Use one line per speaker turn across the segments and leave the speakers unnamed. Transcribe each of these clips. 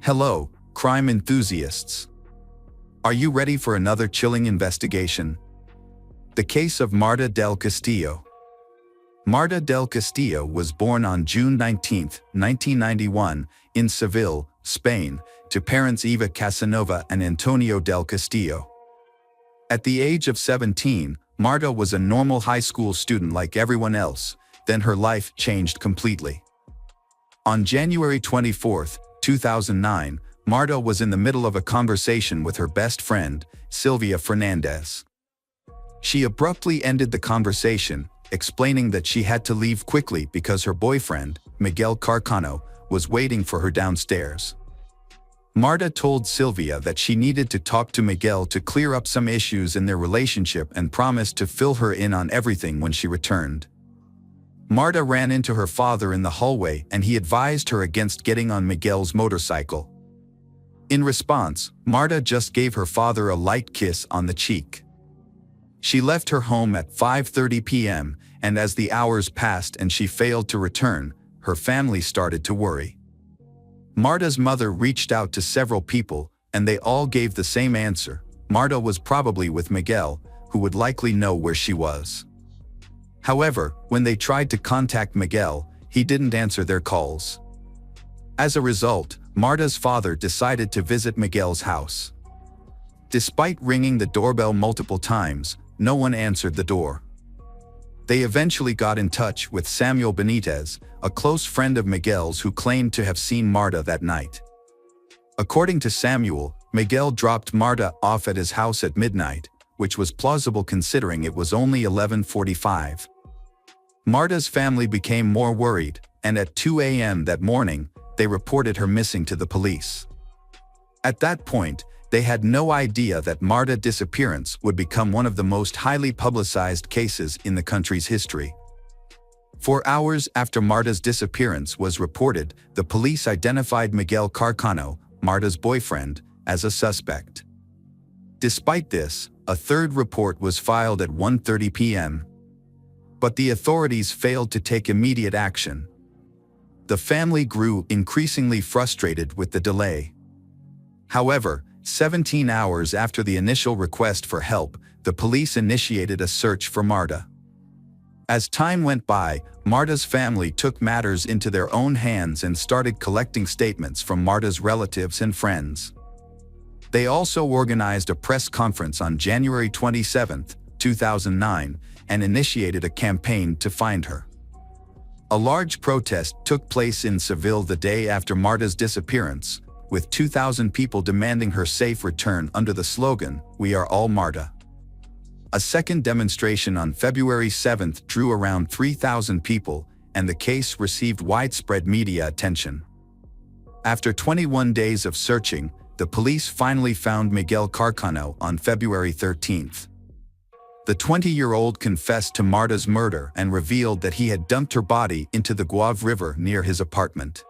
Hello, crime enthusiasts. Are you ready for another chilling investigation? The case of Marta Del Castillo. Marta Del Castillo was born on June 19, 1991, in Seville, Spain, to parents Eva Casanuva and Antonio Del Castillo. At the age of 17, Marta was a normal high school student like everyone else, then her life changed completely. On January 24, 2009, Marta was in the middle of a conversation with her best friend, Sylvia Fernandez. She abruptly ended the conversation, explaining that she had to leave quickly because her boyfriend, Miguel Carcaño, was waiting for her downstairs. Marta told Sylvia that she needed to talk to Miguel to clear up some issues in their relationship and promised to fill her in on everything when she returned. Marta ran into her father in the hallway and he advised her against getting on Miguel's motorcycle. In response, Marta just gave her father a light kiss on the cheek. She left her home at 5:30 p.m., and as the hours passed and she failed to return, her family started to worry. Marta's mother reached out to several people, and they all gave the same answer: Marta was probably with Miguel, who would likely know where she was. However, when they tried to contact Miguel, he didn't answer their calls. As a result, Marta's father decided to visit Miguel's house. Despite ringing the doorbell multiple times, no one answered the door. They eventually got in touch with Samuel Benitez, a close friend of Miguel's who claimed to have seen Marta that night. According to Samuel, Miguel dropped Marta off at his house at midnight, which was plausible considering it was only 11:45. Marta's family became more worried, and at 2 a.m. that morning, they reported her missing to the police. At that point, they had no idea that Marta's disappearance would become one of the most highly publicized cases in the country's history. 4 hours after Marta's disappearance was reported, the police identified Miguel Carcaño, Marta's boyfriend, as a suspect. Despite this, a third report was filed at 1:30 p.m. But the authorities failed to take immediate action. The family grew increasingly frustrated with the delay. However, 17 hours after the initial request for help, the police initiated a search for Marta. As time went by, Marta's family took matters into their own hands and started collecting statements from Marta's relatives and friends. They also organized a press conference on January 27, 2009, and initiated a campaign to find her. A large protest took place in Seville the day after Marta's disappearance, with 2,000 people demanding her safe return under the slogan, "We are all Marta." A second demonstration on February 7 drew around 3,000 people, and the case received widespread media attention. After 21 days of searching, the police finally found Miguel Carcaño on February 13. The 20-year-old confessed to Marta's murder and revealed that he had dumped her body into the Guave River near his apartment.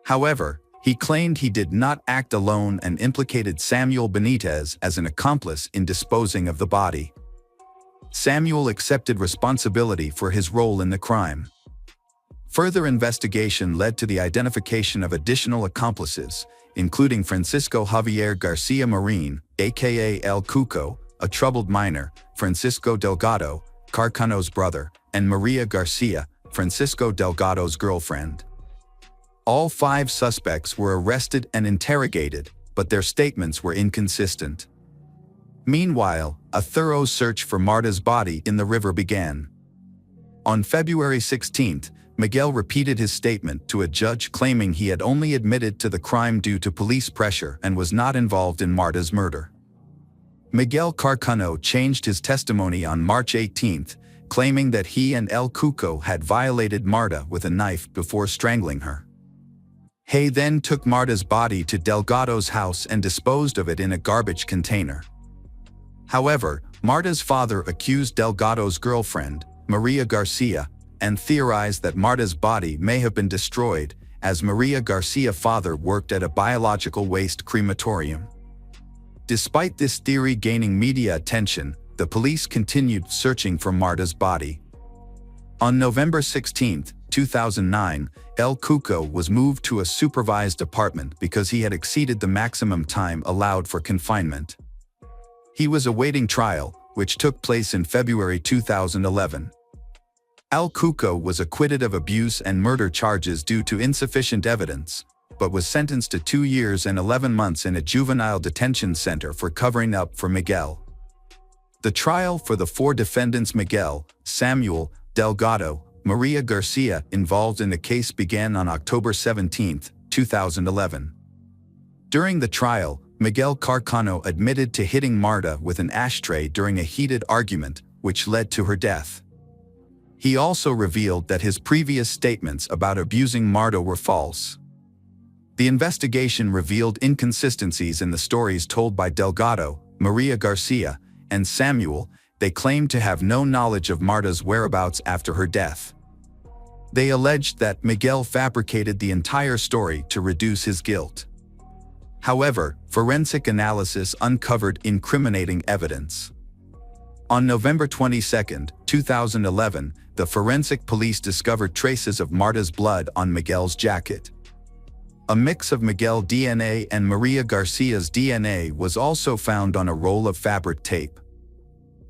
However, he claimed he did not act alone and implicated Samuel Benitez as an accomplice in disposing of the body. Samuel accepted responsibility for his role in the crime. Further investigation led to the identification of additional accomplices, including Francisco Javier Garcia Marin, aka El Cuco, a troubled minor, Francisco Delgado, Carcaño's brother, and Maria Garcia, Francisco Delgado's girlfriend. All 5 suspects were arrested and interrogated, but their statements were inconsistent. Meanwhile, a thorough search for Marta's body in the river began. On February 16, Miguel repeated his statement to a judge claiming he had only admitted to the crime due to police pressure and was not involved in Marta's murder. Miguel Carcaño changed his testimony on March 18, claiming that he and El Cuco had violated Marta with a knife before strangling her. He then took Marta's body to Delgado's house and disposed of it in a garbage container. However, Marta's father accused Delgado's girlfriend, Maria Garcia, and theorized that Marta's body may have been destroyed, as Maria Garcia's father worked at a biological waste crematorium. Despite this theory gaining media attention, the police continued searching for Marta's body. On November 16, 2009, El Cuco was moved to a supervised apartment because he had exceeded the maximum time allowed for confinement. He was awaiting trial, which took place in February 2011. El Cuco was acquitted of abuse and murder charges due to insufficient evidence, but was sentenced to 2 years and 11 months in a juvenile detention center for covering up for Miguel. The trial for the 4 defendants Miguel, Samuel, Delgado, Maria Garcia involved in the case began on October 17, 2011. During the trial, Miguel Carcaño admitted to hitting Marta with an ashtray during a heated argument, which led to her death. He also revealed that his previous statements about abusing Marta were false. The investigation revealed inconsistencies in the stories told by Delgado, Maria Garcia, and Samuel. They claimed to have no knowledge of Marta's whereabouts after her death. They alleged that Miguel fabricated the entire story to reduce his guilt. However, forensic analysis uncovered incriminating evidence. On November 22, 2011, the forensic police discovered traces of Marta's blood on Miguel's jacket. A mix of Miguel DNA and Maria Garcia's DNA was also found on a roll of fabric tape.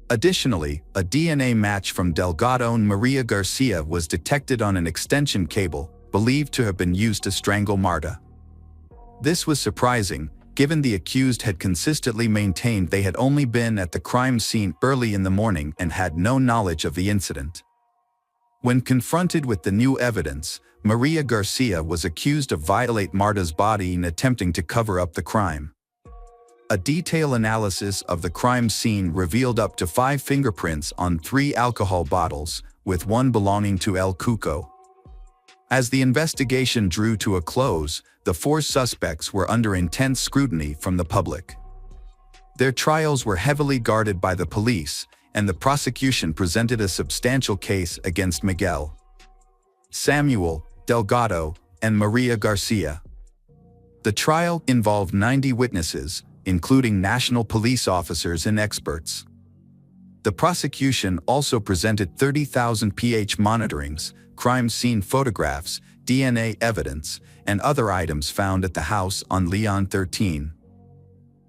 Additionally, a DNA match from Delgado and Maria Garcia was detected on an extension cable, believed to have been used to strangle Marta. This was surprising, given the accused had consistently maintained they had only been at the crime scene early in the morning and had no knowledge of the incident. When confronted with the new evidence, Maria Garcia was accused of violating Marta's body in attempting to cover up the crime. A detailed analysis of the crime scene revealed up to 5 fingerprints on 3 alcohol bottles, with 1 belonging to El Cuco. As the investigation drew to a close, the 4 suspects were under intense scrutiny from the public. Their trials were heavily guarded by the police, and the prosecution presented a substantial case against Miguel, Samuel, Delgado, and Maria Garcia. The trial involved 90 witnesses, including national police officers and experts. The prosecution also presented 30,000 pH monitorings, crime scene photographs, DNA evidence, and other items found at the house on Leon 13.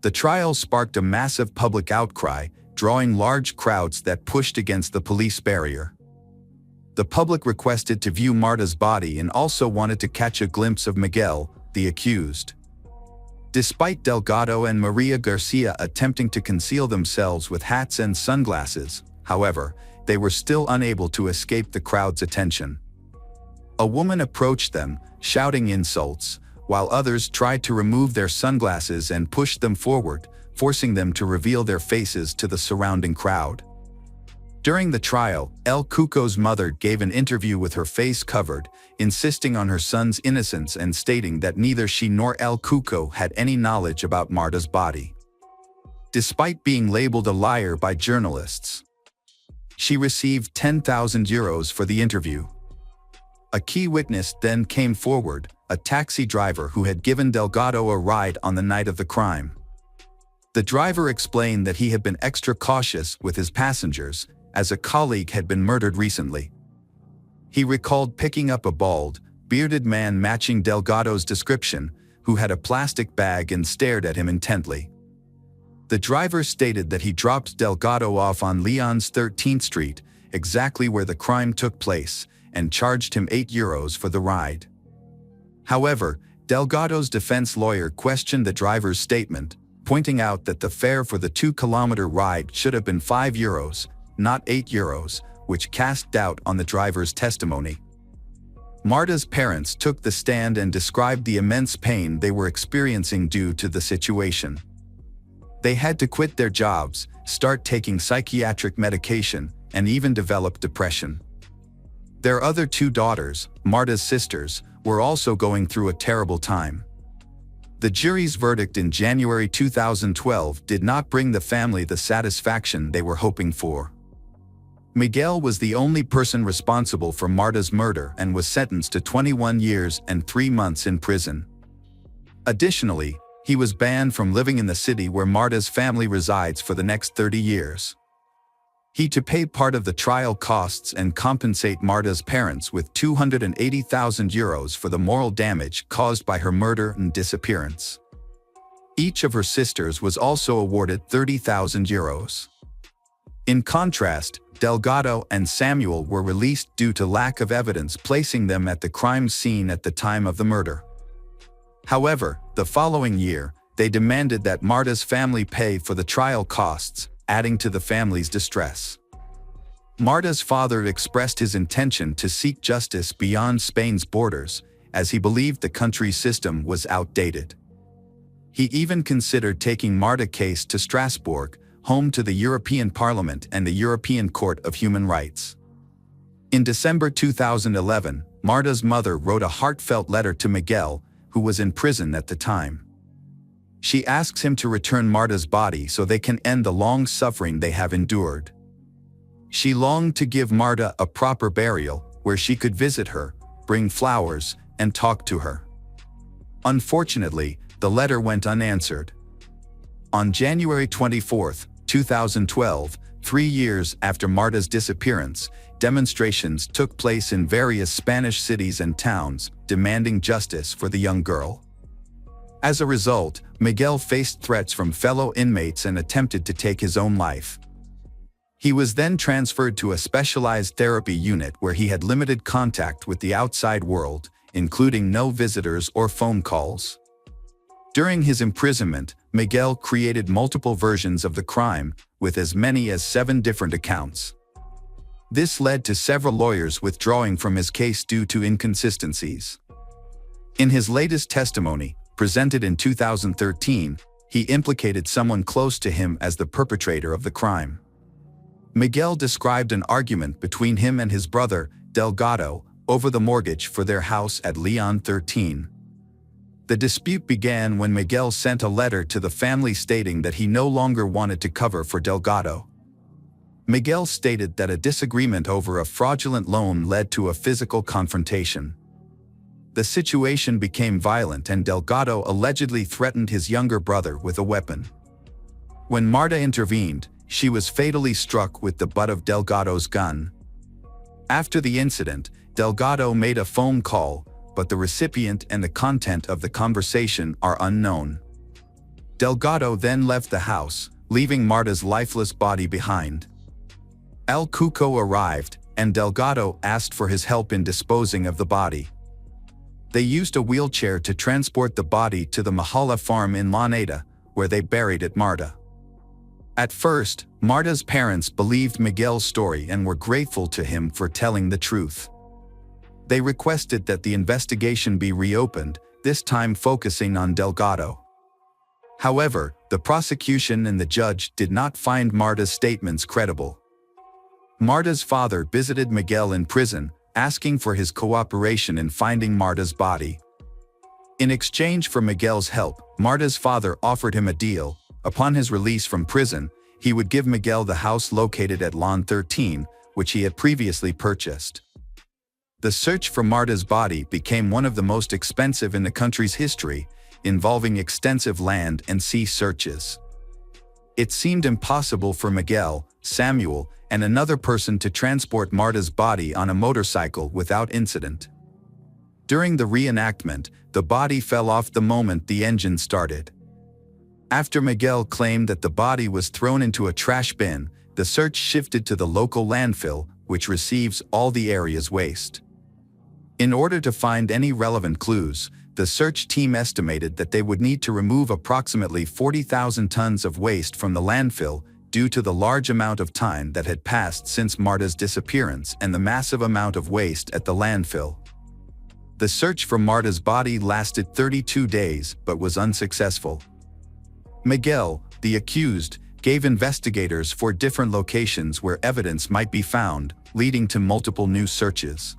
The trial sparked a massive public outcry, drawing large crowds that pushed against the police barrier. The public requested to view Marta's body and also wanted to catch a glimpse of Miguel, the accused. Despite Delgado and Maria Garcia attempting to conceal themselves with hats and sunglasses, however, they were still unable to escape the crowd's attention. A woman approached them, shouting insults, while others tried to remove their sunglasses and pushed them forward, forcing them to reveal their faces to the surrounding crowd. During the trial, El Cuco's mother gave an interview with her face covered, insisting on her son's innocence and stating that neither she nor El Cuco had any knowledge about Marta's body. Despite being labeled a liar by journalists, she received €10,000 for the interview. A key witness then came forward, a taxi driver who had given Delgado a ride on the night of the crime. The driver explained that he had been extra cautious with his passengers, as a colleague had been murdered recently. He recalled picking up a bald, bearded man matching Delgado's description, who had a plastic bag and stared at him intently. The driver stated that he dropped Delgado off on Leon's 13th Street, exactly where the crime took place, and charged him €8 for the ride. However, Delgado's defense lawyer questioned the driver's statement, pointing out that the fare for the 2-kilometer ride should have been €5, not €8, which cast doubt on the driver's testimony. Marta's parents took the stand and described the immense pain they were experiencing due to the situation. They had to quit their jobs, start taking psychiatric medication, and even develop depression. Their other 2 daughters, Marta's sisters, were also going through a terrible time. The jury's verdict in January 2012 did not bring the family the satisfaction they were hoping for. Miguel was the only person responsible for Marta's murder and was sentenced to 21 years and 3 months in prison. Additionally, he was banned from living in the city where Marta's family resides for the next 30 years. He to pay part of the trial costs and compensate Marta's parents with €280,000 for the moral damage caused by her murder and disappearance. Each of her sisters was also awarded €30,000. In contrast, Delgado and Samuel were released due to lack of evidence placing them at the crime scene at the time of the murder. However, the following year, they demanded that Marta's family pay for the trial costs, adding to the family's distress. Marta's father expressed his intention to seek justice beyond Spain's borders, as he believed the country's system was outdated. He even considered taking Marta's case to Strasbourg, home to the European Parliament and the European Court of Human Rights. In December 2011, Marta's mother wrote a heartfelt letter to Miguel, who was in prison at the time. She asks him to return Marta's body so they can end the long suffering they have endured. She longed to give Marta a proper burial, where she could visit her, bring flowers, and talk to her. Unfortunately, the letter went unanswered. On January 24, 2012, 3 years after Marta's disappearance, demonstrations took place in various Spanish cities and towns, demanding justice for the young girl. As a result, Miguel faced threats from fellow inmates and attempted to take his own life. He was then transferred to a specialized therapy unit where he had limited contact with the outside world, including no visitors or phone calls. During his imprisonment, Miguel created multiple versions of the crime, with as many as 7 different accounts. This led to several lawyers withdrawing from his case due to inconsistencies. In his latest testimony, presented in 2013, he implicated someone close to him as the perpetrator of the crime. Miguel described an argument between him and his brother, Delgado, over the mortgage for their house at Leon 13. The dispute began when Miguel sent a letter to the family stating that he no longer wanted to cover for Delgado. Miguel stated that a disagreement over a fraudulent loan led to a physical confrontation. The situation became violent and Delgado allegedly threatened his younger brother with a weapon. When Marta intervened, she was fatally struck with the butt of Delgado's gun. After the incident, Delgado made a phone call, but the recipient and the content of the conversation are unknown. Delgado then left the house, leaving Marta's lifeless body behind. El Cuco arrived, and Delgado asked for his help in disposing of the body. They used a wheelchair to transport the body to the Mahala farm in Laneda, where they buried Marta. At first, Marta's parents believed Miguel's story and were grateful to him for telling the truth. They requested that the investigation be reopened, this time focusing on Delgado. However, the prosecution and the judge did not find Marta's statements credible. Marta's father visited Miguel in prison, asking for his cooperation in finding Marta's body. In exchange for Miguel's help, Marta's father offered him a deal. Upon his release from prison, he would give Miguel the house located at Lawn 13, which he had previously purchased. The search for Marta's body became one of the most expensive in the country's history, involving extensive land and sea searches. It seemed impossible for Miguel, Samuel, and another person to transport Marta's body on a motorcycle without incident. During the reenactment, the body fell off the moment the engine started. After Miguel claimed that the body was thrown into a trash bin, the search shifted to the local landfill, which receives all the area's waste. In order to find any relevant clues, the search team estimated that they would need to remove approximately 40,000 tons of waste from the landfill due to the large amount of time that had passed since Marta's disappearance and the massive amount of waste at the landfill. The search for Marta's body lasted 32 days but was unsuccessful. Miguel, the accused, gave investigators 4 different locations where evidence might be found, leading to multiple new searches.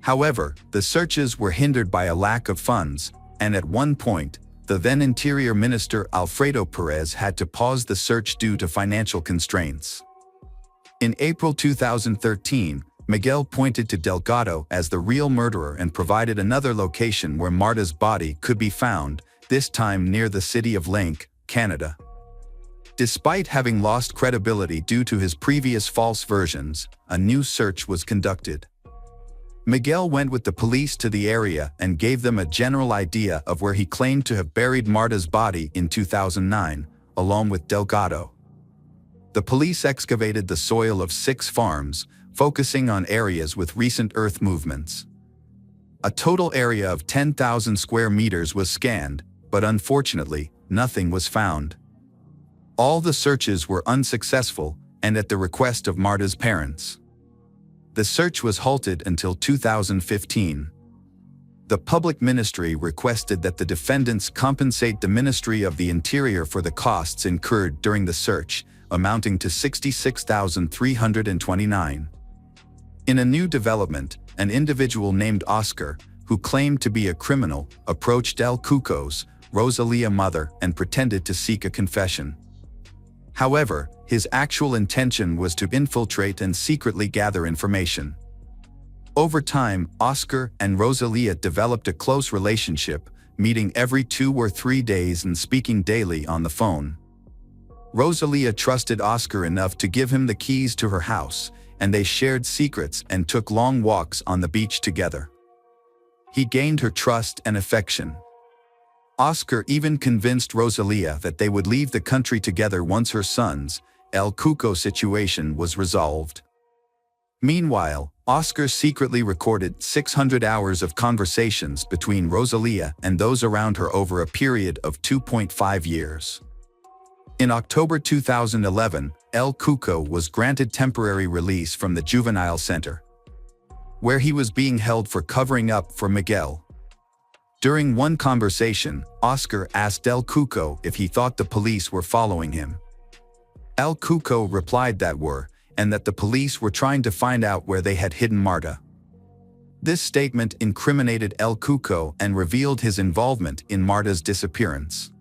However, the searches were hindered by a lack of funds, and at one point, the then Interior Minister Alfredo Perez had to pause the search due to financial constraints. In April 2013, Miguel pointed to Delgado as the real murderer and provided another location where Marta's body could be found, this time near the city of Lake, Canada. Despite having lost credibility due to his previous false versions, a new search was conducted. Miguel went with the police to the area and gave them a general idea of where he claimed to have buried Marta's body in 2009, along with Delgado. The police excavated the soil of 6 farms, focusing on areas with recent earth movements. A total area of 10,000 square meters was scanned, but unfortunately, nothing was found. All the searches were unsuccessful, and at the request of Marta's parents. The search was halted until 2015. The public ministry requested that the defendants compensate the Ministry of the Interior for the costs incurred during the search, amounting to $66,329. In a new development, an individual named Oscar, who claimed to be a criminal, approached El Cuco's, Rosalia mother, and pretended to seek a confession. However, his actual intention was to infiltrate and secretly gather information. Over time, Oscar and Rosalia developed a close relationship, meeting every 2 or 3 days and speaking daily on the phone. Rosalia trusted Oscar enough to give him the keys to her house, and they shared secrets and took long walks on the beach together. He gained her trust and affection. Oscar even convinced Rosalia that they would leave the country together once her son's, El Cuco situation was resolved. Meanwhile, Oscar secretly recorded 600 hours of conversations between Rosalia and those around her over a period of 2.5 years. In October 2011, El Cuco was granted temporary release from the juvenile center, where he was being held for covering up for Miguel. During one conversation, Oscar asked El Cuco if he thought the police were following him. El Cuco replied that were, and that the police were trying to find out where they had hidden Marta. This statement incriminated El Cuco and revealed his involvement in Marta's disappearance.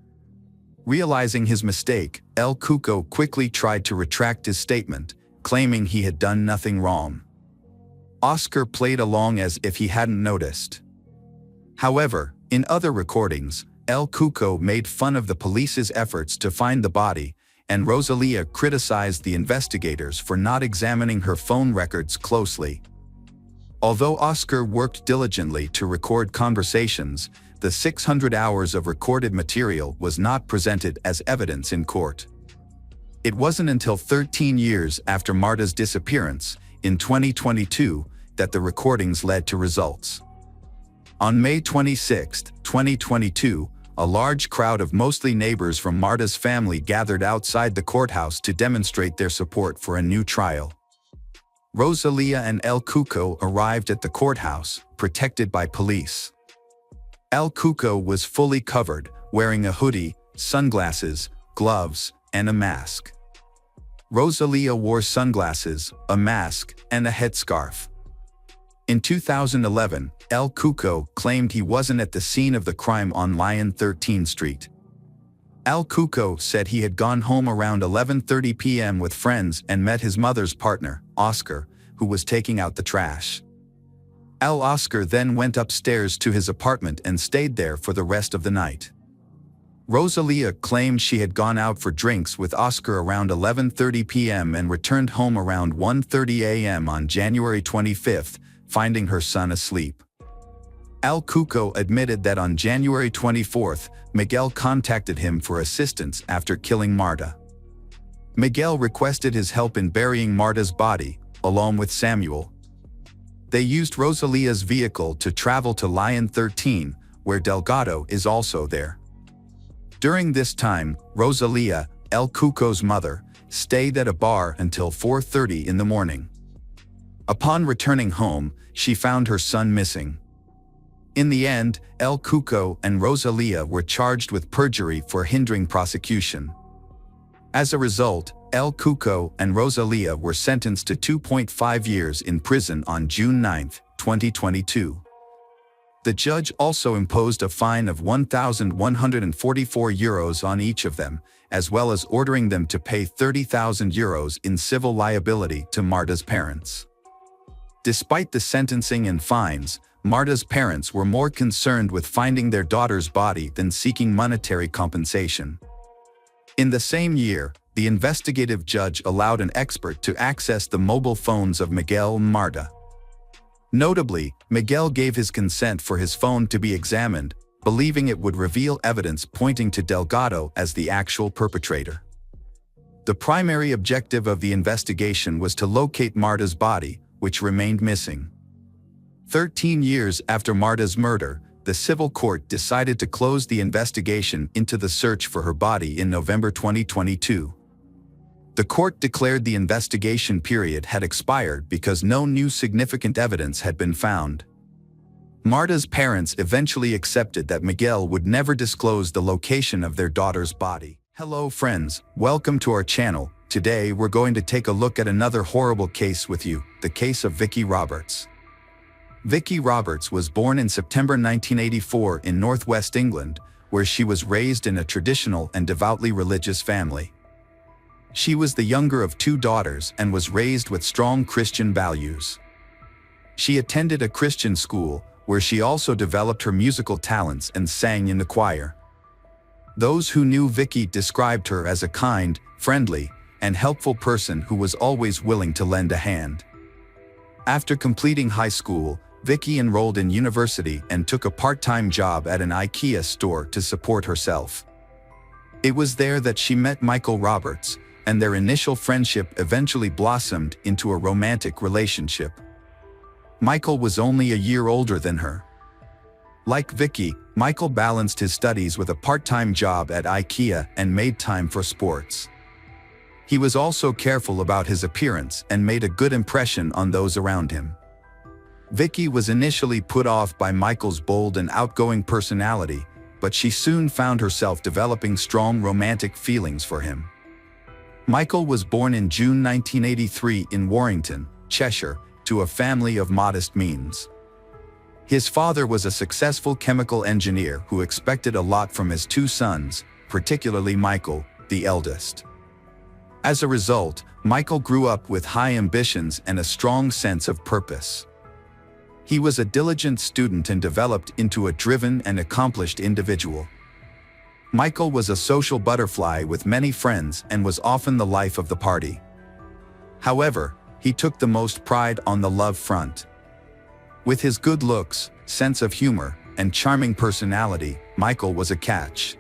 Realizing his mistake, El Cuco quickly tried to retract his statement, claiming he had done nothing wrong. Oscar played along as if he hadn't noticed. However, in other recordings, El Cuco made fun of the police's efforts to find the body, and Rosalia criticized the investigators for not examining her phone records closely. Although Oscar worked diligently to record conversations, the 600 hours of recorded material was not presented as evidence in court. It wasn't until 13 years after Marta's disappearance, in 2022, that the recordings led to results. On May 26, 2022, a large crowd of mostly neighbors from Marta's family gathered outside the courthouse to demonstrate their support for a new trial. Rosalia and El Cuco arrived at the courthouse, protected by police. El Cuco was fully covered, wearing a hoodie, sunglasses, gloves, and a mask. Rosalia wore sunglasses, a mask, and a headscarf. In 2011, El Cuco claimed he wasn't at the scene of the crime on Lyon 13th Street. El Cuco said he had gone home around 11:30 p.m. with friends and met his mother's partner, Oscar, who was taking out the trash. Oscar then went upstairs to his apartment and stayed there for the rest of the night. Rosalia claimed she had gone out for drinks with Oscar around 11:30 p.m. and returned home around 1:30 a.m. on January 25th, finding her son asleep. El Cuco admitted that on January 24th, Miguel contacted him for assistance after killing Marta. Miguel requested his help in burying Marta's body, along with Samuel. They used Rosalia's vehicle to travel to Lyon 13, where Delgado is also there. During this time, Rosalia, El Cuco's mother, stayed at a bar until 4:30 in the morning. Upon returning home, she found her son missing. In the end, El Cuco and Rosalia were charged with perjury for hindering prosecution. As a result, El Cuco and Rosalia were sentenced to 2.5 years in prison on June 9, 2022. The judge also imposed a fine of €1,144 on each of them, as well as ordering them to pay €30,000 in civil liability to Marta's parents. Despite the sentencing and fines, Marta's parents were more concerned with finding their daughter's body than seeking monetary compensation. In the same year, the investigative judge allowed an expert to access the mobile phones of Miguel and Marta. Notably, Miguel gave his consent for his phone to be examined, believing it would reveal evidence pointing to Delgado as the actual perpetrator. The primary objective of the investigation was to locate Marta's body, which remained missing. 13 years after Marta's murder, the civil court decided to close the investigation into the search for her body in November 2022. The court declared the investigation period had expired because no new significant evidence had been found. Marta's parents eventually accepted that Miguel would never disclose the location of their daughter's body. Hello friends, welcome to our channel. Today we're going to take a look at another horrible case with you, the case of Vicki Roberts. Vicki Roberts was born in September 1984 in northwest England, where she was raised in a traditional and devoutly religious family. She was the younger of two daughters and was raised with strong Christian values. She attended a Christian school, where she also developed her musical talents and sang in the choir. Those who knew Vicki described her as a kind, friendly, and helpful person who was always willing to lend a hand. After completing high school, Vicki enrolled in university and took a part-time job at an IKEA store to support herself. It was there that she met Michael Roberts, and their initial friendship eventually blossomed into a romantic relationship. Michael was only a year older than her. Like Vicki, Michael balanced his studies with a part-time job at IKEA and made time for sports. He was also careful about his appearance and made a good impression on those around him. Vicki was initially put off by Michael's bold and outgoing personality, but she soon found herself developing strong romantic feelings for him. Michael was born in June 1983 in Warrington, Cheshire, to a family of modest means. His father was a successful chemical engineer who expected a lot from his two sons, particularly Michael, the eldest. As a result, Michael grew up with high ambitions and a strong sense of purpose. He was a diligent student and developed into a driven and accomplished individual. Michael was a social butterfly with many friends and was often the life of the party. However, he took the most pride on the love front. With his good looks, sense of humor, and charming personality, Michael was a catch.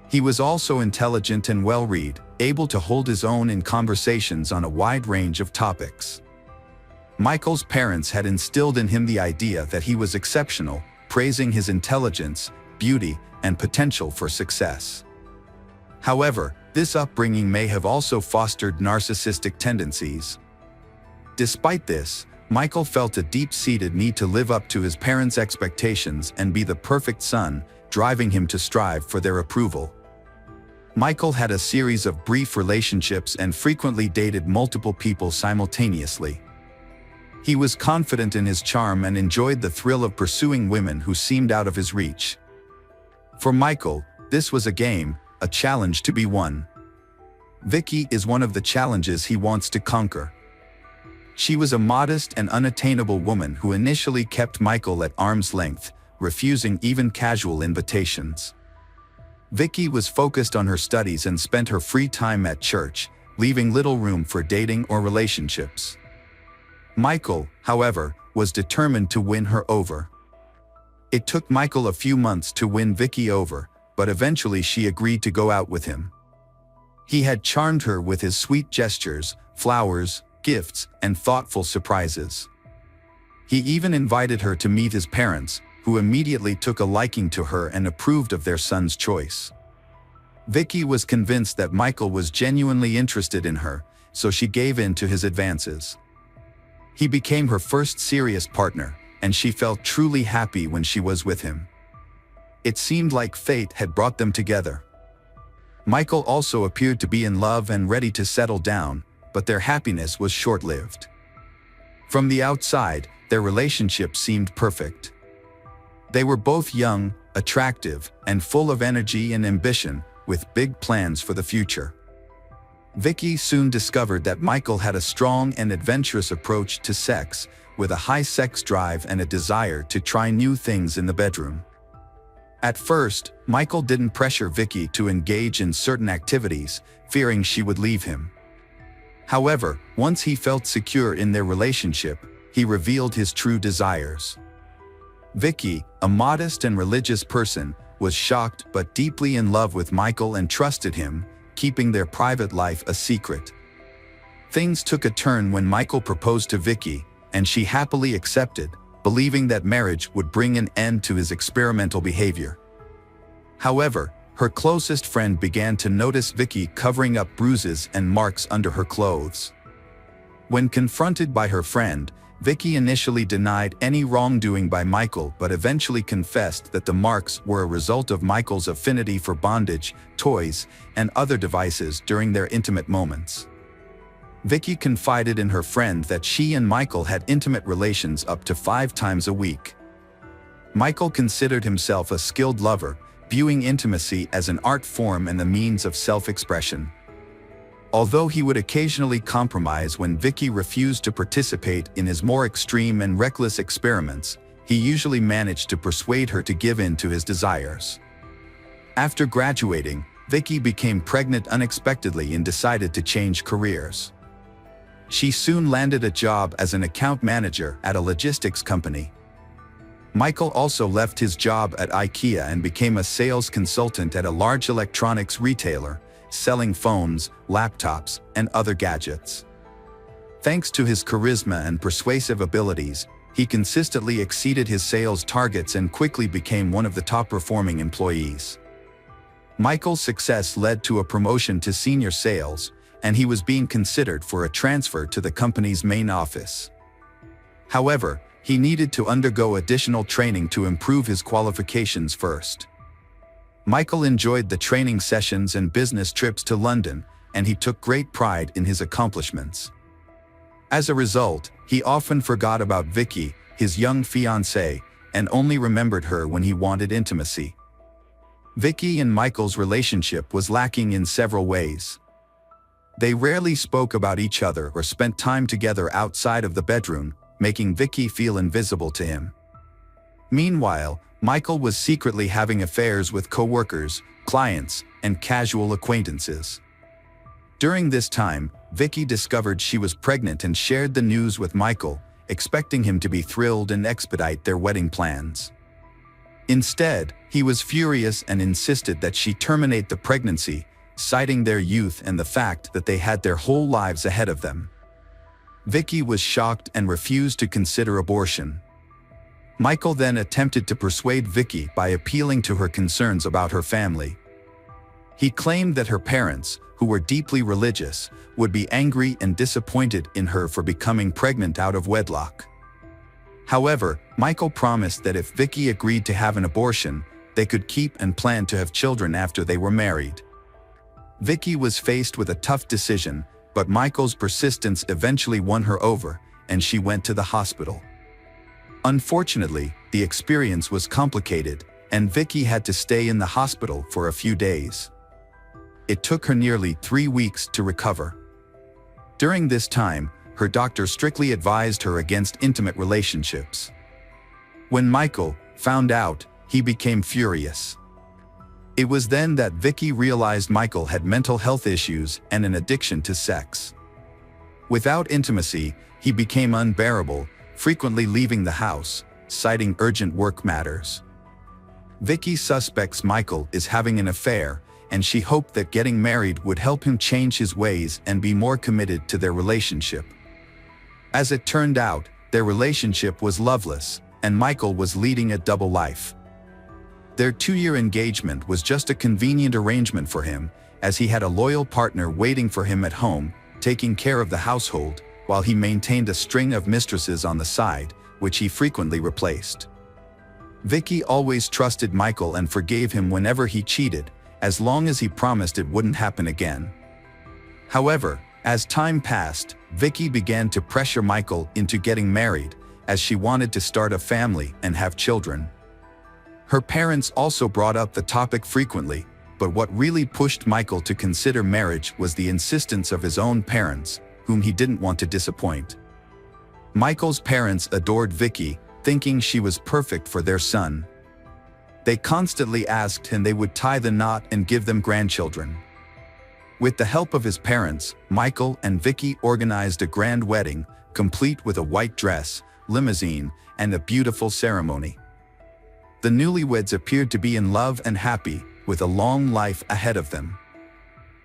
He was also intelligent and well-read, able to hold his own in conversations on a wide range of topics. Michael's parents had instilled in him the idea that he was exceptional, praising his intelligence, beauty, and potential for success. However, this upbringing may have also fostered narcissistic tendencies. Despite this, Michael felt a deep-seated need to live up to his parents' expectations and be the perfect son, driving him to strive for their approval. Michael had a series of brief relationships and frequently dated multiple people simultaneously. He was confident in his charm and enjoyed the thrill of pursuing women who seemed out of his reach. For Michael, this was a game, a challenge to be won. Vicki is one of the challenges he wants to conquer. She was a modest and unattainable woman who initially kept Michael at arm's length, refusing even casual invitations. Vicki was focused on her studies and spent her free time at church, leaving little room for dating or relationships. Michael, however, was determined to win her over. It took Michael a few months to win Vicki over, but eventually she agreed to go out with him. He had charmed her with his sweet gestures, flowers, gifts, and thoughtful surprises. He even invited her to meet his parents, who immediately took a liking to her and approved of their son's choice. Vicki was convinced that Michael was genuinely interested in her, so she gave in to his advances. He became her first serious partner, and she felt truly happy when she was with him. It seemed like fate had brought them together. Michael also appeared to be in love and ready to settle down, but their happiness was short-lived. From the outside, their relationship seemed perfect. They were both young, attractive, and full of energy and ambition, with big plans for the future. Vicki soon discovered that Michael had a strong and adventurous approach to sex, with a high sex drive and a desire to try new things in the bedroom. At first, Michael didn't pressure Vicky to engage in certain activities, fearing she would leave him. However, once he felt secure in their relationship, he revealed his true desires. Vicky, a modest and religious person, was shocked but deeply in love with Michael and trusted him, keeping their private life a secret. Things took a turn when Michael proposed to Vicky, and she happily accepted, believing that marriage would bring an end to his experimental behavior. However, her closest friend began to notice Vicky covering up bruises and marks under her clothes. When confronted by her friend, Vicky initially denied any wrongdoing by Michael but eventually confessed that the marks were a result of Michael's affinity for bondage, toys, and other devices during their intimate moments. Vicky confided in her friend that she and Michael had intimate relations up to 5 times a week. Michael considered himself a skilled lover, viewing intimacy as an art form and a means of self-expression. Although he would occasionally compromise when Vicky refused to participate in his more extreme and reckless experiments, he usually managed to persuade her to give in to his desires. After graduating, Vicky became pregnant unexpectedly and decided to change careers. She soon landed a job as an account manager at a logistics company. Michael also left his job at IKEA and became a sales consultant at a large electronics retailer, selling phones, laptops, and other gadgets. Thanks to his charisma and persuasive abilities, he consistently exceeded his sales targets and quickly became one of the top-performing employees. Michael's success led to a promotion to senior sales, and he was being considered for a transfer to the company's main office. However, he needed to undergo additional training to improve his qualifications first. Michael enjoyed the training sessions and business trips to London, and he took great pride in his accomplishments. As a result, he often forgot about Vicky, his young fiancée, and only remembered her when he wanted intimacy. Vicky and Michael's relationship was lacking in several ways. They rarely spoke about each other or spent time together outside of the bedroom, making Vicky feel invisible to him. Meanwhile, Michael was secretly having affairs with coworkers, clients, and casual acquaintances. During this time, Vicky discovered she was pregnant and shared the news with Michael, expecting him to be thrilled and expedite their wedding plans. Instead, he was furious and insisted that she terminate the pregnancy, citing their youth and the fact that they had their whole lives ahead of them. Vicky was shocked and refused to consider abortion. Michael then attempted to persuade Vicky by appealing to her concerns about her family. He claimed that her parents, who were deeply religious, would be angry and disappointed in her for becoming pregnant out of wedlock. However, Michael promised that if Vicky agreed to have an abortion, they could keep and plan to have children after they were married. Vicky was faced with a tough decision, but Michael's persistence eventually won her over, and she went to the hospital. Unfortunately, the experience was complicated, and Vicky had to stay in the hospital for a few days. It took her nearly 3 weeks to recover. During this time, her doctor strictly advised her against intimate relationships. When Michael found out, he became furious. It was then that Vicky realized Michael had mental health issues and an addiction to sex. Without intimacy, he became unbearable, frequently leaving the house, citing urgent work matters. Vicky suspects Michael is having an affair, and she hoped that getting married would help him change his ways and be more committed to their relationship. As it turned out, their relationship was loveless, and Michael was leading a double life. Their 2-year engagement was just a convenient arrangement for him, as he had a loyal partner waiting for him at home, taking care of the household, while he maintained a string of mistresses on the side, which he frequently replaced. Vicky always trusted Michael and forgave him whenever he cheated, as long as he promised it wouldn't happen again. However, as time passed, Vicky began to pressure Michael into getting married, as she wanted to start a family and have children. Her parents also brought up the topic frequently, but what really pushed Michael to consider marriage was the insistence of his own parents, whom he didn't want to disappoint. Michael's parents adored Vicky, thinking she was perfect for their son. They constantly asked and they would tie the knot and give them grandchildren. With the help of his parents, Michael and Vicky organized a grand wedding, complete with a white dress, limousine, and a beautiful ceremony. The newlyweds appeared to be in love and happy, with a long life ahead of them.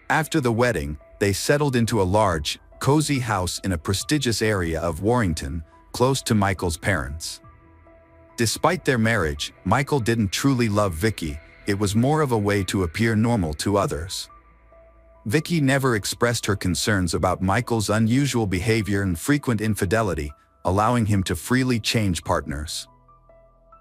After the wedding, they settled into a large, cozy house in a prestigious area of Warrington, close to Michael's parents. Despite their marriage, Michael didn't truly love Vicky. It was more of a way to appear normal to others. Vicky never expressed her concerns about Michael's unusual behavior and frequent infidelity, allowing him to freely change partners.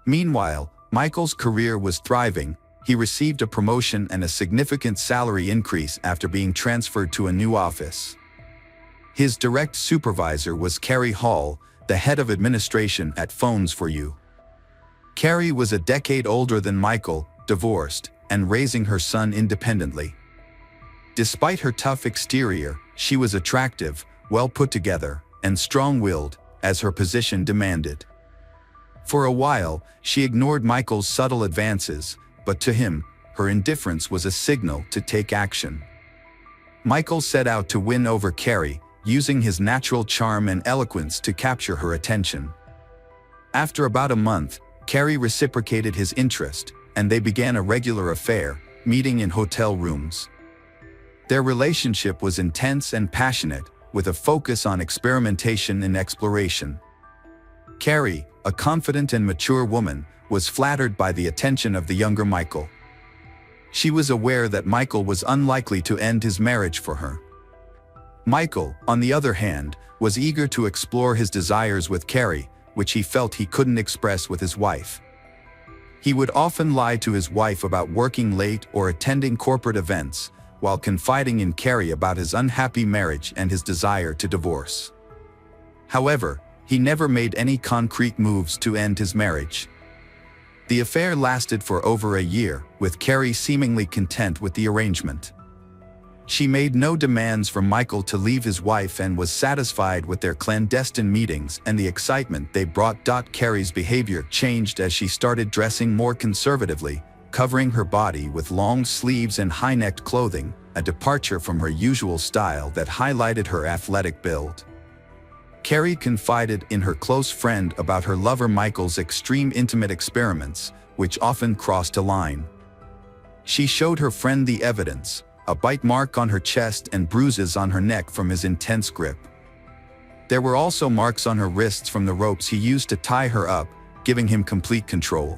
Meanwhile, Michael's career was thriving. He received a promotion and a significant salary increase after being transferred to a new office. His direct supervisor was Carrie Hall, the head of administration at Phones for You. Carrie was a decade older than Michael, divorced, and raising her son independently. Despite her tough exterior, she was attractive, well put together, and strong-willed, as her position demanded. For a while, she ignored Michael's subtle advances, but to him, her indifference was a signal to take action. Michael set out to win over Carrie, using his natural charm and eloquence to capture her attention. After about a month, Carrie reciprocated his interest, and they began a regular affair, meeting in hotel rooms. Their relationship was intense and passionate, with a focus on experimentation and exploration. Carrie, a confident and mature woman, was flattered by the attention of the younger Michael. She was aware that Michael was unlikely to end his marriage for her. Michael, on the other hand, was eager to explore his desires with Carrie, which he felt he couldn't express with his wife. He would often lie to his wife about working late or attending corporate events, while confiding in Carrie about his unhappy marriage and his desire to divorce. However, he never made any concrete moves to end his marriage. The affair lasted for over a year, with Carrie seemingly content with the arrangement. She made no demands from Michael to leave his wife and was satisfied with their clandestine meetings and the excitement they brought. Carrie's behavior changed as she started dressing more conservatively, covering her body with long sleeves and high-necked clothing, a departure from her usual style that highlighted her athletic build. Carrie confided in her close friend about her lover Michael's extreme intimate experiments, which often crossed a line. She showed her friend the evidence, a bite mark on her chest and bruises on her neck from his intense grip. There were also marks on her wrists from the ropes he used to tie her up, giving him complete control.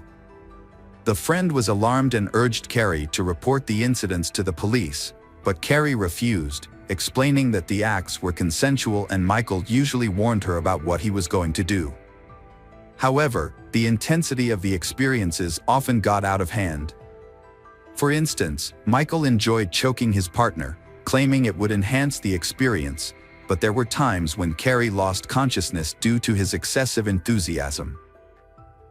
The friend was alarmed and urged Carrie to report the incidents to the police, but Carrie refused, explaining that the acts were consensual and Michael usually warned her about what he was going to do. However, the intensity of the experiences often got out of hand. For instance, Michael enjoyed choking his partner, claiming it would enhance the experience, but there were times when Carrie lost consciousness due to his excessive enthusiasm.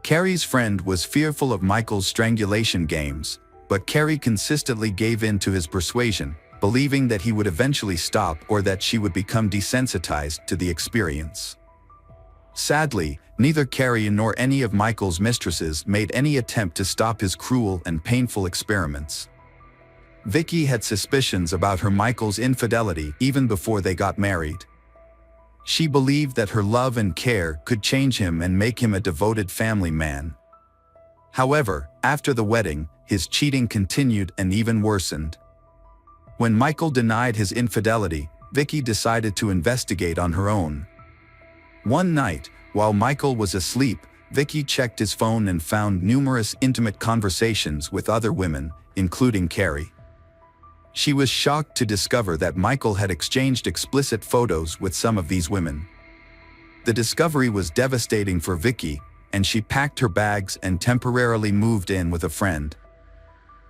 Carrie's friend was fearful of Michael's strangulation games, but Carrie consistently gave in to his persuasion, believing that he would eventually stop or that she would become desensitized to the experience. Sadly, neither Carrie nor any of Michael's mistresses made any attempt to stop his cruel and painful experiments. Vicky had suspicions about her Michael's infidelity even before they got married. She believed that her love and care could change him and make him a devoted family man. However, after the wedding, his cheating continued and even worsened. When Michael denied his infidelity, Vicky decided to investigate on her own. One night, while Michael was asleep, Vicky checked his phone and found numerous intimate conversations with other women, including Carrie. She was shocked to discover that Michael had exchanged explicit photos with some of these women. The discovery was devastating for Vicky, and she packed her bags and temporarily moved in with a friend.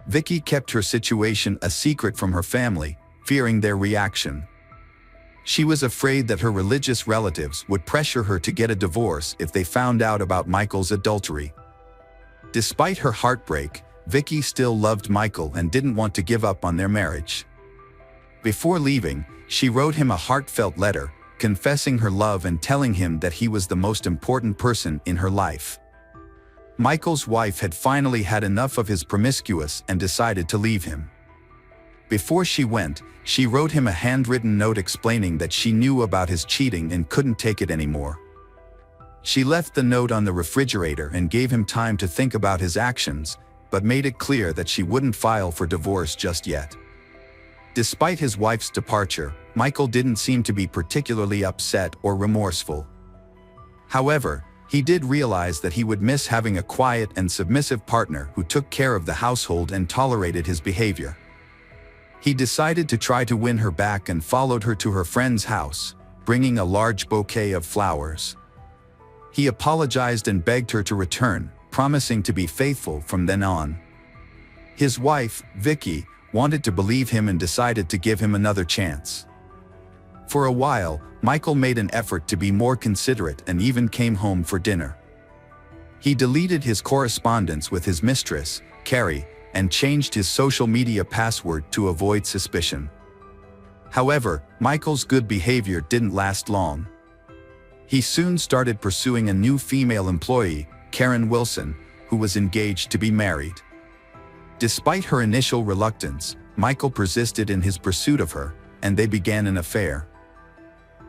Vicky kept her situation a secret from her family, fearing their reaction. She was afraid that her religious relatives would pressure her to get a divorce if they found out about Michael's adultery. Despite her heartbreak, Vicky still loved Michael and didn't want to give up on their marriage. Before leaving, she wrote him a heartfelt letter, confessing her love and telling him that he was the most important person in her life. Michael's wife had finally had enough of his promiscuous and decided to leave him. Before she went, she wrote him a handwritten note explaining that she knew about his cheating and couldn't take it anymore. She left the note on the refrigerator and gave him time to think about his actions, but made it clear that she wouldn't file for divorce just yet. Despite his wife's departure, Michael didn't seem to be particularly upset or remorseful. However, he did realize that he would miss having a quiet and submissive partner who took care of the household and tolerated his behavior. He decided to try to win her back and followed her to her friend's house, bringing a large bouquet of flowers. He apologized and begged her to return, promising to be faithful from then on. His wife, Vicky, wanted to believe him and decided to give him another chance. For a while, Michael made an effort to be more considerate and even came home for dinner. He deleted his correspondence with his mistress, Carrie, and changed his social media password to avoid suspicion. However, Michael's good behavior didn't last long. He soon started pursuing a new female employee, Karen Wilson, who was engaged to be married. Despite her initial reluctance, Michael persisted in his pursuit of her, and they began an affair.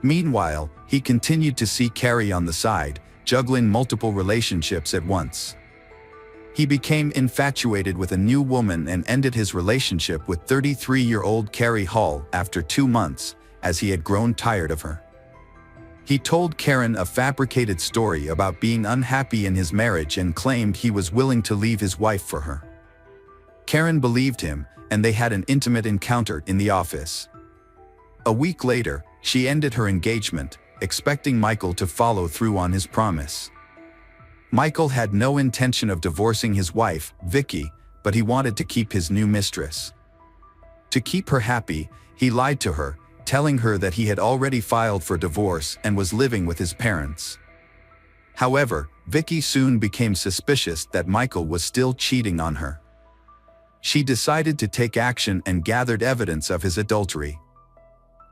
Meanwhile, he continued to see Carrie on the side, juggling multiple relationships at once. He became infatuated with a new woman and ended his relationship with 33-year-old Carrie Hall after 2 months, as he had grown tired of her. He told Karen a fabricated story about being unhappy in his marriage and claimed he was willing to leave his wife for her. Karen believed him, and they had an intimate encounter in the office. A week later, she ended her engagement, expecting Michael to follow through on his promise. Michael had no intention of divorcing his wife, Vicky, but he wanted to keep his new mistress. To keep her happy, he lied to her, telling her that he had already filed for divorce and was living with his parents. However, Vicky soon became suspicious that Michael was still cheating on her. She decided to take action and gathered evidence of his adultery.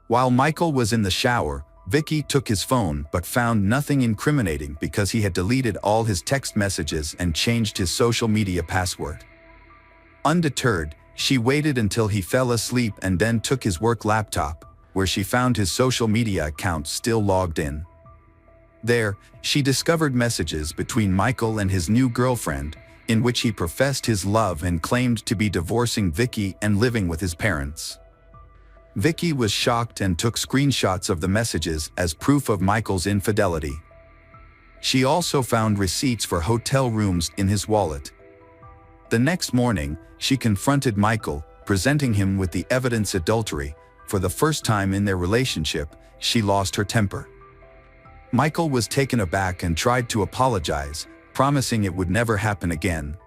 While Michael was in the shower, Vicky took his phone but found nothing incriminating because he had deleted all his text messages and changed his social media password. Undeterred, she waited until he fell asleep and then took his work laptop, where she found his social media account still logged in. There, she discovered messages between Michael and his new girlfriend, in which he professed his love and claimed to be divorcing Vicky and living with his parents. Vicky was shocked and took screenshots of the messages as proof of Michael's infidelity. She also found receipts for hotel rooms in his wallet. The next morning, she confronted Michael, presenting him with the evidence adultery. For the first time in their relationship, she lost her temper. Michael was taken aback and tried to apologize, promising it would never happen again.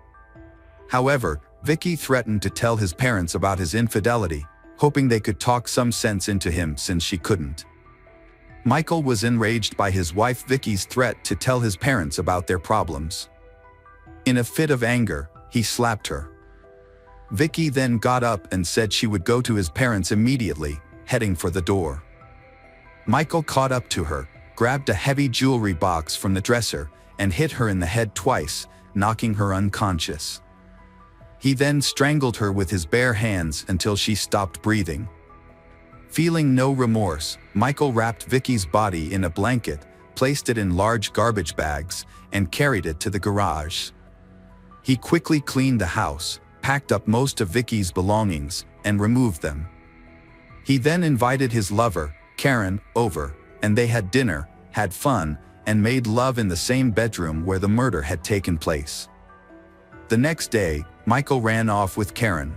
However, Vicky threatened to tell his parents about his infidelity, hoping they could talk some sense into him since she couldn't. Michael was enraged by his wife Vicky's threat to tell his parents about their problems. In a fit of anger, he slapped her. Vicky then got up and said she would go to his parents immediately, heading for the door. Michael caught up to her, grabbed a heavy jewelry box from the dresser, and hit her in the head twice, knocking her unconscious. He then strangled her with his bare hands until she stopped breathing. Feeling no remorse, Michael wrapped Vicky's body in a blanket, placed it in large garbage bags, and carried it to the garage. He quickly cleaned the house, packed up most of Vicky's belongings, and removed them. He then invited his lover, Karen, over, and they had dinner, had fun, and made love in the same bedroom where the murder had taken place. The next day, Michael ran off with Karen.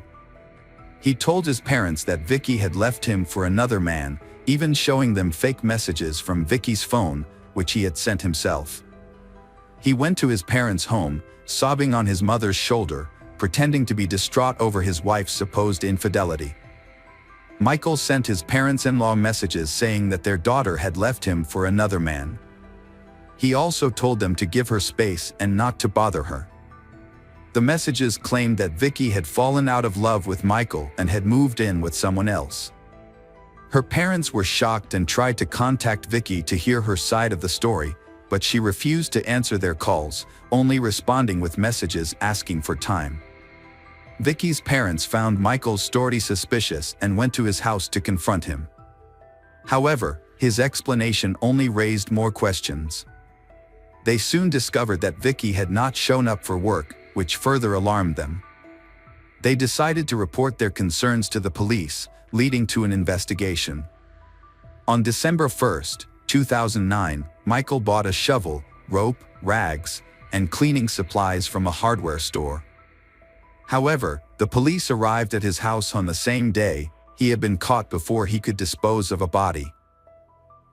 He told his parents that Vicky had left him for another man, even showing them fake messages from Vicky's phone, which he had sent himself. He went to his parents' home, sobbing on his mother's shoulder, pretending to be distraught over his wife's supposed infidelity. Michael sent his parents-in-law messages saying that their daughter had left him for another man. He also told them to give her space and not to bother her. The messages claimed that Vicky had fallen out of love with Michael and had moved in with someone else. Her parents were shocked and tried to contact Vicky to hear her side of the story, but she refused to answer their calls, only responding with messages asking for time. Vicky's parents found Michael's story suspicious and went to his house to confront him. However, his explanation only raised more questions. They soon discovered that Vicky had not shown up for work, which further alarmed them. They decided to report their concerns to the police, leading to an investigation. On December 1, 2009, Michael bought a shovel, rope, rags, and cleaning supplies from a hardware store. However, the police arrived at his house on the same day. He had been caught before he could dispose of a body.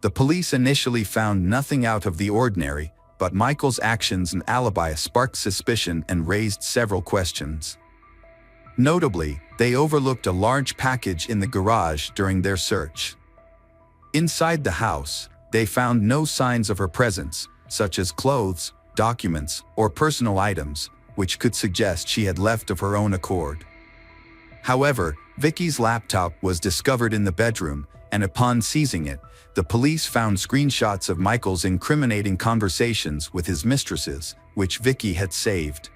The police initially found nothing out of the ordinary, but Michael's actions and alibi sparked suspicion and raised several questions. Notably, they overlooked a large package in the garage during their search. Inside the house, they found no signs of her presence, such as clothes, documents, or personal items, which could suggest she had left of her own accord. However, Vicky's laptop was discovered in the bedroom, and upon seizing it, the police found screenshots of Michael's incriminating conversations with his mistresses, which Vicky had saved.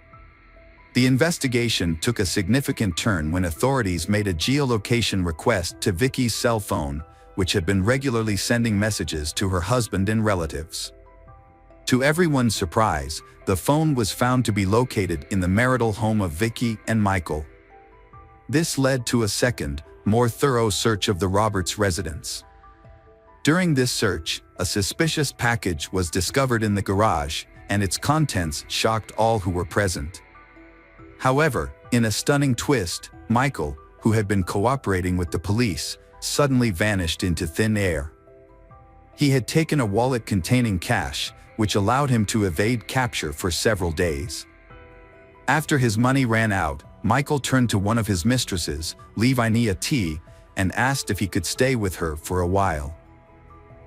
The investigation took a significant turn when authorities made a geolocation request to Vicky's cell phone, which had been regularly sending messages to her husband and relatives. To everyone's surprise, the phone was found to be located in the marital home of Vicky and Michael. This led to a second, more thorough search of the Roberts residence. During this search, a suspicious package was discovered in the garage, and its contents shocked all who were present. However, in a stunning twist, Michael, who had been cooperating with the police, suddenly vanished into thin air. He had taken a wallet containing cash, which allowed him to evade capture for several days. After his money ran out, Michael turned to one of his mistresses, Lavinia T., and asked if he could stay with her for a while.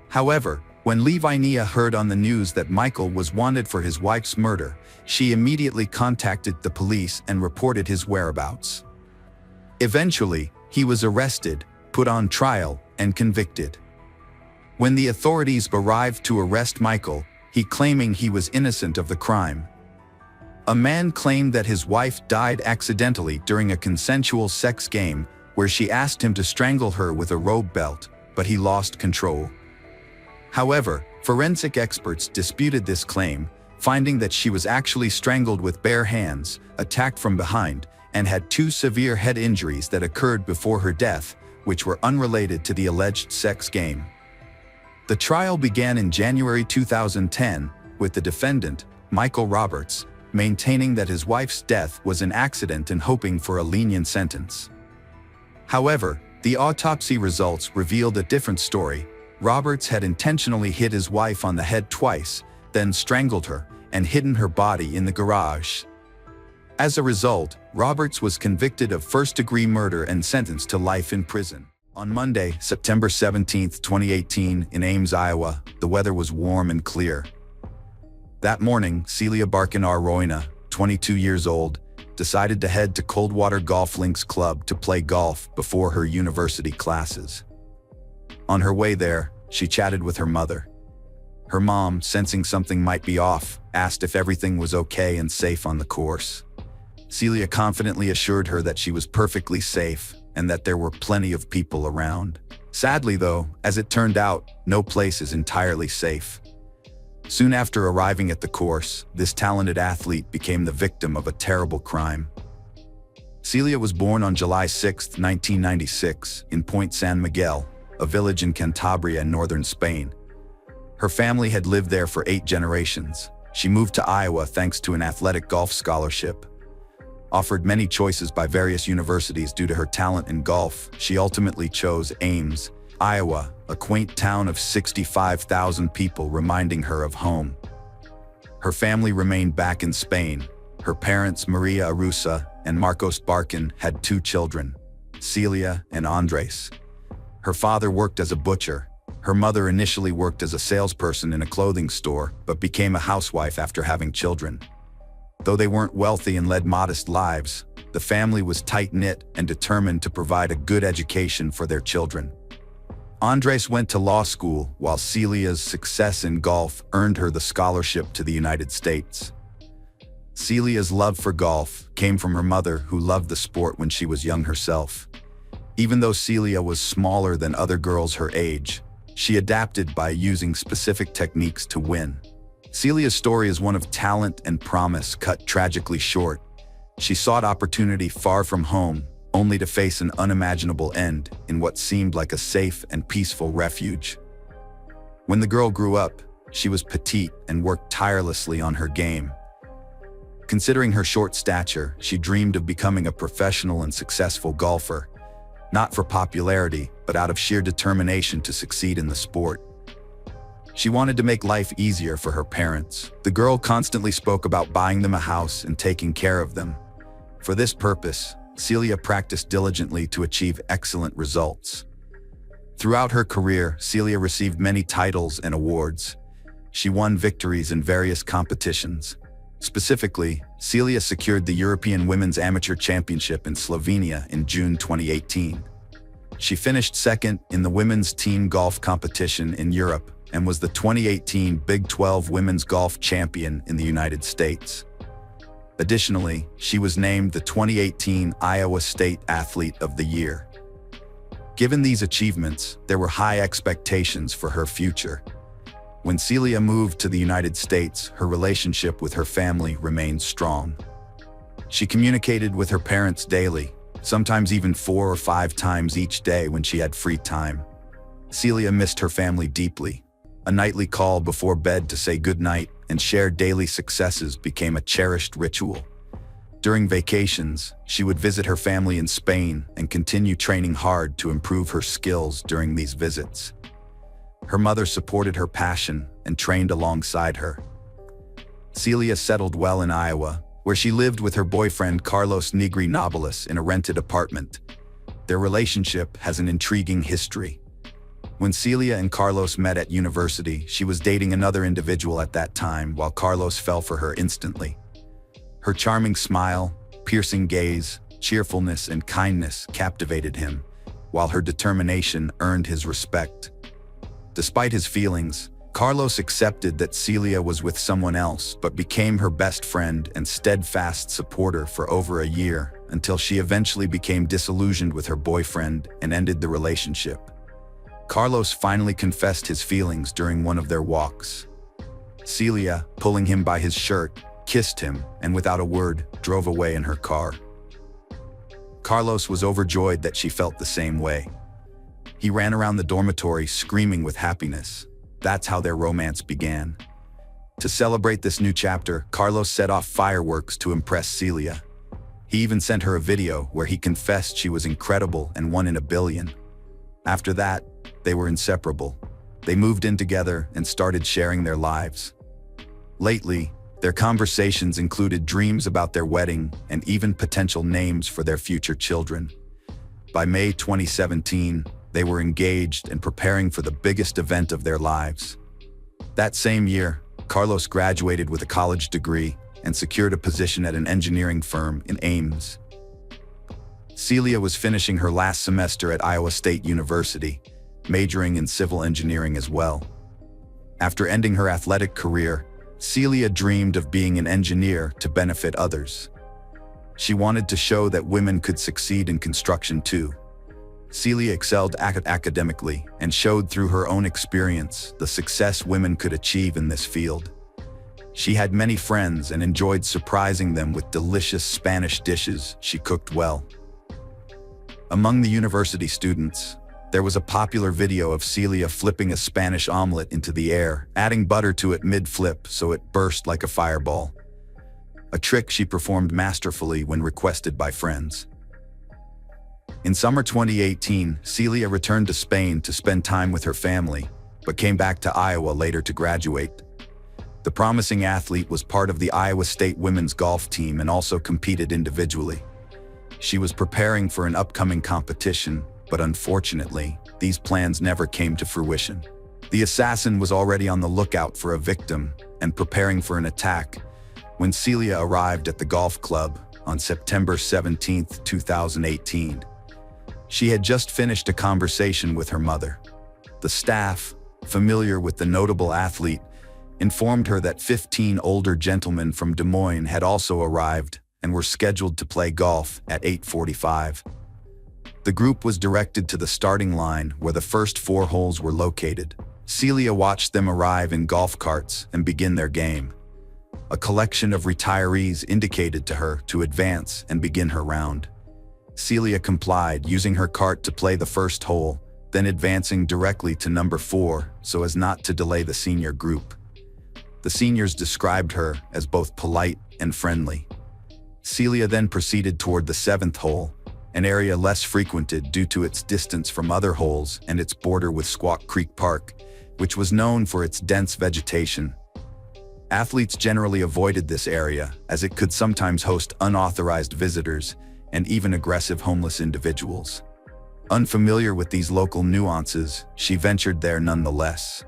However, when Lavinia heard on the news that Michael was wanted for his wife's murder, she immediately contacted the police and reported his whereabouts. Eventually, he was arrested, put on trial, and convicted. When the authorities arrived to arrest Michael, he claiming he was innocent of the crime. A man claimed that his wife died accidentally during a consensual sex game where she asked him to strangle her with a rope belt, but he lost control. However, forensic experts disputed this claim, finding that she was actually strangled with bare hands, attacked from behind, and had 2 severe head injuries that occurred before her death, which were unrelated to the alleged sex game. The trial began in January 2010, with the defendant, Michael Roberts, maintaining that his wife's death was an accident and hoping for a lenient sentence. However, the autopsy results revealed a different story. Roberts had intentionally hit his wife on the head twice, then strangled her, and hidden her body in the garage. As a result, Roberts was convicted of first-degree murder and sentenced to life in prison. On Monday, September 17, 2018, in Ames, Iowa, the weather was warm and clear. That morning, Celia Barkin-Arroyna, 22 years old, decided to head to Coldwater Golf Links Club to play golf before her university classes. On her way there, she chatted with her mother. Her mom, sensing something might be off, asked if everything was okay and safe on the course. Celia confidently assured her that she was perfectly safe and that there were plenty of people around. Sadly though, as it turned out, no place is entirely safe. Soon after arriving at the course, this talented athlete became the victim of a terrible crime. Celia was born on July 6, 1996, in Point San Miguel, a village in Cantabria in northern Spain. Her family had lived there for 8 generations. She moved to Iowa thanks to an athletic golf scholarship. Offered many choices by various universities due to her talent in golf, she ultimately chose Ames, Iowa, a quaint town of 65,000 people reminding her of home. Her family remained back in Spain. Her parents, Maria Arusa and Marcos Barkin, had 2 children, Celia and Andres. Her father worked as a butcher. Her mother initially worked as a salesperson in a clothing store, but became a housewife after having children. Though they weren't wealthy and led modest lives, the family was tight-knit and determined to provide a good education for their children. Andres went to law school, while Celia's success in golf earned her the scholarship to the United States. Celia's love for golf came from her mother, who loved the sport when she was young herself. Even though Celia was smaller than other girls her age, she adapted by using specific techniques to win. Celia's story is one of talent and promise cut tragically short. She sought opportunity far from home, only to face an unimaginable end in what seemed like a safe and peaceful refuge. When the girl grew up, she was petite and worked tirelessly on her game. Considering her short stature, she dreamed of becoming a professional and successful golfer, not for popularity, but out of sheer determination to succeed in the sport. She wanted to make life easier for her parents. The girl constantly spoke about buying them a house and taking care of them. For this purpose, Celia practiced diligently to achieve excellent results. Throughout her career, Celia received many titles and awards. She won victories in various competitions. Specifically, Celia secured the European Women's Amateur Championship in Slovenia in June 2018. She finished second in the women's team golf competition in Europe and was the 2018 Big 12 Women's Golf Champion in the United States. Additionally, she was named the 2018 Iowa State Athlete of the Year. Given these achievements, there were high expectations for her future. When Celia moved to the United States, her relationship with her family remained strong. She communicated with her parents daily, sometimes even 4 or 5 times each day when she had free time. Celia missed her family deeply. A nightly call before bed to say goodnight and share daily successes became a cherished ritual. During vacations, she would visit her family in Spain and continue training hard to improve her skills during these visits. Her mother supported her passion and trained alongside her. Celia settled well in Iowa, where she lived with her boyfriend Carlos Negri Nobilis in a rented apartment. Their relationship has an intriguing history. When Celia and Carlos met at university, she was dating another individual at that time, while Carlos fell for her instantly. Her charming smile, piercing gaze, cheerfulness, and kindness captivated him, while her determination earned his respect. Despite his feelings, Carlos accepted that Celia was with someone else, but became her best friend and steadfast supporter for over a year, until she eventually became disillusioned with her boyfriend and ended the relationship. Carlos finally confessed his feelings during one of their walks. Celia, pulling him by his shirt, kissed him, and without a word, drove away in her car. Carlos was overjoyed that she felt the same way. He ran around the dormitory screaming with happiness. That's how their romance began. To celebrate this new chapter, Carlos set off fireworks to impress Celia. He even sent her a video where he confessed she was incredible and one in a billion. After that, they were inseparable. They moved in together and started sharing their lives. Lately, their conversations included dreams about their wedding and even potential names for their future children. By May 2017, they were engaged and preparing for the biggest event of their lives. That same year, Carlos graduated with a college degree and secured a position at an engineering firm in Ames. Celia was finishing her last semester at Iowa State University, majoring in civil engineering as well. After ending her athletic career, Celia dreamed of being an engineer to benefit others. She wanted to show that women could succeed in construction too. Celia excelled academically and showed through her own experience the success women could achieve in this field. She had many friends and enjoyed surprising them with delicious Spanish dishes she cooked well. Among the university students, there was a popular video of Celia flipping a Spanish omelet into the air, adding butter to it mid-flip so it burst like a fireball. A trick she performed masterfully when requested by friends. In summer 2018, Celia returned to Spain to spend time with her family, but came back to Iowa later to graduate. The promising athlete was part of the Iowa State women's golf team and also competed individually. She was preparing for an upcoming competition, but unfortunately, these plans never came to fruition. The assassin was already on the lookout for a victim and preparing for an attack when Celia arrived at the golf club on September 17, 2018. She had just finished a conversation with her mother. The staff, familiar with the notable athlete, informed her that 15 older gentlemen from Des Moines had also arrived and were scheduled to play golf at 8:45. The group was directed to the starting line where the first 4 holes were located. Celia watched them arrive in golf carts and begin their game. A collection of retirees indicated to her to advance and begin her round. Celia complied, using her cart to play the first hole, then advancing directly to number 4 so as not to delay the senior group. The seniors described her as both polite and friendly. Celia then proceeded toward the 7th hole, an area less frequented due to its distance from other holes and its border with Squaw Creek Park, which was known for its dense vegetation. Athletes generally avoided this area, as it could sometimes host unauthorized visitors and even aggressive homeless individuals. Unfamiliar with these local nuances, she ventured there nonetheless.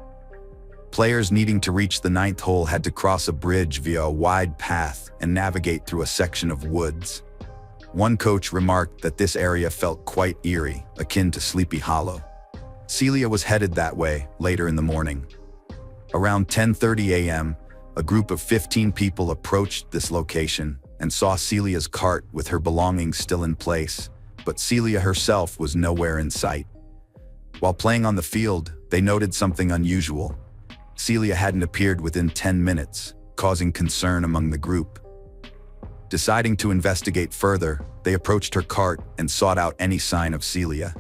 Players needing to reach the 9th hole had to cross a bridge via a wide path and navigate through a section of woods. One coach remarked that this area felt quite eerie, akin to Sleepy Hollow. Celia was headed that way later in the morning. Around 10:30 a.m., a group of 15 people approached this location and saw Celia's cart with her belongings still in place, but Celia herself was nowhere in sight. While playing on the field, they noted something unusual. Celia hadn't appeared within 10 minutes, causing concern among the group. Deciding to investigate further, they approached her cart and sought out any sign of Celia.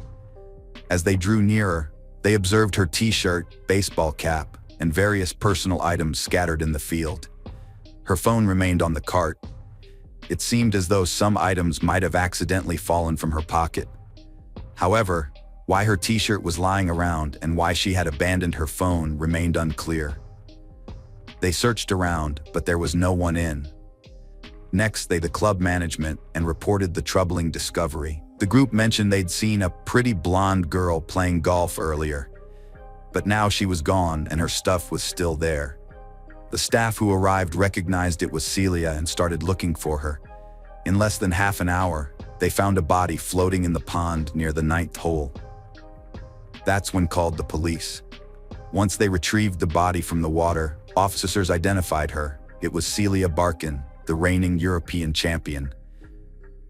As they drew nearer, they observed her t-shirt, baseball cap, and various personal items scattered in the field. Her phone remained on the cart. It seemed as though some items might have accidentally fallen from her pocket. However, why her t-shirt was lying around and why she had abandoned her phone remained unclear. They searched around, but there was no one in. Next, they the club management and reported the troubling discovery. The group mentioned they'd seen a pretty blonde girl playing golf earlier, but now she was gone and her stuff was still there. The staff who arrived recognized it was Celia and started looking for her. In less than half an hour, they found a body floating in the pond near the 9th hole. That's when called the police. Once they retrieved the body from the water, officers identified her. It was Celia Barkin, the reigning European champion.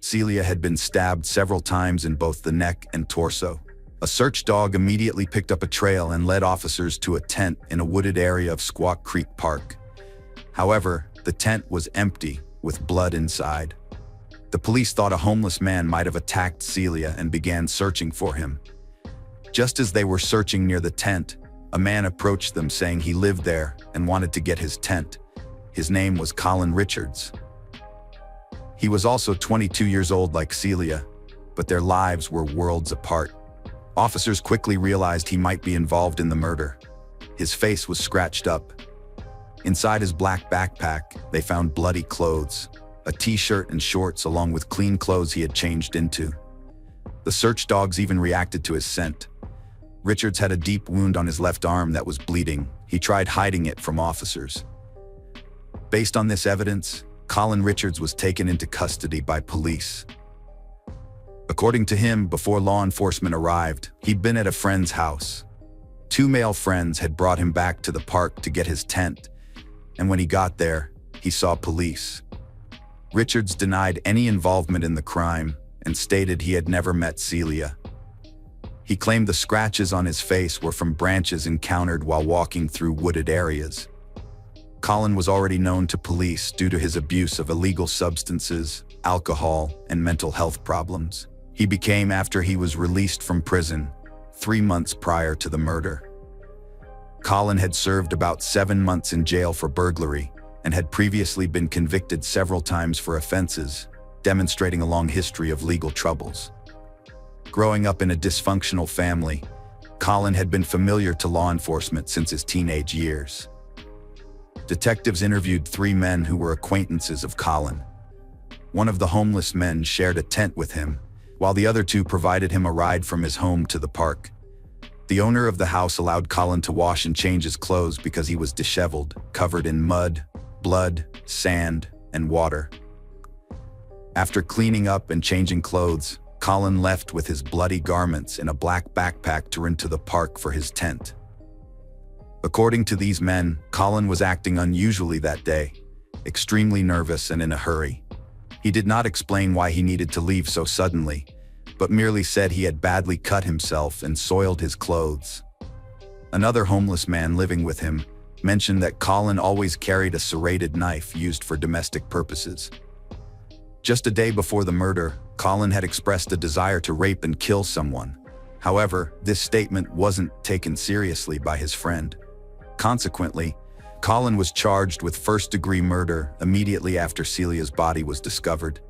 Celia had been stabbed several times in both the neck and torso. A search dog immediately picked up a trail and led officers to a tent in a wooded area of Squaw Creek Park. However, the tent was empty, with blood inside. The police thought a homeless man might have attacked Celia and began searching for him. Just as they were searching near the tent, a man approached them saying he lived there and wanted to get his tent. His name was Colin Richards. He was also 22 years old like Celia, but their lives were worlds apart. Officers quickly realized he might be involved in the murder. His face was scratched up. Inside his black backpack, they found bloody clothes, a t-shirt and shorts along with clean clothes he had changed into. The search dogs even reacted to his scent. Richards had a deep wound on his left arm that was bleeding. He tried hiding it from officers. Based on this evidence, Colin Richards was taken into custody by police. According to him, before law enforcement arrived, he'd been at a friend's house. 2 male friends had brought him back to the park to get his tent, and when he got there, he saw police. Richards denied any involvement in the crime and stated he had never met Celia. He claimed the scratches on his face were from branches encountered while walking through wooded areas. Colin was already known to police due to his abuse of illegal substances, alcohol, and mental health problems. He became after he was released from prison 3 months prior to the murder. Colin had served about 7 months in jail for burglary and had previously been convicted several times for offenses, demonstrating a long history of legal troubles. Growing up in a dysfunctional family, Colin had been familiar to law enforcement since his teenage years. Detectives interviewed 3 men who were acquaintances of Colin. One of the homeless men shared a tent with him, while the other 2 provided him a ride from his home to the park. The owner of the house allowed Colin to wash and change his clothes because he was disheveled, covered in mud, blood, sand, and water. After cleaning up and changing clothes, Colin left with his bloody garments in a black backpack to run to the park for his tent. According to these men, Colin was acting unusually that day, extremely nervous and in a hurry. He did not explain why he needed to leave so suddenly, but merely said he had badly cut himself and soiled his clothes. Another homeless man living with him mentioned that Colin always carried a serrated knife used for domestic purposes. Just a day before the murder, Colin had expressed a desire to rape and kill someone. However, this statement wasn't taken seriously by his friend. Consequently, Colin was charged with first-degree murder immediately after Celia's body was discovered.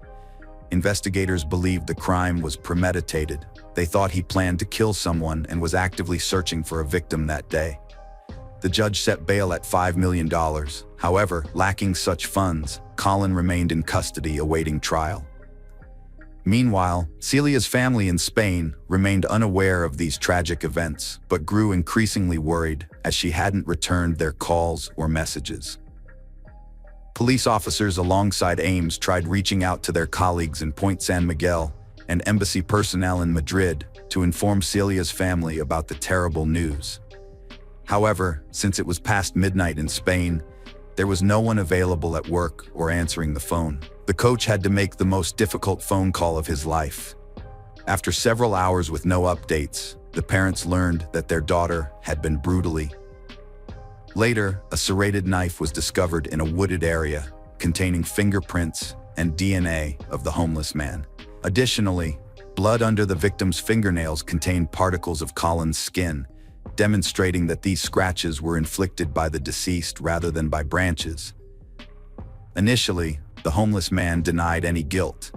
Investigators believed the crime was premeditated. They thought he planned to kill someone and was actively searching for a victim that day. The judge set bail at $5 million. However, lacking such funds, Colin remained in custody awaiting trial. Meanwhile, Celia's family in Spain remained unaware of these tragic events, but grew increasingly worried as she hadn't returned their calls or messages. Police officers alongside Ames tried reaching out to their colleagues in Point San Miguel and embassy personnel in Madrid to inform Celia's family about the terrible news. However, since it was past midnight in Spain, there was no one available at work or answering the phone. The coach had to make the most difficult phone call of his life. After several hours with no updates, the parents learned that their daughter had been brutally. Later, a serrated knife was discovered in a wooded area containing fingerprints and DNA of the homeless man. Additionally, blood under the victim's fingernails contained particles of Colin's skin, demonstrating that these scratches were inflicted by the deceased rather than by branches. Initially, the homeless man denied any guilt.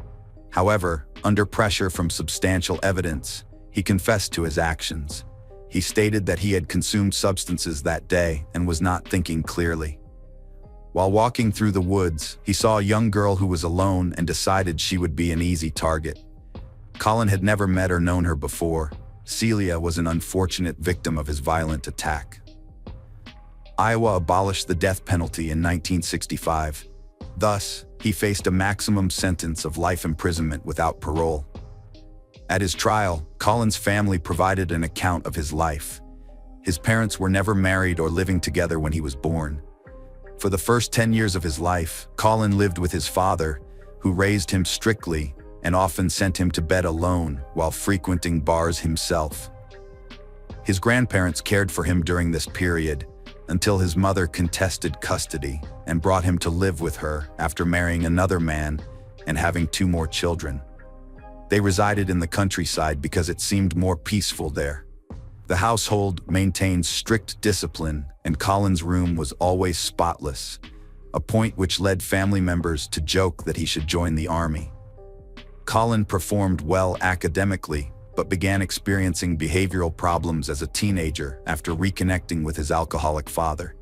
However, under pressure from substantial evidence, he confessed to his actions. He stated that he had consumed substances that day and was not thinking clearly. While walking through the woods, he saw a young girl who was alone and decided she would be an easy target. Colin had never met or known her before. Celia was an unfortunate victim of his violent attack. Iowa abolished the death penalty in 1965. Thus, he faced a maximum sentence of life imprisonment without parole. At his trial, Colin's family provided an account of his life. His parents were never married or living together when he was born. For the first 10 years of his life, Colin lived with his father, who raised him strictly and often sent him to bed alone while frequenting bars himself. His grandparents cared for him during this period until his mother contested custody and brought him to live with her after marrying another man and having 2 more children. They resided in the countryside because it seemed more peaceful there. The household maintained strict discipline, and Colin's room was always spotless, a point which led family members to joke that he should join the army. Colin performed well academically, but began experiencing behavioral problems as a teenager after reconnecting with his alcoholic father.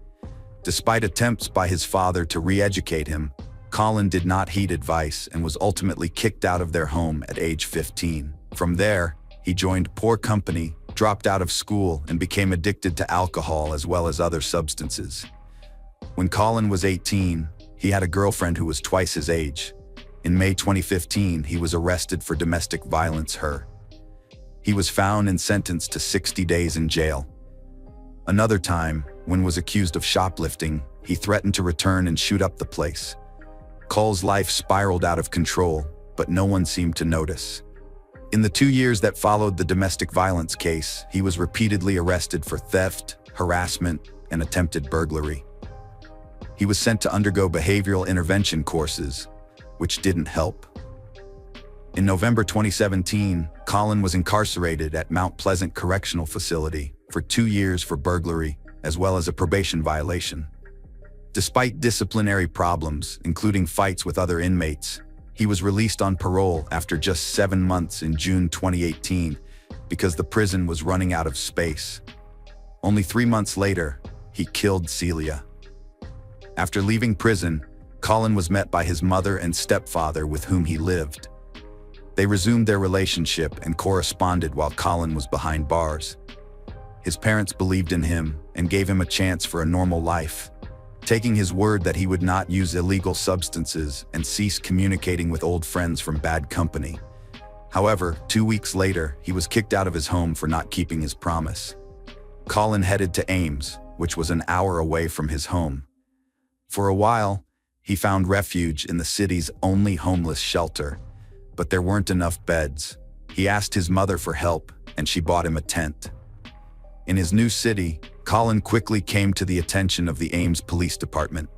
Despite attempts by his father to re-educate him, Colin did not heed advice and was ultimately kicked out of their home at age 15. From there, he joined poor company, dropped out of school, and became addicted to alcohol as well as other substances. When Colin was 18, he had a girlfriend who was twice his age. In May 2015, he was arrested for domestic violence. He was found and sentenced to 60 days in jail. Another time, when was accused of shoplifting, he threatened to return and shoot up the place. Cole's life spiraled out of control, but no one seemed to notice. In the 2 years that followed the domestic violence case, he was repeatedly arrested for theft, harassment, and attempted burglary. He was sent to undergo behavioral intervention courses, which didn't help. In November 2017, Colin was incarcerated at Mount Pleasant Correctional Facility for 2 years for burglary, as well as a probation violation. Despite disciplinary problems, including fights with other inmates, he was released on parole after just 7 months in June 2018 because the prison was running out of space. Only 3 months later, he killed Celia. After leaving prison, Colin was met by his mother and stepfather with whom he lived. They resumed their relationship and corresponded while Colin was behind bars. His parents believed in him and gave him a chance for a normal life, taking his word that he would not use illegal substances and cease communicating with old friends from bad company. However, 2 weeks later, he was kicked out of his home for not keeping his promise. Colin headed to Ames, which was an hour away from his home. For a while, he found refuge in the city's only homeless shelter, but there weren't enough beds. He asked his mother for help, and she bought him a tent. In his new city, Colin quickly came to the attention of the Ames Police Department.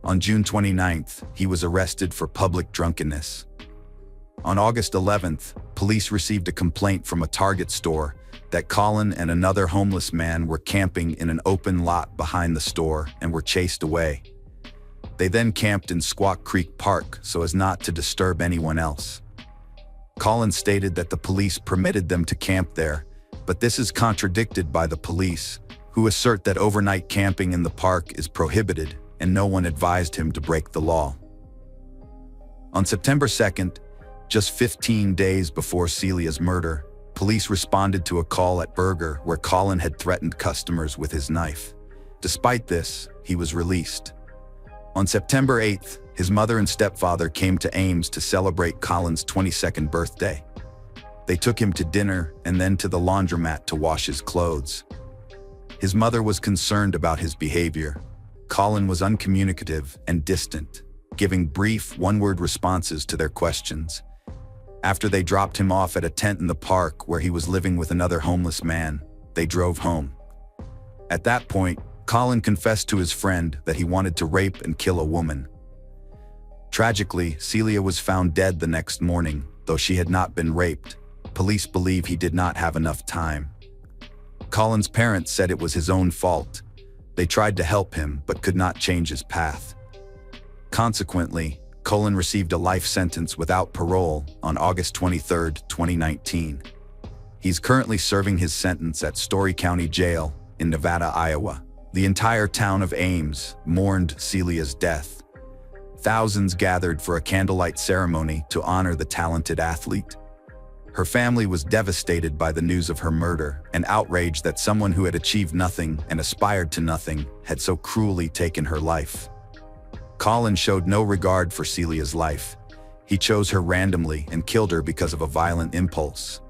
On June 29th, he was arrested for public drunkenness. On August 11th, police received a complaint from a Target store that Colin and another homeless man were camping in an open lot behind the store and were chased away. They then camped in Squaw Creek Park so as not to disturb anyone else. Colin stated that the police permitted them to camp there, but this is contradicted by the police, who assert that overnight camping in the park is prohibited and no one advised him to break the law. On September 2nd, just 15 days before Celia's murder, police responded to a call at Burger where Colin had threatened customers with his knife. Despite this, he was released. On September 8th, his mother and stepfather came to Ames to celebrate Colin's 22nd birthday. They took him to dinner and then to the laundromat to wash his clothes. His mother was concerned about his behavior. Colin was uncommunicative and distant, giving brief, one-word responses to their questions. After they dropped him off at a tent in the park where he was living with another homeless man, they drove home. At that point, Colin confessed to his friend that he wanted to rape and kill a woman. Tragically, Celia was found dead the next morning, though she had not been raped. Police believe he did not have enough time. Colin's parents said it was his own fault. They tried to help him, but could not change his path. Consequently, Colin received a life sentence without parole on August 23, 2019. He's currently serving his sentence at Story County Jail in Nevada, Iowa. The entire town of Ames mourned Celia's death. Thousands gathered for a candlelight ceremony to honor the talented athlete. Her family was devastated by the news of her murder and outraged that someone who had achieved nothing and aspired to nothing had so cruelly taken her life. Colin showed no regard for Celia's life. He chose her randomly and killed her because of a violent impulse.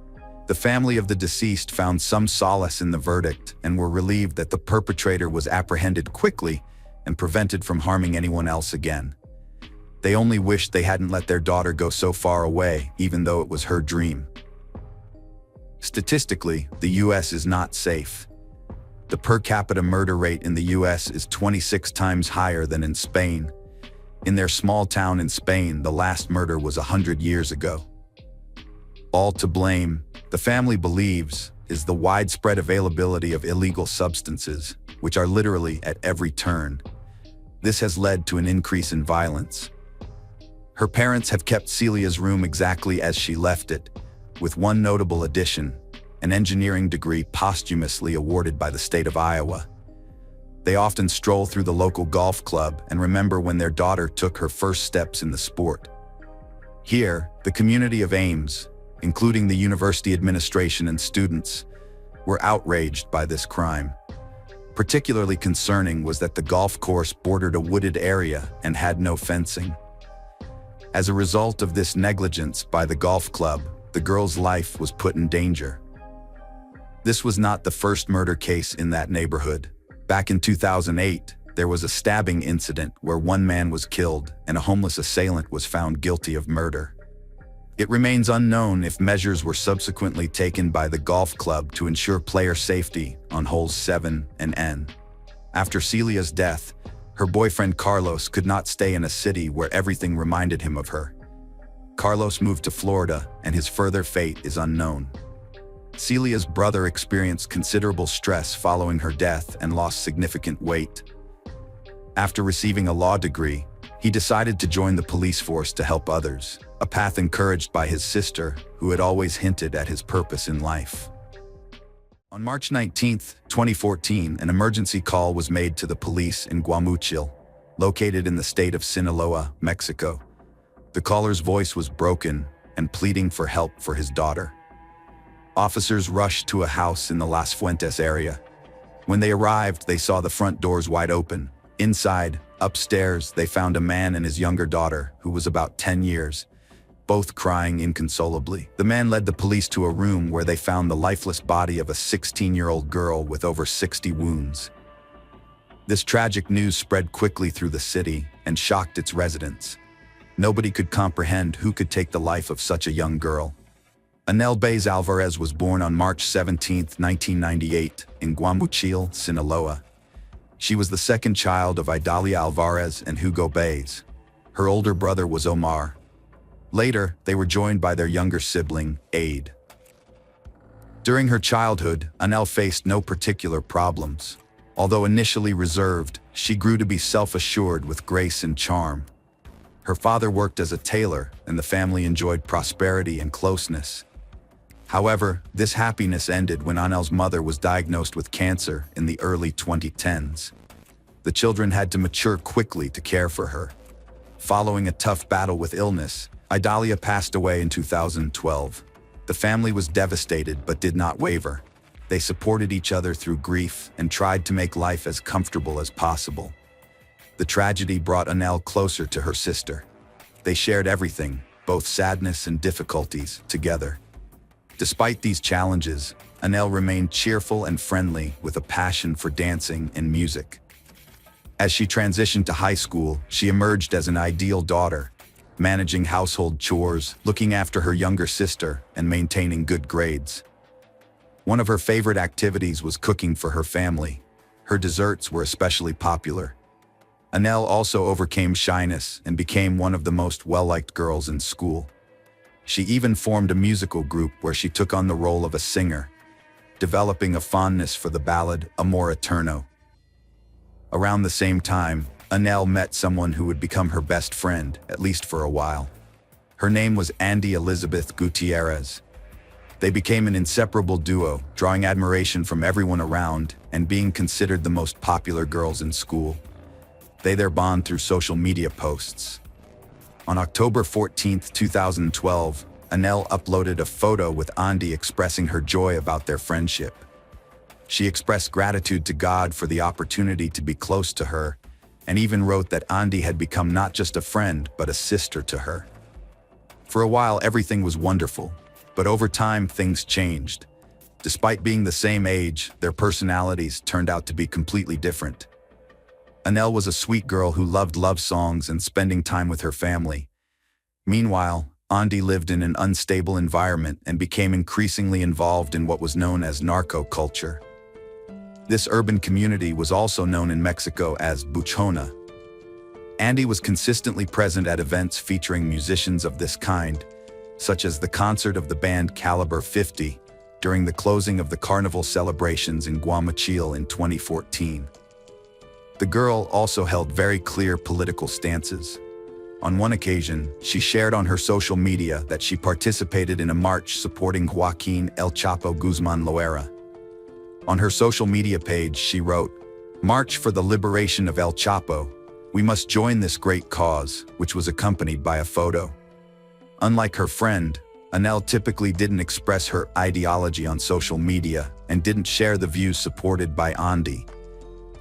The family of the deceased found some solace in the verdict and were relieved that the perpetrator was apprehended quickly and prevented from harming anyone else again. They only wished they hadn't let their daughter go so far away, even though it was her dream. Statistically, the US is not safe. The per capita murder rate in the US is 26 times higher than in Spain. In their small town in Spain, the last murder was 100 years ago. All to blame, the family believes, is the widespread availability of illegal substances, which are literally at every turn. This has led to an increase in violence. Her parents have kept Celia's room exactly as she left it, with one notable addition: an engineering degree posthumously awarded by the state of Iowa. They often stroll through the local golf club and remember when their daughter took her first steps in the sport. Here, the community of Ames, including the university administration and students, were outraged by this crime. Particularly concerning was that the golf course bordered a wooded area and had no fencing. As a result of this negligence by the golf club, the girl's life was put in danger. This was not the first murder case in that neighborhood. Back in 2008, there was a stabbing incident where one man was killed and a homeless assailant was found guilty of murder. It remains unknown if measures were subsequently taken by the golf club to ensure player safety on holes 7 and N. After Celia's death, her boyfriend Carlos could not stay in a city where everything reminded him of her. Carlos moved to Florida, and his further fate is unknown. Celia's brother experienced considerable stress following her death and lost significant weight. After receiving a law degree, he decided to join the police force to help others, a path encouraged by his sister, who had always hinted at his purpose in life. On March 19, 2014, an emergency call was made to the police in Guamuchil, located in the state of Sinaloa, Mexico. The caller's voice was broken and pleading for help for his daughter. Officers rushed to a house in the Las Fuentes area. When they arrived, they saw the front doors wide open. Inside, upstairs, they found a man and his younger daughter, who was about 10 years. both crying inconsolably. The man led the police to a room where they found the lifeless body of a 16-year-old girl with over 60 wounds. This tragic news spread quickly through the city and shocked its residents. Nobody could comprehend who could take the life of such a young girl. Anel Baez Alvarez was born on March 17, 1998, in Guamuchil, Sinaloa. She was the second child of Idalia Alvarez and Hugo Baez. Her older brother was Omar. Later, they were joined by their younger sibling, Aid. During her childhood, Anel faced no particular problems. Although initially reserved, she grew to be self-assured with grace and charm. Her father worked as a tailor, and the family enjoyed prosperity and closeness. However, this happiness ended when Anel's mother was diagnosed with cancer in the early 2010s. The children had to mature quickly to care for her. Following a tough battle with illness, Idalia passed away in 2012. The family was devastated but did not waver. They supported each other through grief and tried to make life as comfortable as possible. The tragedy brought Anel closer to her sister. They shared everything, both sadness and difficulties, together. Despite these challenges, Anel remained cheerful and friendly with a passion for dancing and music. As she transitioned to high school, she emerged as an ideal daughter, managing household chores, looking after her younger sister, and maintaining good grades. One of her favorite activities was cooking for her family. Her desserts were especially popular. Anel also overcame shyness and became one of the most well-liked girls in school. She even formed a musical group where she took on the role of a singer, developing a fondness for the ballad Amor Eterno. Around the same time, Anel met someone who would become her best friend, at least for a while. Her name was Andy Elizabeth Gutierrez. They became an inseparable duo, drawing admiration from everyone around and being considered the most popular girls in school. They their bond through social media posts. On October 14, 2012, Anel uploaded a photo with Andy expressing her joy about their friendship. She expressed gratitude to God for the opportunity to be close to her, and even wrote that Andy had become not just a friend, but a sister to her. For a while, everything was wonderful, but over time, things changed. Despite being the same age, their personalities turned out to be completely different. Anel was a sweet girl who loved love songs and spending time with her family. Meanwhile, Andy lived in an unstable environment and became increasingly involved in what was known as narco culture. This urban community was also known in Mexico as Buchona. Andy was consistently present at events featuring musicians of this kind, such as the concert of the band Caliber 50 during the closing of the carnival celebrations in Guamuchil in 2014. The girl also held very clear political stances. On one occasion, she shared on her social media that she participated in a march supporting Joaquin El Chapo Guzman Loera. On her social media page, she wrote, "March for the liberation of El Chapo. We must join this great cause," which was accompanied by a photo. Unlike her friend, Anel typically didn't express her ideology on social media and didn't share the views supported by Andy.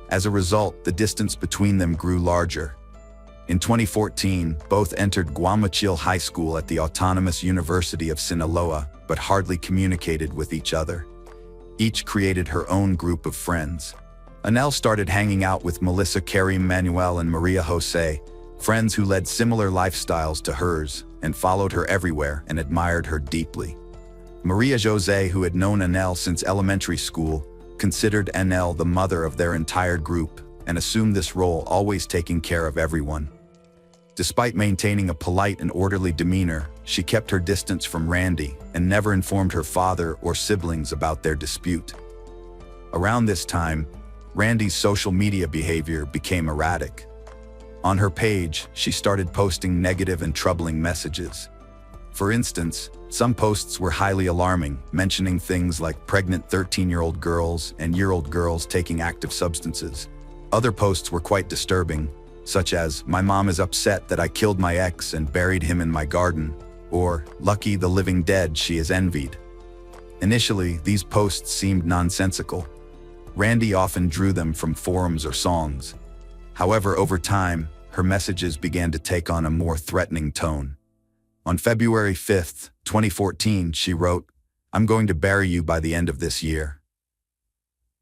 As a result, the distance between them grew larger. In 2014, both entered Guamuchil High School at the Autonomous University of Sinaloa, but hardly communicated with each other. Each created her own group of friends. Anel started hanging out with Melissa, Karim, Manuel, and Maria Jose, friends who led similar lifestyles to hers and followed her everywhere and admired her deeply. Maria Jose, who had known Anel since elementary school, considered Anel the mother of their entire group and assumed this role, always taking care of everyone. Despite maintaining a polite and orderly demeanor, she kept her distance from Randy and never informed her father or siblings about their dispute. Around this time, Randy's social media behavior became erratic. On her page, she started posting negative and troubling messages. For instance, some posts were highly alarming, mentioning things like pregnant 13-year-old girls and year-old girls taking active substances. Other posts were quite disturbing, such as, "My mom is upset that I killed my ex and buried him in my garden," or, "Lucky the living dead she is envied." Initially, these posts seemed nonsensical. Randy often drew them from forums or songs. However, over time, her messages began to take on a more threatening tone. On February 5, 2014, she wrote, "I'm going to bury you by the end of this year."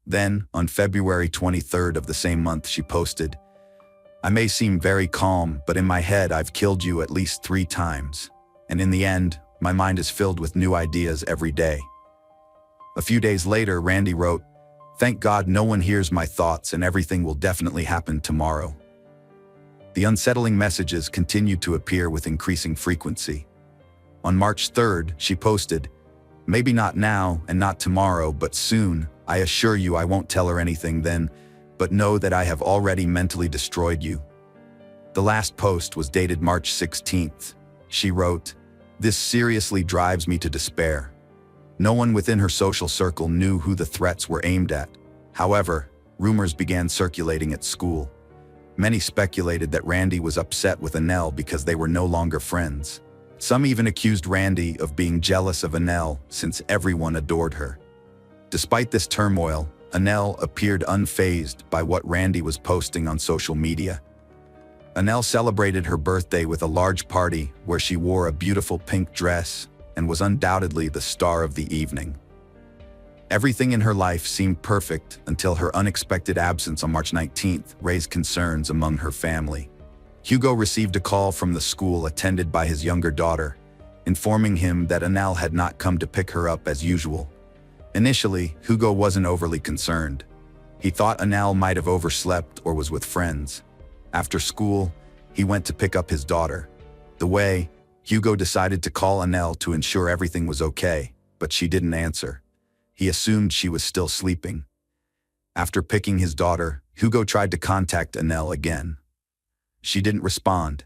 Then, on February 23rd of the same month, she posted, "I may seem very calm, but in my head I've killed you at least 3 times. And in the end, my mind is filled with new ideas every day." A few days later, Randy wrote, "Thank God no one hears my thoughts and everything will definitely happen tomorrow." The unsettling messages continued to appear with increasing frequency. On March 3rd, she posted, "Maybe not now and not tomorrow, but soon. I assure you I won't tell her anything then, but know that I have already mentally destroyed you." The last post was dated March 16th. She wrote, "This seriously drives me to despair." No one within her social circle knew who the threats were aimed at. However, rumors began circulating at school. Many speculated that Randy was upset with Annelle because they were no longer friends. Some even accused Randy of being jealous of Annelle since everyone adored her. Despite this turmoil, Annelle appeared unfazed by what Randy was posting on social media. Annelle celebrated her birthday with a large party where she wore a beautiful pink dress and was undoubtedly the star of the evening. Everything in her life seemed perfect until her unexpected absence on March 19th raised concerns among her family. Hugo received a call from the school attended by his younger daughter, informing him that Annelle had not come to pick her up as usual. Initially, Hugo wasn't overly concerned. He thought Annelle might have overslept or was with friends. After school, he went to pick up his daughter. The way, Hugo decided to call Annelle to ensure everything was okay, but she didn't answer. He assumed she was still sleeping. After picking his daughter, Hugo tried to contact Annelle again. She didn't respond.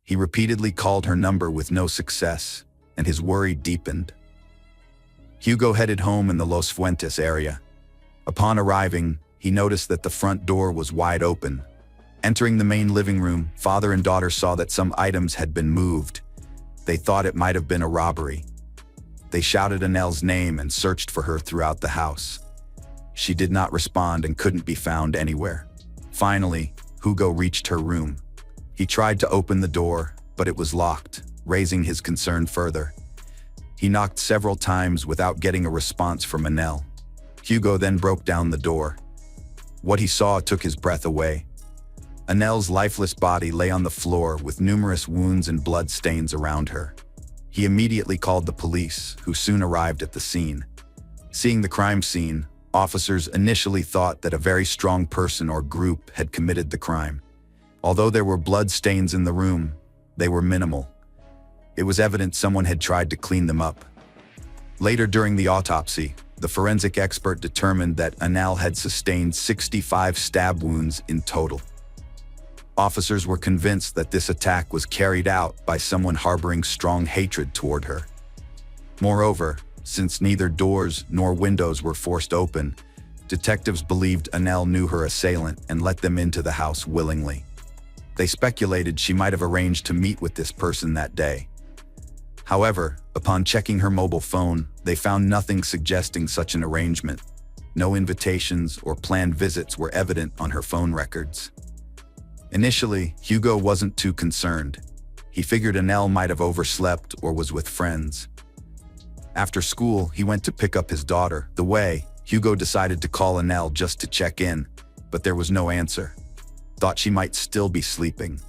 He repeatedly called her number with no success, and his worry deepened. Hugo headed home in the Los Fuentes area. Upon arriving, he noticed that the front door was wide open. Entering the main living room, father and daughter saw that some items had been moved. They thought it might have been a robbery. They shouted Annelle's name and searched for her throughout the house. She did not respond and couldn't be found anywhere. Finally, Hugo reached her room. He tried to open the door, but it was locked, raising his concern further. He knocked several times without getting a response from Annelle. Hugo then broke down the door. What he saw took his breath away. Annelle's lifeless body lay on the floor with numerous wounds and blood stains around her. He immediately called the police, who soon arrived at the scene. Seeing the crime scene, officers initially thought that a very strong person or group had committed the crime. Although there were blood stains in the room, they were minimal. It was evident someone had tried to clean them up. Later during the autopsy, the forensic expert determined that Annelle had sustained 65 stab wounds in total. Officers were convinced that this attack was carried out by someone harboring strong hatred toward her. Moreover, since neither doors nor windows were forced open, detectives believed Annelle knew her assailant and let them into the house willingly. They speculated she might have arranged to meet with this person that day. However, upon checking her mobile phone, they found nothing suggesting such an arrangement. No invitations or planned visits were evident on her phone records. Initially, Hugo wasn't too concerned. He figured Annelle might have overslept or was with friends. After school, he went to pick up his daughter. The way, Hugo decided to call Annelle just to check in, but there was no answer. Thought she might still be sleeping.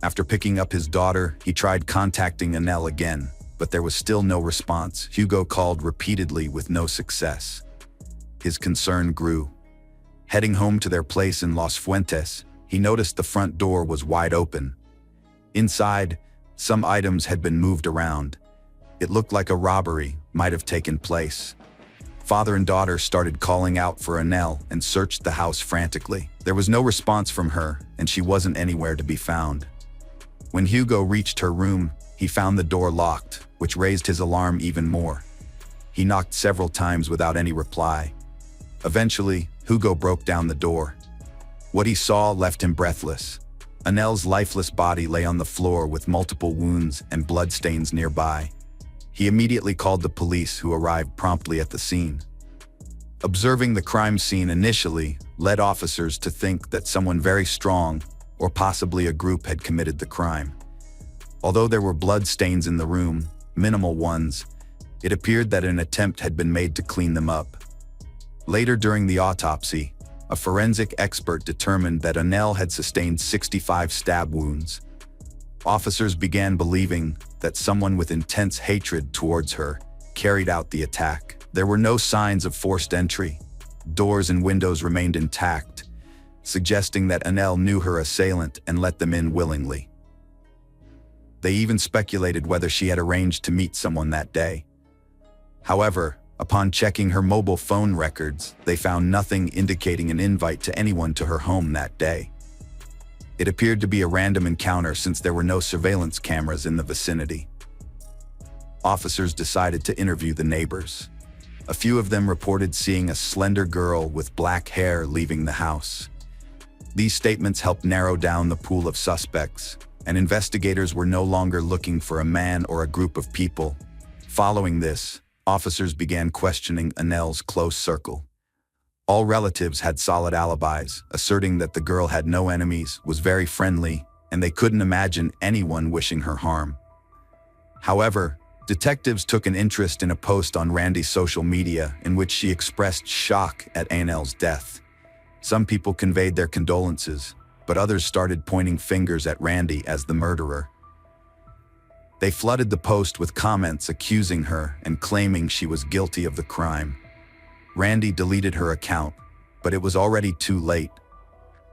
After picking up his daughter, he tried contacting Annelle again, but there was still no response. Hugo called repeatedly with no success. His concern grew. Heading home to their place in Los Fuentes, he noticed the front door was wide open. Inside, some items had been moved around. It looked like a robbery might have taken place. Father and daughter started calling out for Annelle and searched the house frantically. There was no response from her, and she wasn't anywhere to be found. When Hugo reached her room, he found the door locked, which raised his alarm even more. He knocked several times without any reply. Eventually, Hugo broke down the door. What he saw left him breathless. Annelle's lifeless body lay on the floor with multiple wounds and bloodstains nearby. He immediately called the police, who arrived promptly at the scene. Observing the crime scene initially led officers to think that someone very strong, or possibly a group, had committed the crime. Although there were blood stains in the room, minimal ones, it appeared that an attempt had been made to clean them up. Later during the autopsy, a forensic expert determined that Anel had sustained 65 stab wounds. Officers began believing that someone with intense hatred towards her carried out the attack. There were no signs of forced entry. Doors and windows remained intact, suggesting that Anel knew her assailant and let them in willingly. They even speculated whether she had arranged to meet someone that day. However, upon checking her mobile phone records, they found nothing indicating an invite to anyone to her home that day. It appeared to be a random encounter since there were no surveillance cameras in the vicinity. Officers decided to interview the neighbors. A few of them reported seeing a slender girl with black hair leaving the house. These statements helped narrow down the pool of suspects, and investigators were no longer looking for a man or a group of people. Following this, officers began questioning Anel's close circle. All relatives had solid alibis, asserting that the girl had no enemies, was very friendly, and they couldn't imagine anyone wishing her harm. However, detectives took an interest in a post on Randy's social media in which she expressed shock at Anel's death. Some people conveyed their condolences, but others started pointing fingers at Randy as the murderer. They flooded the post with comments accusing her and claiming she was guilty of the crime. Randy deleted her account, but it was already too late.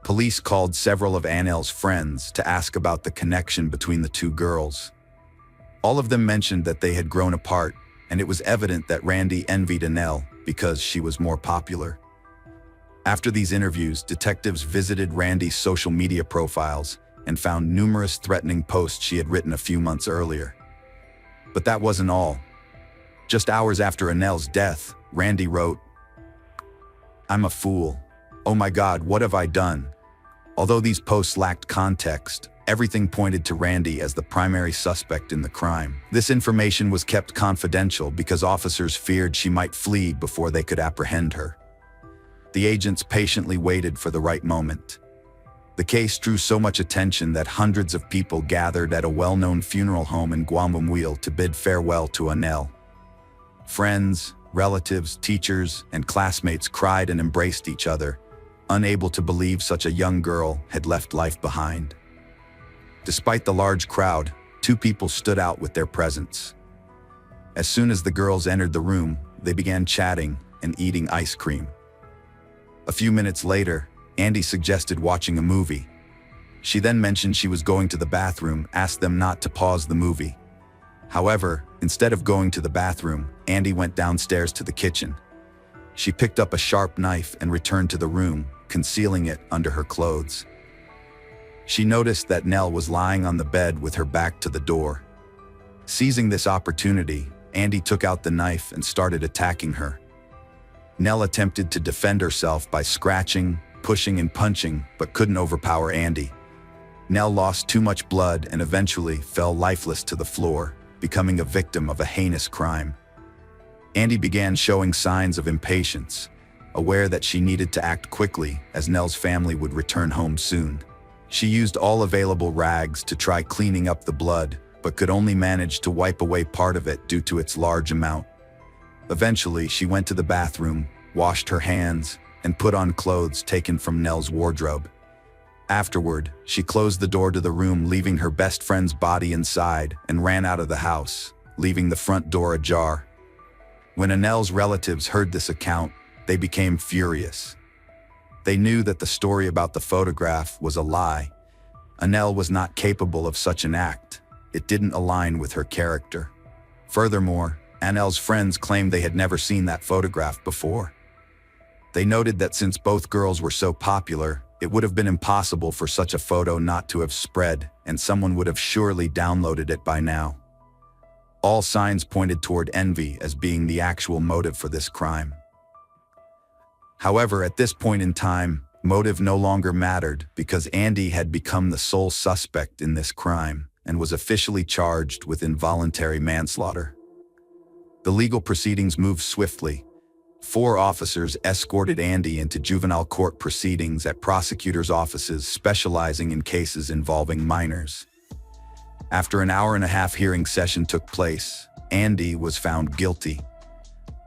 Police called several of Anel's friends to ask about the connection between the two girls. All of them mentioned that they had grown apart, and it was evident that Randy envied Anel because she was more popular. After these interviews, detectives visited Randy's social media profiles and found numerous threatening posts she had written a few months earlier. But that wasn't all. Just hours after Anel's death, Randy wrote, "I'm a fool. Oh my God, what have I done?" Although these posts lacked context, everything pointed to Randy as the primary suspect in the crime. This information was kept confidential because officers feared she might flee before they could apprehend her. The agents patiently waited for the right moment. The case drew so much attention that hundreds of people gathered at a well-known funeral home in Guayaquil to bid farewell to Anel. Friends, relatives, teachers, and classmates cried and embraced each other, unable to believe such a young girl had left life behind. Despite the large crowd, two people stood out with their presence. As soon as the girls entered the room, they began chatting and eating ice cream. A few minutes later, Andy suggested watching a movie. She then mentioned she was going to the bathroom, asked them not to pause the movie. However, instead of going to the bathroom, Andy went downstairs to the kitchen. She picked up a sharp knife and returned to the room, concealing it under her clothes. She noticed that Nell was lying on the bed with her back to the door. Seizing this opportunity, Andy took out the knife and started attacking her. Nell attempted to defend herself by scratching, pushing, and punching, but couldn't overpower Andy. Nell lost too much blood and eventually fell lifeless to the floor, becoming a victim of a heinous crime. Andy began showing signs of impatience, aware that she needed to act quickly as Nell's family would return home soon. She used all available rags to try cleaning up the blood, but could only manage to wipe away part of it due to its large amount. Eventually, she went to the bathroom, washed her hands, and put on clothes taken from Nell's wardrobe. Afterward, she closed the door to the room, leaving her best friend's body inside, and ran out of the house, leaving the front door ajar. When Anel's relatives heard this account, they became furious. They knew that the story about the photograph was a lie. Anel was not capable of such an act. It didn't align with her character. Furthermore, Anel's friends claimed they had never seen that photograph before. They noted that since both girls were so popular, it would have been impossible for such a photo not to have spread, and someone would have surely downloaded it by now. All signs pointed toward envy as being the actual motive for this crime. However, at this point in time, motive no longer mattered because Andy had become the sole suspect in this crime and was officially charged with involuntary manslaughter. The legal proceedings moved swiftly. 4 officers escorted Andy into juvenile court proceedings at prosecutors' offices specializing in cases involving minors. After an hour-and-a-half hearing session took place, Andy was found guilty.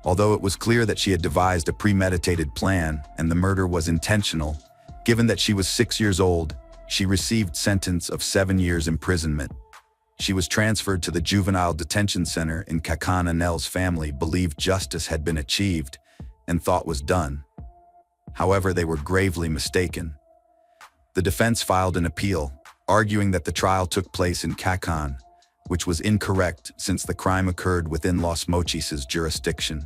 Although it was clear that she had devised a premeditated plan and the murder was intentional, given that she was 6 years old, she received sentence of 7 years imprisonment. She was transferred to the juvenile detention center in Casanuva. Nell's family believed justice had been achieved and thought was done. However, they were gravely mistaken. The defense filed an appeal, arguing that the trial took place in Casanuva, which was incorrect since the crime occurred within Los Mochis' jurisdiction.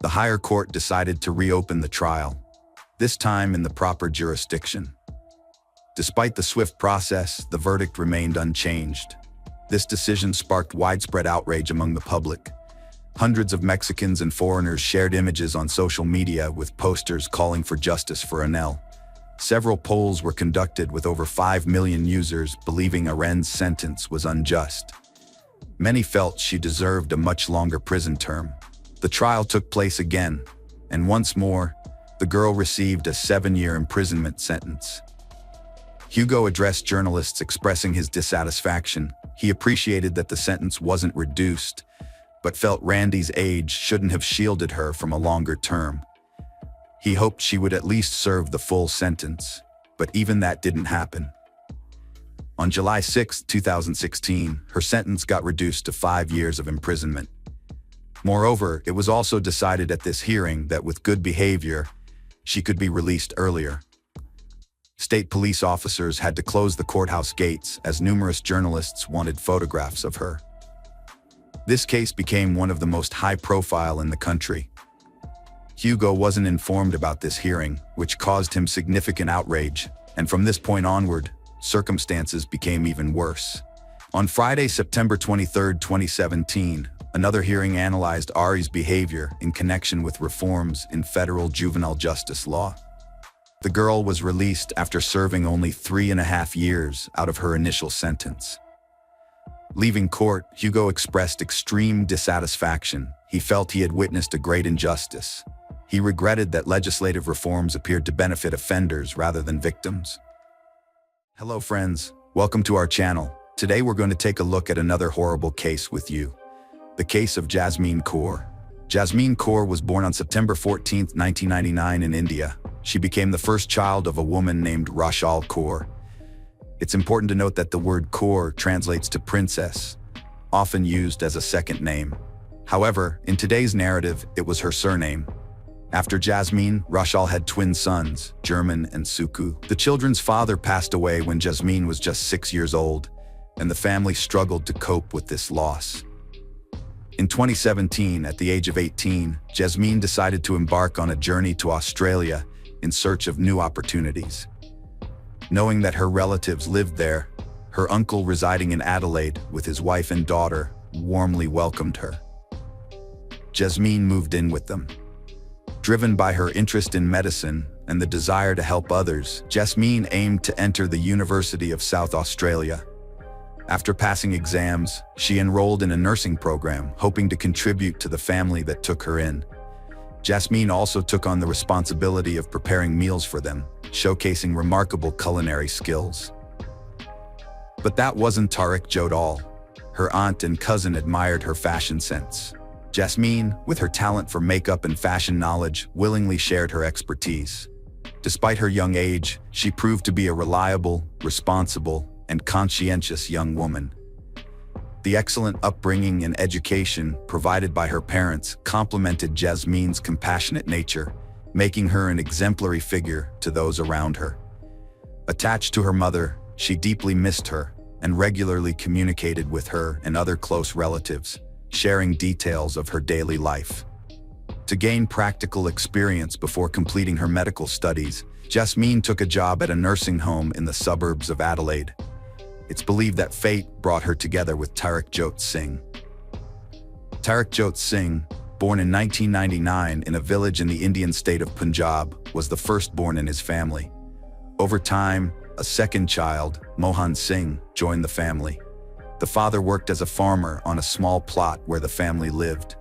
The higher court decided to reopen the trial, this time in the proper jurisdiction. Despite the swift process, the verdict remained unchanged. This decision sparked widespread outrage among the public. Hundreds of Mexicans and foreigners shared images on social media with posters calling for justice for Anel. Several polls were conducted with over 5 million users believing Aren's sentence was unjust. Many felt she deserved a much longer prison term. The trial took place again, and once more, the girl received a 7-year imprisonment sentence. Hugo addressed journalists expressing his dissatisfaction. He appreciated that the sentence wasn't reduced, but felt Randy's age shouldn't have shielded her from a longer term. He hoped she would at least serve the full sentence, but even that didn't happen. On July 6, 2016, her sentence got reduced to 5 years of imprisonment. Moreover, it was also decided at this hearing that with good behavior, she could be released earlier. State police officers had to close the courthouse gates as numerous journalists wanted photographs of her. This case became one of the most high-profile in the country. Hugo wasn't informed about this hearing, which caused him significant outrage, and from this point onward, circumstances became even worse. On Friday, September 23, 2017, another hearing analyzed Ari's behavior in connection with reforms in federal juvenile justice law. The girl was released after serving only 3.5 years out of her initial sentence. Leaving court, Hugo expressed extreme dissatisfaction. He felt he had witnessed a great injustice. He regretted that legislative reforms appeared to benefit offenders rather than victims. Hello friends, welcome to our channel. Today we're going to take a look at another horrible case with you. The case of Jasmine Kaur. Jasmine Kaur was born on September 14, 1999 in India. She became the first child of a woman named Rachel Kaur. It's important to note that the word Kaur translates to princess, often used as a second name. However, in today's narrative, it was her surname. After Jasmine, Rachel had twin sons, German and Suku. The children's father passed away when Jasmine was just 6 years old, and the family struggled to cope with this loss. In 2017, at the age of 18, Jasmine decided to embark on a journey to Australia in search of new opportunities. Knowing that her relatives lived there, her uncle residing in Adelaide with his wife and daughter warmly welcomed her. Jasmine moved in with them. Driven by her interest in medicine and the desire to help others, Jasmine aimed to enter the University of South Australia. After passing exams, she enrolled in a nursing program, hoping to contribute to the family that took her in. Jasmine also took on the responsibility of preparing meals for them, showcasing remarkable culinary skills. But that wasn't Tariq Jodal. Her aunt and cousin admired her fashion sense. Jasmine, with her talent for makeup and fashion knowledge, willingly shared her expertise. Despite her young age, she proved to be a reliable, responsible, and conscientious young woman. The excellent upbringing and education provided by her parents complemented Jasmine's compassionate nature, making her an exemplary figure to those around her. Attached to her mother, she deeply missed her and regularly communicated with her and other close relatives, sharing details of her daily life. To gain practical experience before completing her medical studies, Jasmine took a job at a nursing home in the suburbs of Adelaide. It's believed that fate brought her together with Tariq Jot Singh. Tariq Jot Singh, born in 1999 in a village in the Indian state of Punjab, was the firstborn in his family. Over time, a second child, Mohan Singh, joined the family. The father worked as a farmer on a small plot where the family lived.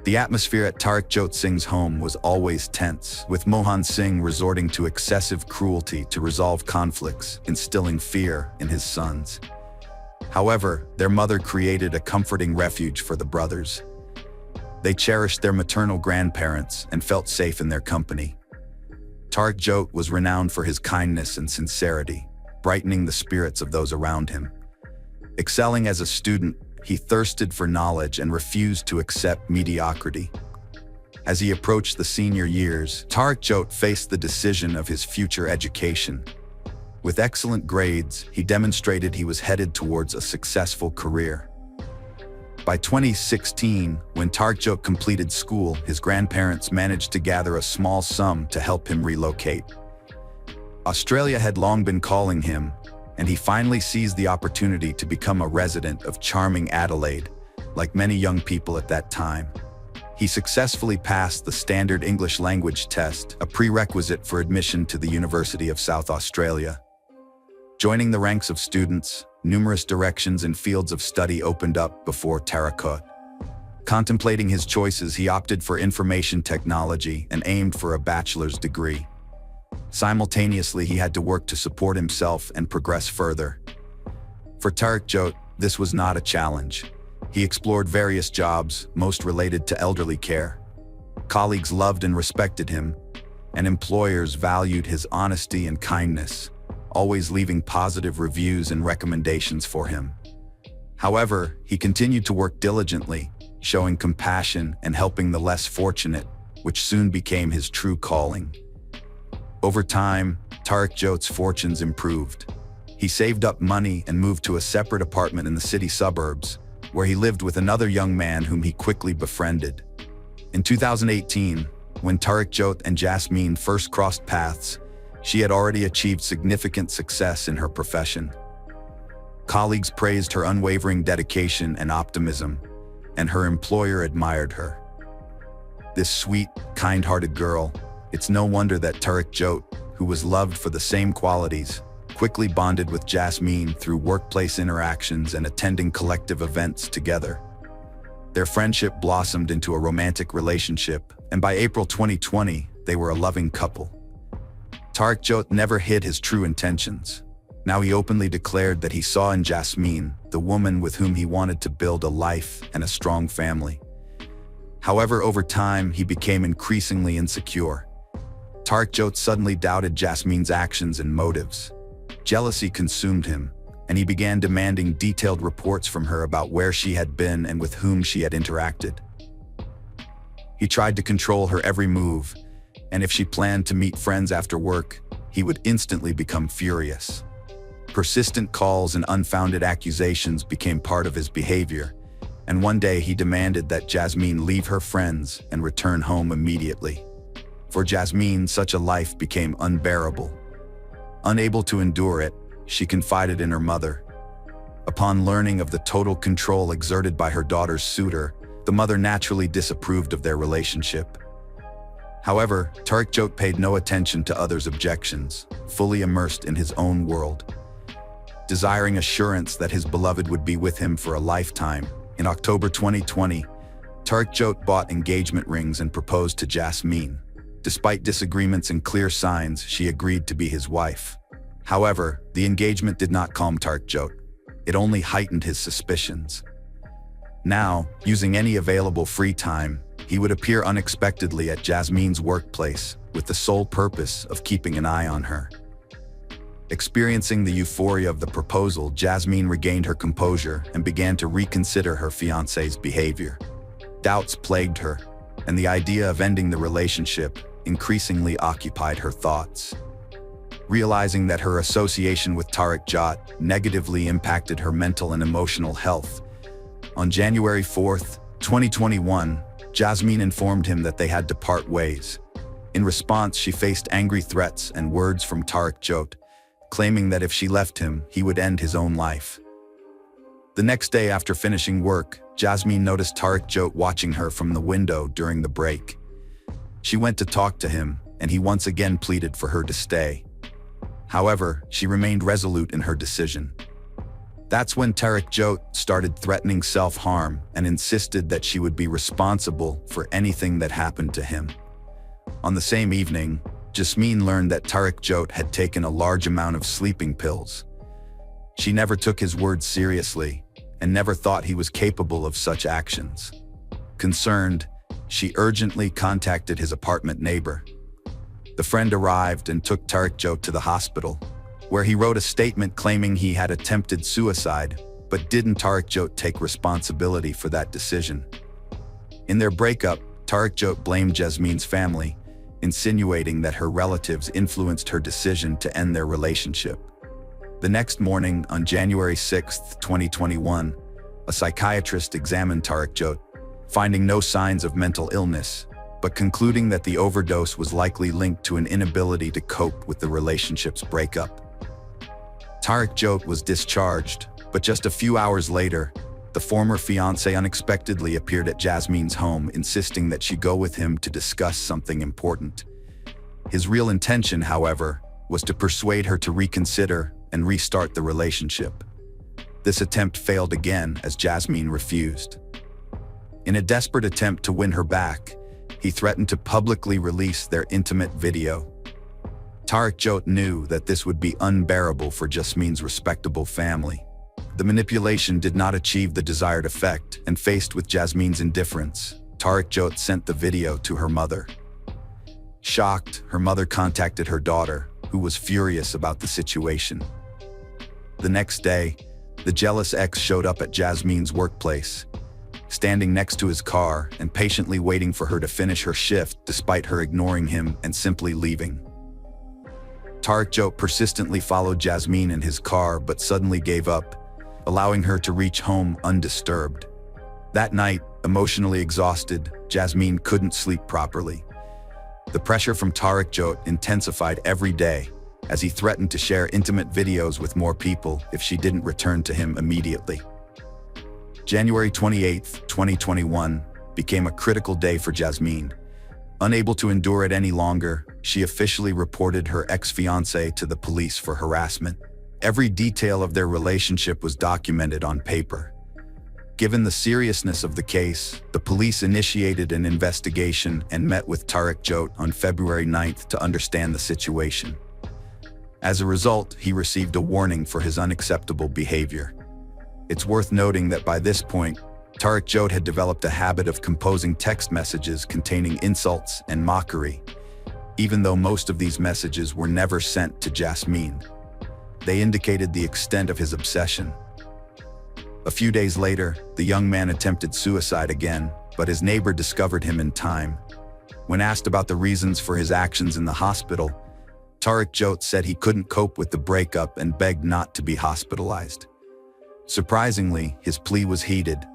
The atmosphere at Tariq Jot Singh's home was always tense, with Mohan Singh resorting to excessive cruelty to resolve conflicts, instilling fear in his sons. However, their mother created a comforting refuge for the brothers. They cherished their maternal grandparents and felt safe in their company. Tariq Jot was renowned for his kindness and sincerity, brightening the spirits of those around him. Excelling as a student, he thirsted for knowledge and refused to accept mediocrity. As he approached the senior years, Tariq Jot faced the decision of his future education. With excellent grades, he demonstrated he was headed towards a successful career. By 2016, when Tariq Jot completed school, his grandparents managed to gather a small sum to help him relocate. Australia had long been calling him, and he finally seized the opportunity to become a resident of charming Adelaide, like many young people at that time. He successfully passed the standard English language test, a prerequisite for admission to the University of South Australia. Joining the ranks of students, numerous directions and fields of study opened up before Tariq. Contemplating his choices, he opted for information technology and aimed for a bachelor's degree. Simultaneously, he had to work to support himself and progress further. For Tariq Jot, this was not a challenge. He explored various jobs, most related to elderly care. Colleagues loved and respected him, and employers valued his honesty and kindness, always leaving positive reviews and recommendations for him. However, he continued to work diligently, showing compassion and helping the less fortunate, which soon became his true calling. Over time, Tariq Jot's fortunes improved. He saved up money and moved to a separate apartment in the city suburbs, where he lived with another young man whom he quickly befriended. In 2018, when Tariq Jot and Jasmine first crossed paths, she had already achieved significant success in her profession. Colleagues praised her unwavering dedication and optimism, and her employer admired her. This sweet, kind-hearted girl, it's no wonder that Tariq Jot, who was loved for the same qualities, quickly bonded with Jasmine through workplace interactions and attending collective events together. Their friendship blossomed into a romantic relationship, and by April 2020, they were a loving couple. Tariq Jot never hid his true intentions. Now he openly declared that he saw in Jasmine the woman with whom he wanted to build a life and a strong family. However, over time, he became increasingly insecure. Tariq Jot suddenly doubted Jasmine's actions and motives. Jealousy consumed him, and he began demanding detailed reports from her about where she had been and with whom she had interacted. He tried to control her every move, and if she planned to meet friends after work, he would instantly become furious. Persistent calls and unfounded accusations became part of his behavior, and one day he demanded that Jasmine leave her friends and return home immediately. For Jasmine, such a life became unbearable. Unable to endure it, she confided in her mother. Upon learning of the total control exerted by her daughter's suitor, the mother naturally disapproved of their relationship. However, Tariq Jot paid no attention to others' objections, fully immersed in his own world. Desiring assurance that his beloved would be with him for a lifetime, in October 2020, Tariq Jot bought engagement rings and proposed to Jasmine. Despite disagreements and clear signs, she agreed to be his wife. However, the engagement did not calm Tariq Jot. It only heightened his suspicions. Now, using any available free time, he would appear unexpectedly at Jasmine's workplace with the sole purpose of keeping an eye on her. Experiencing the euphoria of the proposal, Jasmine regained her composure and began to reconsider her fiancé's behavior. Doubts plagued her, and the idea of ending the relationship increasingly occupied her thoughts. Realizing that her association with Tariq Jot negatively impacted her mental and emotional health, on January 4, 2021, Jasmine informed him that they had to part ways. In response, she faced angry threats and words from Tariq Jot, claiming that if she left him, he would end his own life. The next day after finishing work, Jasmine noticed Tariq Jot watching her from the window during the break. She went to talk to him, and he once again pleaded for her to stay. However, she remained resolute in her decision. That's when Tariq Jot started threatening self-harm and insisted that she would be responsible for anything that happened to him. On the same evening, Jasmine learned that Tariq Jot had taken a large amount of sleeping pills. She never took his words seriously and never thought he was capable of such actions. Concerned, she urgently contacted his apartment neighbor. The friend arrived and took Tarekjot to the hospital, where he wrote a statement claiming he had attempted suicide, but didn't Tarekjot take responsibility for that decision. In their breakup, Tarekjot blamed Jasmine's family, insinuating that her relatives influenced her decision to end their relationship. The next morning, on January 6, 2021, a psychiatrist examined Tarekjot, finding no signs of mental illness, but concluding that the overdose was likely linked to an inability to cope with the relationship's breakup. Tarekjot was discharged, but just a few hours later, the former fiancé unexpectedly appeared at Jasmine's home, insisting that she go with him to discuss something important. His real intention, however, was to persuade her to reconsider and restart the relationship. This attempt failed again as Jasmine refused. In a desperate attempt to win her back, he threatened to publicly release their intimate video. Tarekjot knew that this would be unbearable for Jasmine's respectable family. The manipulation did not achieve the desired effect, and faced with Jasmine's indifference, Tarekjot sent the video to her mother. Shocked, her mother contacted her daughter, who was furious about the situation. The next day, the jealous ex showed up at Jasmine's workplace, standing next to his car and patiently waiting for her to finish her shift despite her ignoring him and simply leaving. Tarekjot persistently followed Jasmine in his car but suddenly gave up, allowing her to reach home undisturbed. That night, emotionally exhausted, Jasmine couldn't sleep properly. The pressure from Tarekjot intensified every day as he threatened to share intimate videos with more people if she didn't return to him immediately. January 28, 2021, became a critical day for Jasmine. Unable to endure it any longer, she officially reported her ex-fiancé to the police for harassment. Every detail of their relationship was documented on paper. Given the seriousness of the case, the police initiated an investigation and met with Tarekjot on February 9th to understand the situation. As a result, he received a warning for his unacceptable behavior. It's worth noting that by this point, Tarekjot had developed a habit of composing text messages containing insults and mockery, even though most of these messages were never sent to Jasmine. They indicated the extent of his obsession. A few days later, the young man attempted suicide again, but his neighbor discovered him in time. When asked about the reasons for his actions in the hospital, Tarekjot said he couldn't cope with the breakup and begged not to be hospitalized. Surprisingly, his plea was heeded,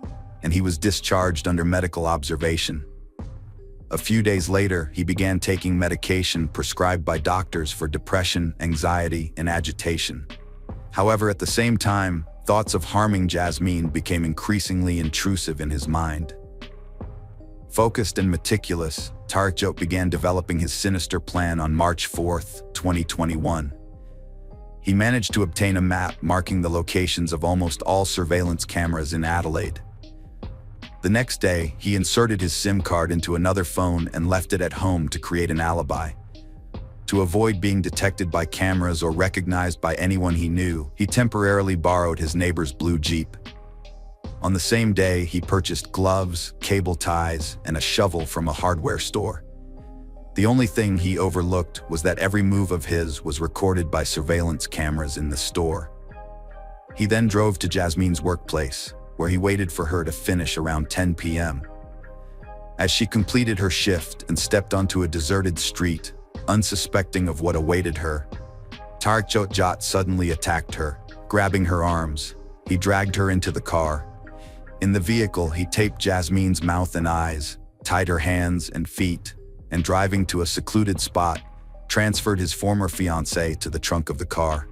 and he was discharged under medical observation. A few days later, he began taking medication prescribed by doctors for depression, anxiety, and agitation. However, at the same time, thoughts of harming Jasmine became increasingly intrusive in his mind. Focused and meticulous, Tarekjot began developing his sinister plan on March 4, 2021. He managed to obtain a map marking the locations of almost all surveillance cameras in Adelaide. The next day, he inserted his SIM card into another phone and left it at home to create an alibi. To avoid being detected by cameras or recognized by anyone he knew, he temporarily borrowed his neighbor's blue Jeep. On the same day, he purchased gloves, cable ties, and a shovel from a hardware store. The only thing he overlooked was that every move of his was recorded by surveillance cameras in the store. He then drove to Jasmine's workplace, where he waited for her to finish around 10 p.m. As she completed her shift and stepped onto a deserted street, unsuspecting of what awaited her, Tarekjot suddenly attacked her. Grabbing her arms, he dragged her into the car. In the vehicle, he taped Jasmine's mouth and eyes, tied her hands and feet, and driving to a secluded spot, transferred his former fiancée to the trunk of the car.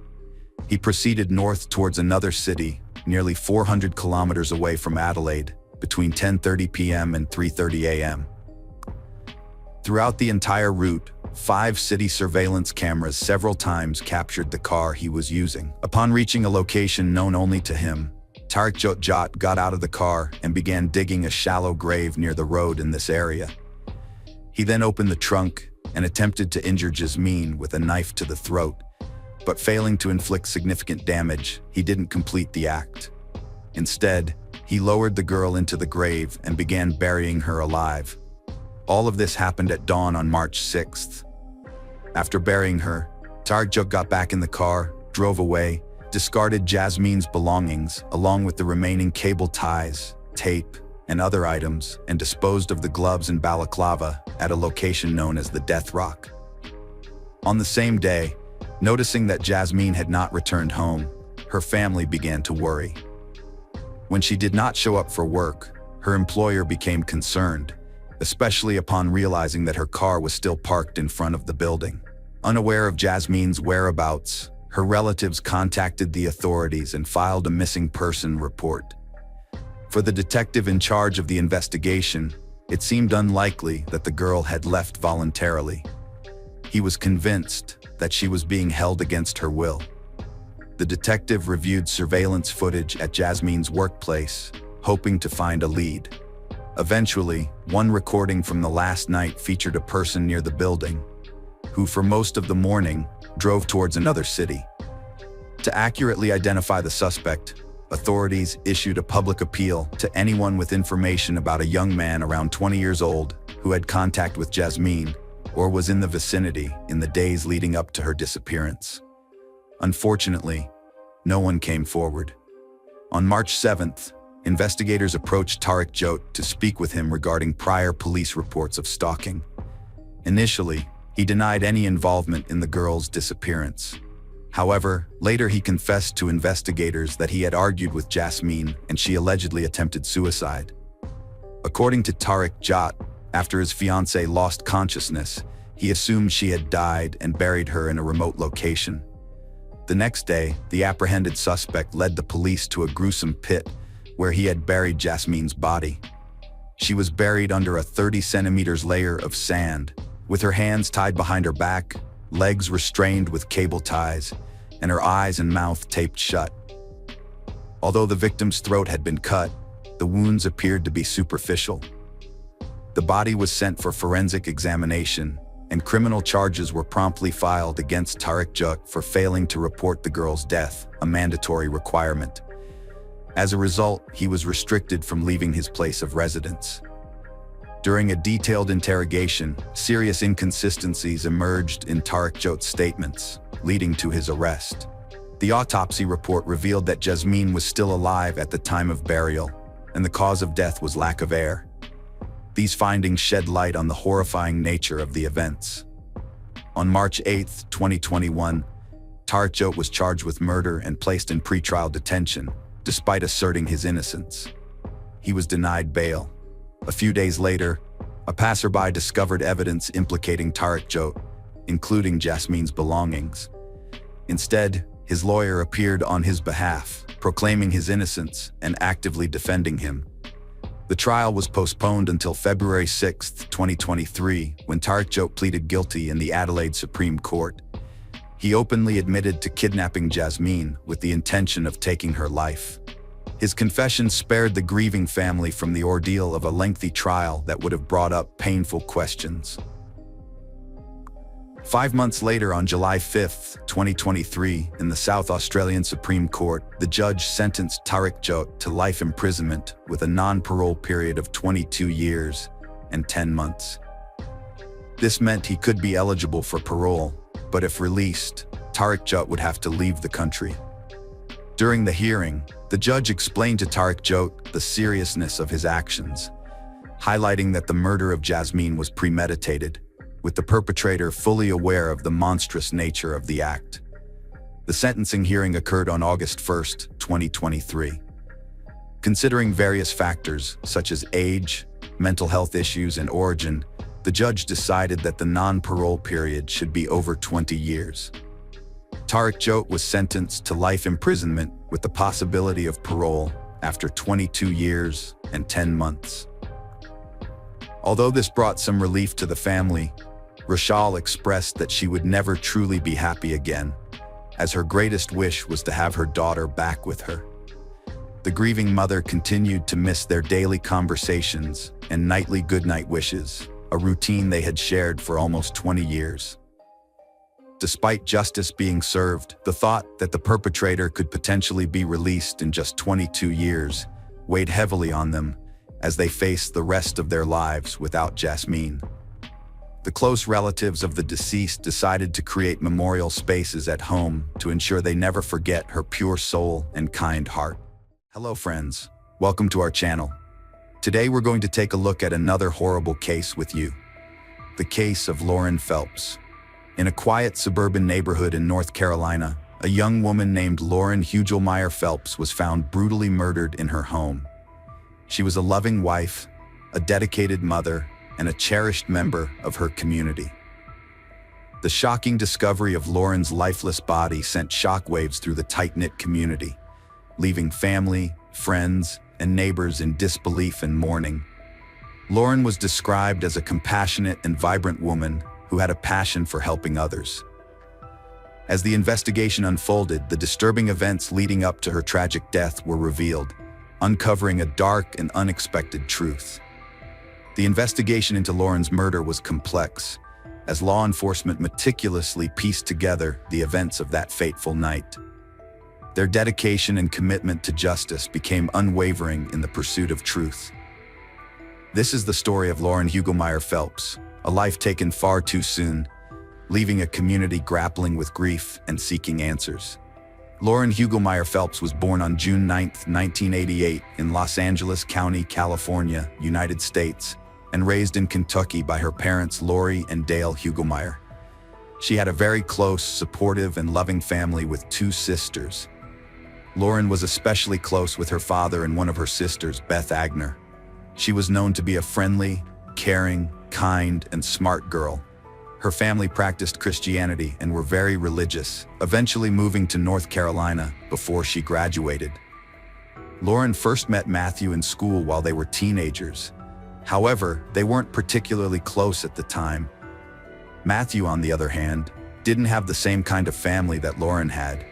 He proceeded north towards another city, nearly 400 kilometers away from Adelaide, between 10:30 p.m. and 3:30 a.m. Throughout the entire route, 5 city surveillance cameras several times captured the car he was using. Upon reaching a location known only to him, Tarekjot got out of the car and began digging a shallow grave near the road in this area. He then opened the trunk and attempted to injure Jasmine with a knife to the throat. but failing to inflict significant damage, he didn't complete the act. Instead, he lowered the girl into the grave and began burying her alive. All of this happened at dawn on March 6th. After burying her, Tarek got back in the car, drove away, discarded Jasmine's belongings along with the remaining cable ties, tape, and other items, and disposed of the gloves and balaclava at a location known as the Death Rock. On the same day, noticing that Jasmine had not returned home, her family began to worry. When she did not show up for work, her employer became concerned, especially upon realizing that her car was still parked in front of the building. Unaware of Jasmine's whereabouts, her relatives contacted the authorities and filed a missing person report. For the detective in charge of the investigation, it seemed unlikely that the girl had left voluntarily. He was convinced that she was being held against her will. The detective reviewed surveillance footage at Jasmine's workplace, hoping to find a lead. Eventually, one recording from the last night featured a person near the building, who for most of the morning drove towards another city. To accurately identify the suspect, authorities issued a public appeal to anyone with information about a young man around 20 years old who had contact with Jasmine or was in the vicinity in the days leading up to her disappearance. Unfortunately, no one came forward. On March 7th, investigators approached Tarek Jot to speak with him regarding prior police reports of stalking. Initially, he denied any involvement in the girl's disappearance. However, later he confessed to investigators that he had argued with Jasmine and she allegedly attempted suicide. According to Tarek Jot, after his fiancée lost consciousness, he assumed she had died and buried her in a remote location. The next day, the apprehended suspect led the police to a gruesome pit where he had buried Jasmine's body. She was buried under a 30 centimeters layer of sand, with her hands tied behind her back, legs restrained with cable ties, and her eyes and mouth taped shut. Although the victim's throat had been cut, the wounds appeared to be superficial. The body was sent for forensic examination, and criminal charges were promptly filed against Tarek Jot for failing to report the girl's death, a mandatory requirement. As a result, he was restricted from leaving his place of residence. During a detailed interrogation, serious inconsistencies emerged in Tarek Jot's statements, leading to his arrest. The autopsy report revealed that Jasmine was still alive at the time of burial, and the cause of death was lack of air. These findings shed light on the horrifying nature of the events. On March 8, 2021, Tarek Jot was charged with murder and placed in pretrial detention, despite asserting his innocence. He was denied bail. A few days later, a passerby discovered evidence implicating Tarek Jot, including Jasmine's belongings. Instead, his lawyer appeared on his behalf, proclaiming his innocence and actively defending him. The trial was postponed until February 6, 2023, when Tarek Jot pleaded guilty in the Adelaide Supreme Court. He openly admitted to kidnapping Jasmine with the intention of taking her life. His confession spared the grieving family from the ordeal of a lengthy trial that would have brought up painful questions. 5 months later, on July 5, 2023, in the South Australian Supreme Court, the judge sentenced Tarek Jot to life imprisonment with a non-parole period of 22 years and 10 months. This meant he could be eligible for parole, but if released, Tarek Jot would have to leave the country. During the hearing, the judge explained to Tarek Jot the seriousness of his actions, highlighting that the murder of Jasmine was premeditated, with the perpetrator fully aware of the monstrous nature of the act. The sentencing hearing occurred on August 1, 2023. Considering various factors, such as age, mental health issues, and origin, the judge decided that the non-parole period should be over 20 years. Tarek Jot was sentenced to life imprisonment with the possibility of parole after 22 years and 10 months. Although this brought some relief to the family, Rochelle expressed that she would never truly be happy again, as her greatest wish was to have her daughter back with her. The grieving mother continued to miss their daily conversations and nightly goodnight wishes, a routine they had shared for almost 20 years. despite justice being served, the thought that the perpetrator could potentially be released in just 22 years weighed heavily on them as they faced the rest of their lives without Jasmine. The close relatives of the deceased decided to create memorial spaces at home to ensure they never forget her pure soul and kind heart. Hello friends, welcome to our channel. Today we're going to take a look at another horrible case with you. The case of Lauren Phelps. In a quiet suburban neighborhood in North Carolina, a young woman named Lauren Hugelmeyer Phelps was found brutally murdered in her home. She was a loving wife, a dedicated mother, and a cherished member of her community. The shocking discovery of Lauren's lifeless body sent shockwaves through the tight-knit community, leaving family, friends, and neighbors in disbelief and mourning. Lauren was described as a compassionate and vibrant woman who had a passion for helping others. As the investigation unfolded, the disturbing events leading up to her tragic death were revealed, uncovering a dark and unexpected truth. The investigation into Lauren's murder was complex, as law enforcement meticulously pieced together the events of that fateful night. Their dedication and commitment to justice became unwavering in the pursuit of truth. This is the story of Lauren Hugelmeyer Phelps, a life taken far too soon, leaving a community grappling with grief and seeking answers. Lauren Hugelmeyer Phelps was born on June 9, 1988 in Los Angeles County, California, United States, and raised in Kentucky by her parents Lori and Dale Hugelmeyer. She had a very close, supportive, and loving family with two sisters. Lauren was especially close with her father and one of her sisters, Beth Agner. She was known to be a friendly, caring, kind, and smart girl. Her family practiced Christianity and were very religious, eventually moving to North Carolina before she graduated. Lauren first met Matthew in school while they were teenagers. However, they weren't particularly close at the time. Matthew, on the other hand, didn't have the same kind of family that Lauren had.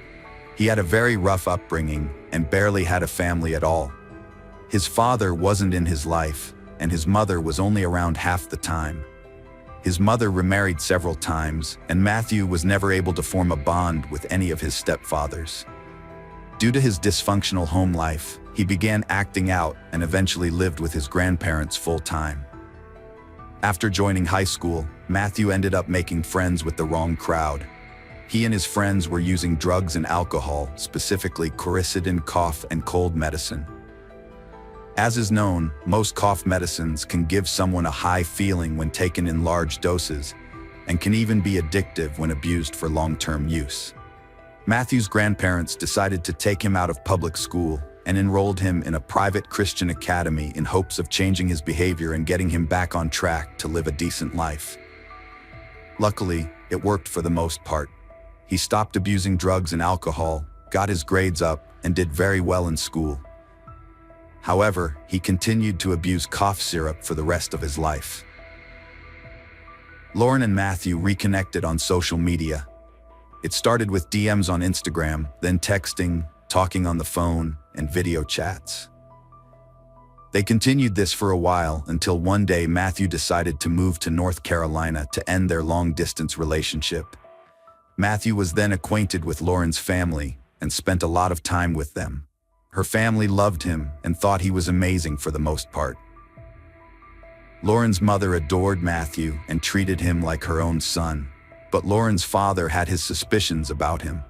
He had a very rough upbringing and barely had a family at all. His father wasn't in his life, and his mother was only around half the time. His mother remarried several times, and Matthew was never able to form a bond with any of his stepfathers. Due to his dysfunctional home life, he began acting out and eventually lived with his grandparents full-time. After joining high school, Matthew ended up making friends with the wrong crowd. He and his friends were using drugs and alcohol, specifically quercetin cough and cold medicine. As is known, most cough medicines can give someone a high feeling when taken in large doses, and can even be addictive when abused for long-term use. Matthew's grandparents decided to take him out of public school and enrolled him in a private Christian academy in hopes of changing his behavior and getting him back on track to live a decent life. Luckily, it worked for the most part. He stopped abusing drugs and alcohol, got his grades up, and did very well in school. However, he continued to abuse cough syrup for the rest of his life. Lauren and Matthew reconnected on social media. It started with DMs on Instagram, then texting, talking on the phone, and video chats. They continued this for a while until one day Matthew decided to move to North Carolina to end their long-distance relationship. Matthew was then acquainted with Lauren's family and spent a lot of time with them. Her family loved him and thought he was amazing for the most part. Lauren's mother adored Matthew and treated him like her own son, but Lauren's father had his suspicions about him.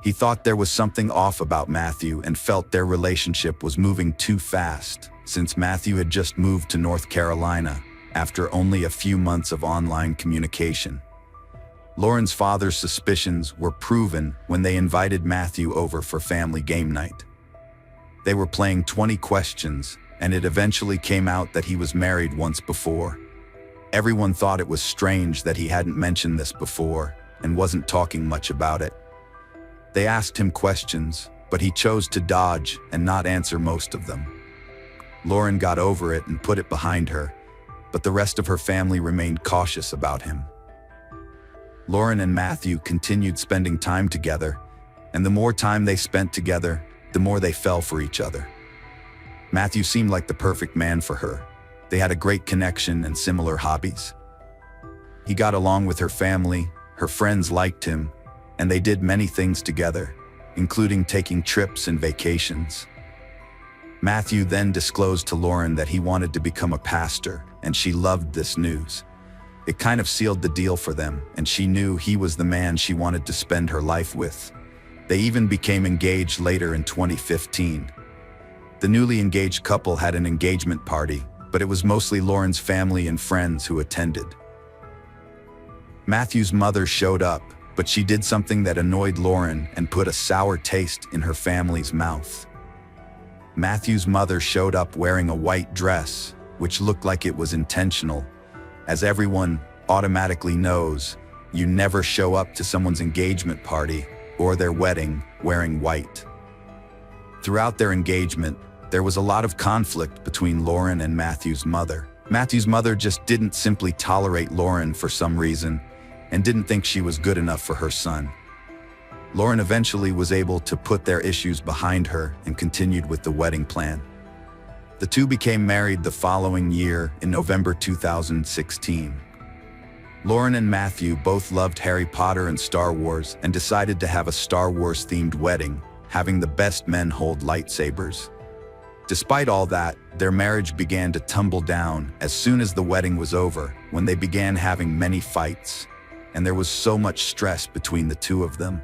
He thought there was something off about Matthew and felt their relationship was moving too fast, since Matthew had just moved to North Carolina after only a few months of online communication. Lauren's father's suspicions were proven when they invited Matthew over for family game night. They were playing 20 questions, and it eventually came out that he was married once before. Everyone thought it was strange that he hadn't mentioned this before and wasn't talking much about it. They asked him questions, but he chose to dodge and not answer most of them. Lauren got over it and put it behind her, but the rest of her family remained cautious about him. Lauren and Matthew continued spending time together, and the more time they spent together, the more they fell for each other. Matthew seemed like the perfect man for her. They had a great connection and similar hobbies. He got along with her family, her friends liked him, and they did many things together, including taking trips and vacations. Matthew then disclosed to Lauren that he wanted to become a pastor, and she loved this news. It kind of sealed the deal for them, and she knew he was the man she wanted to spend her life with. They even became engaged later in 2015. The newly engaged couple had an engagement party, but it was mostly Lauren's family and friends who attended. Matthew's mother showed up, but she did something that annoyed Lauren and put a sour taste in her family's mouth. Matthew's mother showed up wearing a white dress, which looked like it was intentional. As everyone automatically knows, you never show up to someone's engagement party or their wedding wearing white. Throughout their engagement, there was a lot of conflict between Lauren and Matthew's mother. Matthew's mother just didn't simply tolerate Lauren for some reason and didn't think she was good enough for her son. Lauren eventually was able to put their issues behind her and continued with the wedding plan. The two became married the following year in November 2016. Lauren and Matthew both loved Harry Potter and Star Wars and decided to have a Star Wars-themed wedding, having the best men hold lightsabers. Despite all that, their marriage began to tumble down as soon as the wedding was over, when they began having many fights, and there was so much stress between the two of them.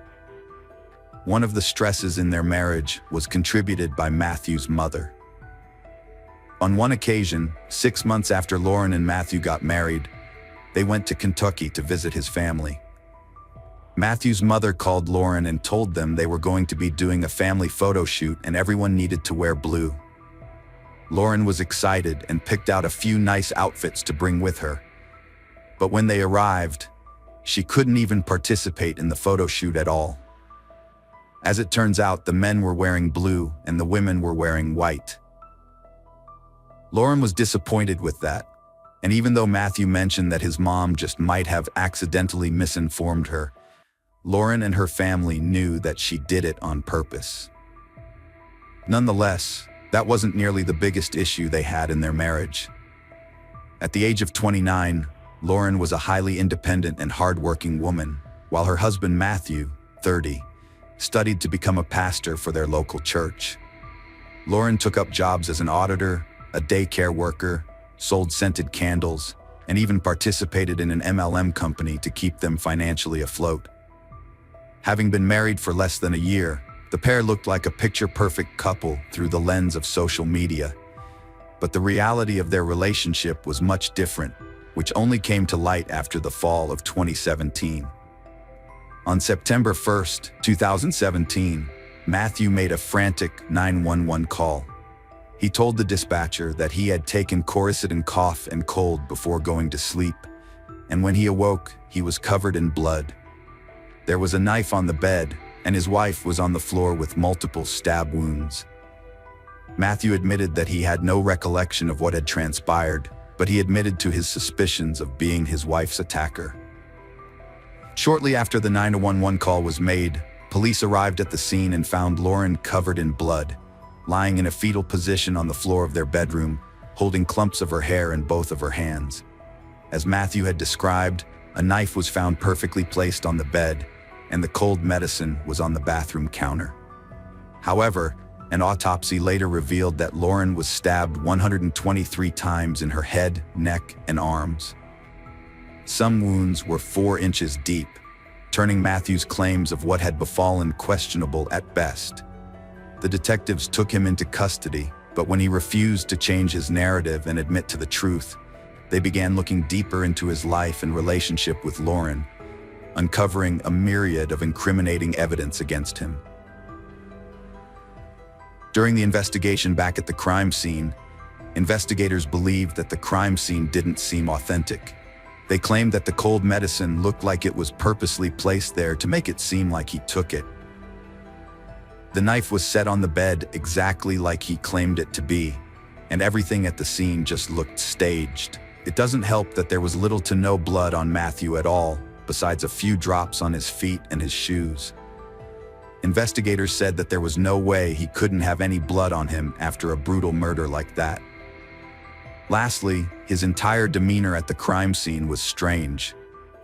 One of the stresses in their marriage was contributed by Matthew's mother. On one occasion, 6 months after Lauren and Matthew got married, they went to Kentucky to visit his family. Matthew's mother called Lauren and told them they were going to be doing a family photo shoot and everyone needed to wear blue. Lauren was excited and picked out a few nice outfits to bring with her. But when they arrived, she couldn't even participate in the photo shoot at all. As it turns out, the men were wearing blue and the women were wearing white. Lauren was disappointed with that, and even though Matthew mentioned that his mom just might have accidentally misinformed her, Lauren and her family knew that she did it on purpose. Nonetheless, that wasn't nearly the biggest issue they had in their marriage. At the age of 29, Lauren was a highly independent and hardworking woman, while her husband Matthew, 30, studied to become a pastor for their local church. Lauren took up jobs as an auditor, a daycare worker, sold scented candles, and even participated in an MLM company to keep them financially afloat. Having been married for less than a year, the pair looked like a picture-perfect couple through the lens of social media. But the reality of their relationship was much different, which only came to light after the fall of 2017. On September 1st, 2017, Matthew made a frantic 911 call. He told the dispatcher that he had taken Coricidin cough and cold before going to sleep, and when he awoke, he was covered in blood. There was a knife on the bed, and his wife was on the floor with multiple stab wounds. Matthew admitted that he had no recollection of what had transpired, but he admitted to his suspicions of being his wife's attacker. Shortly after the 911 call was made, police arrived at the scene and found Lauren covered in blood, lying in a fetal position on the floor of their bedroom, holding clumps of her hair in both of her hands. As Matthew had described, a knife was found perfectly placed on the bed, and the cold medicine was on the bathroom counter. However, an autopsy later revealed that Lauren was stabbed 123 times in her head, neck, and arms. Some wounds were 4 inches deep, turning Matthew's claims of what had befallen questionable at best. The detectives took him into custody, but when he refused to change his narrative and admit to the truth, they began looking deeper into his life and relationship with Lauren, uncovering a myriad of incriminating evidence against him. During the investigation back at the crime scene, investigators believed that the crime scene didn't seem authentic. They claimed that the cold medicine looked like it was purposely placed there to make it seem like he took it. The knife was set on the bed exactly like he claimed it to be, and everything at the scene just looked staged. It doesn't help that there was little to no blood on Matthew at all, besides a few drops on his feet and his shoes. Investigators said that there was no way he couldn't have any blood on him after a brutal murder like that. Lastly, his entire demeanor at the crime scene was strange.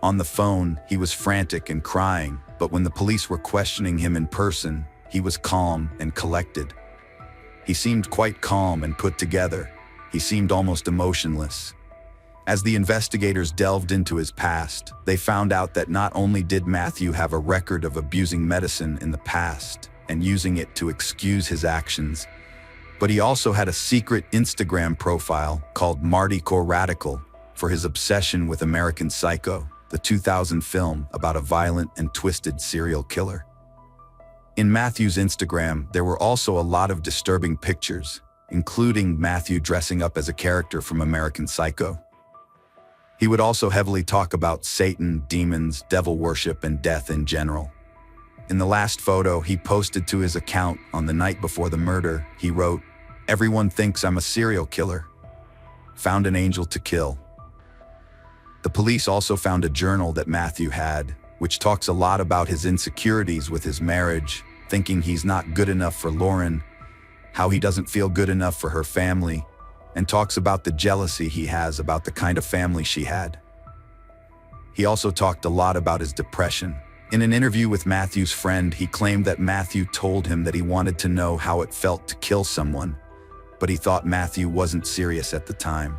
On the phone, he was frantic and crying, but when the police were questioning him in person, he was calm and collected. He seemed quite calm and put together. He seemed almost emotionless. As the investigators delved into his past, they found out that not only did Matthew have a record of abusing medicine in the past and using it to excuse his actions, but he also had a secret Instagram profile called Martycore Radical for his obsession with American Psycho, the 2000 film about a violent and twisted serial killer. In Matthew's Instagram, there were also a lot of disturbing pictures, including Matthew dressing up as a character from American Psycho. He would also heavily talk about Satan, demons, devil worship, and death in general. In the last photo he posted to his account on the night before the murder, he wrote, "Everyone thinks I'm a serial killer. Found an angel to kill." The police also found a journal that Matthew had, which talks a lot about his insecurities with his marriage, thinking he's not good enough for Lauren, how he doesn't feel good enough for her family, and talks about the jealousy he has about the kind of family she had. He also talked a lot about his depression. In an interview with Matthew's friend, he claimed that Matthew told him that he wanted to know how it felt to kill someone, but he thought Matthew wasn't serious at the time.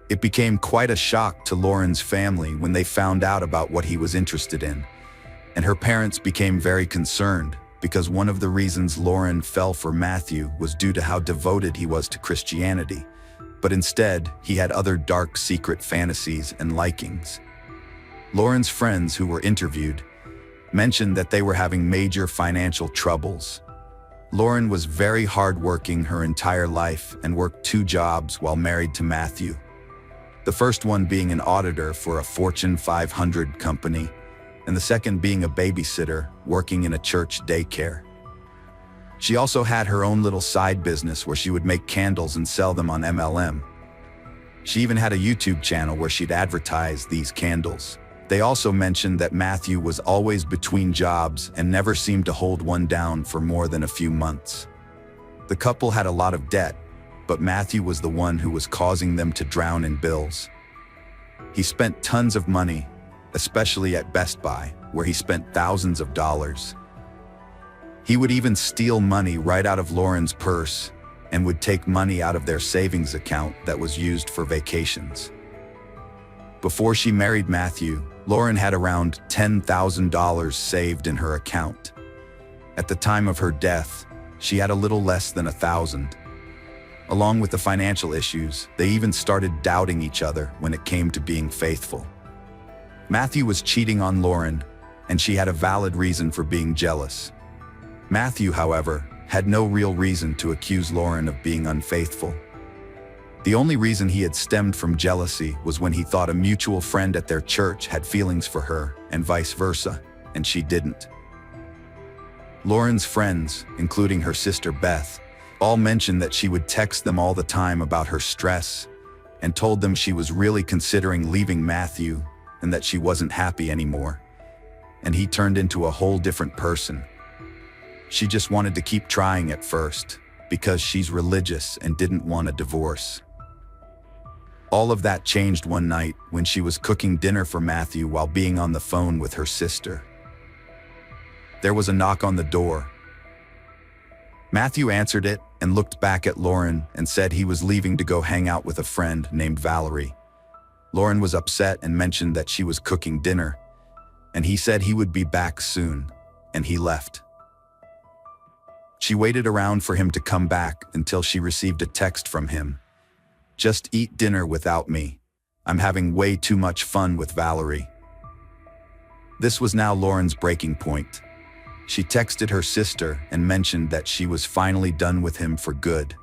It became quite a shock to Lauren's family when they found out about what he was interested in, and her parents became very concerned because one of the reasons Lauren fell for Matthew was due to how devoted he was to Christianity, but instead he had other dark secret fantasies and likings. Lauren's friends who were interviewed mentioned that they were having major financial troubles. Lauren was very hardworking her entire life and worked 2 jobs while married to Matthew. The first one being an auditor for a Fortune 500 company, and the second being a babysitter working in a church daycare. She also had her own little side business where she would make candles and sell them on MLM. She even had a YouTube channel where she'd advertise these candles. They also mentioned that Matthew was always between jobs and never seemed to hold one down for more than a few months. The couple had a lot of debt, but Matthew was the one who was causing them to drown in bills. He spent tons of money, especially at Best Buy, where he spent thousands of dollars. He would even steal money right out of Lauren's purse and would take money out of their savings account that was used for vacations. Before she married Matthew, Lauren had around $10,000 saved in her account. At the time of her death, she had a little less than $1,000. Along with the financial issues, they even started doubting each other when it came to being faithful. Matthew was cheating on Lauren, and she had a valid reason for being jealous. Matthew, however, had no real reason to accuse Lauren of being unfaithful. The only reason he had stemmed from jealousy was when he thought a mutual friend at their church had feelings for her, and vice versa, and she didn't. Lauren's friends, including her sister Beth, all mentioned that she would text them all the time about her stress and told them she was really considering leaving Matthew and that she wasn't happy anymore, and he turned into a whole different person. She just wanted to keep trying at first because she's religious and didn't want a divorce. All of that changed one night when she was cooking dinner for Matthew while being on the phone with her sister. There was a knock on the door. Matthew answered it and looked back at Lauren and said he was leaving to go hang out with a friend named Valerie. Lauren was upset and mentioned that she was cooking dinner, and he said he would be back soon, and he left. She waited around for him to come back until she received a text from him. "Just eat dinner without me. I'm having way too much fun with Valerie." This was now Lauren's breaking point. She texted her sister and mentioned that she was finally done with him for good.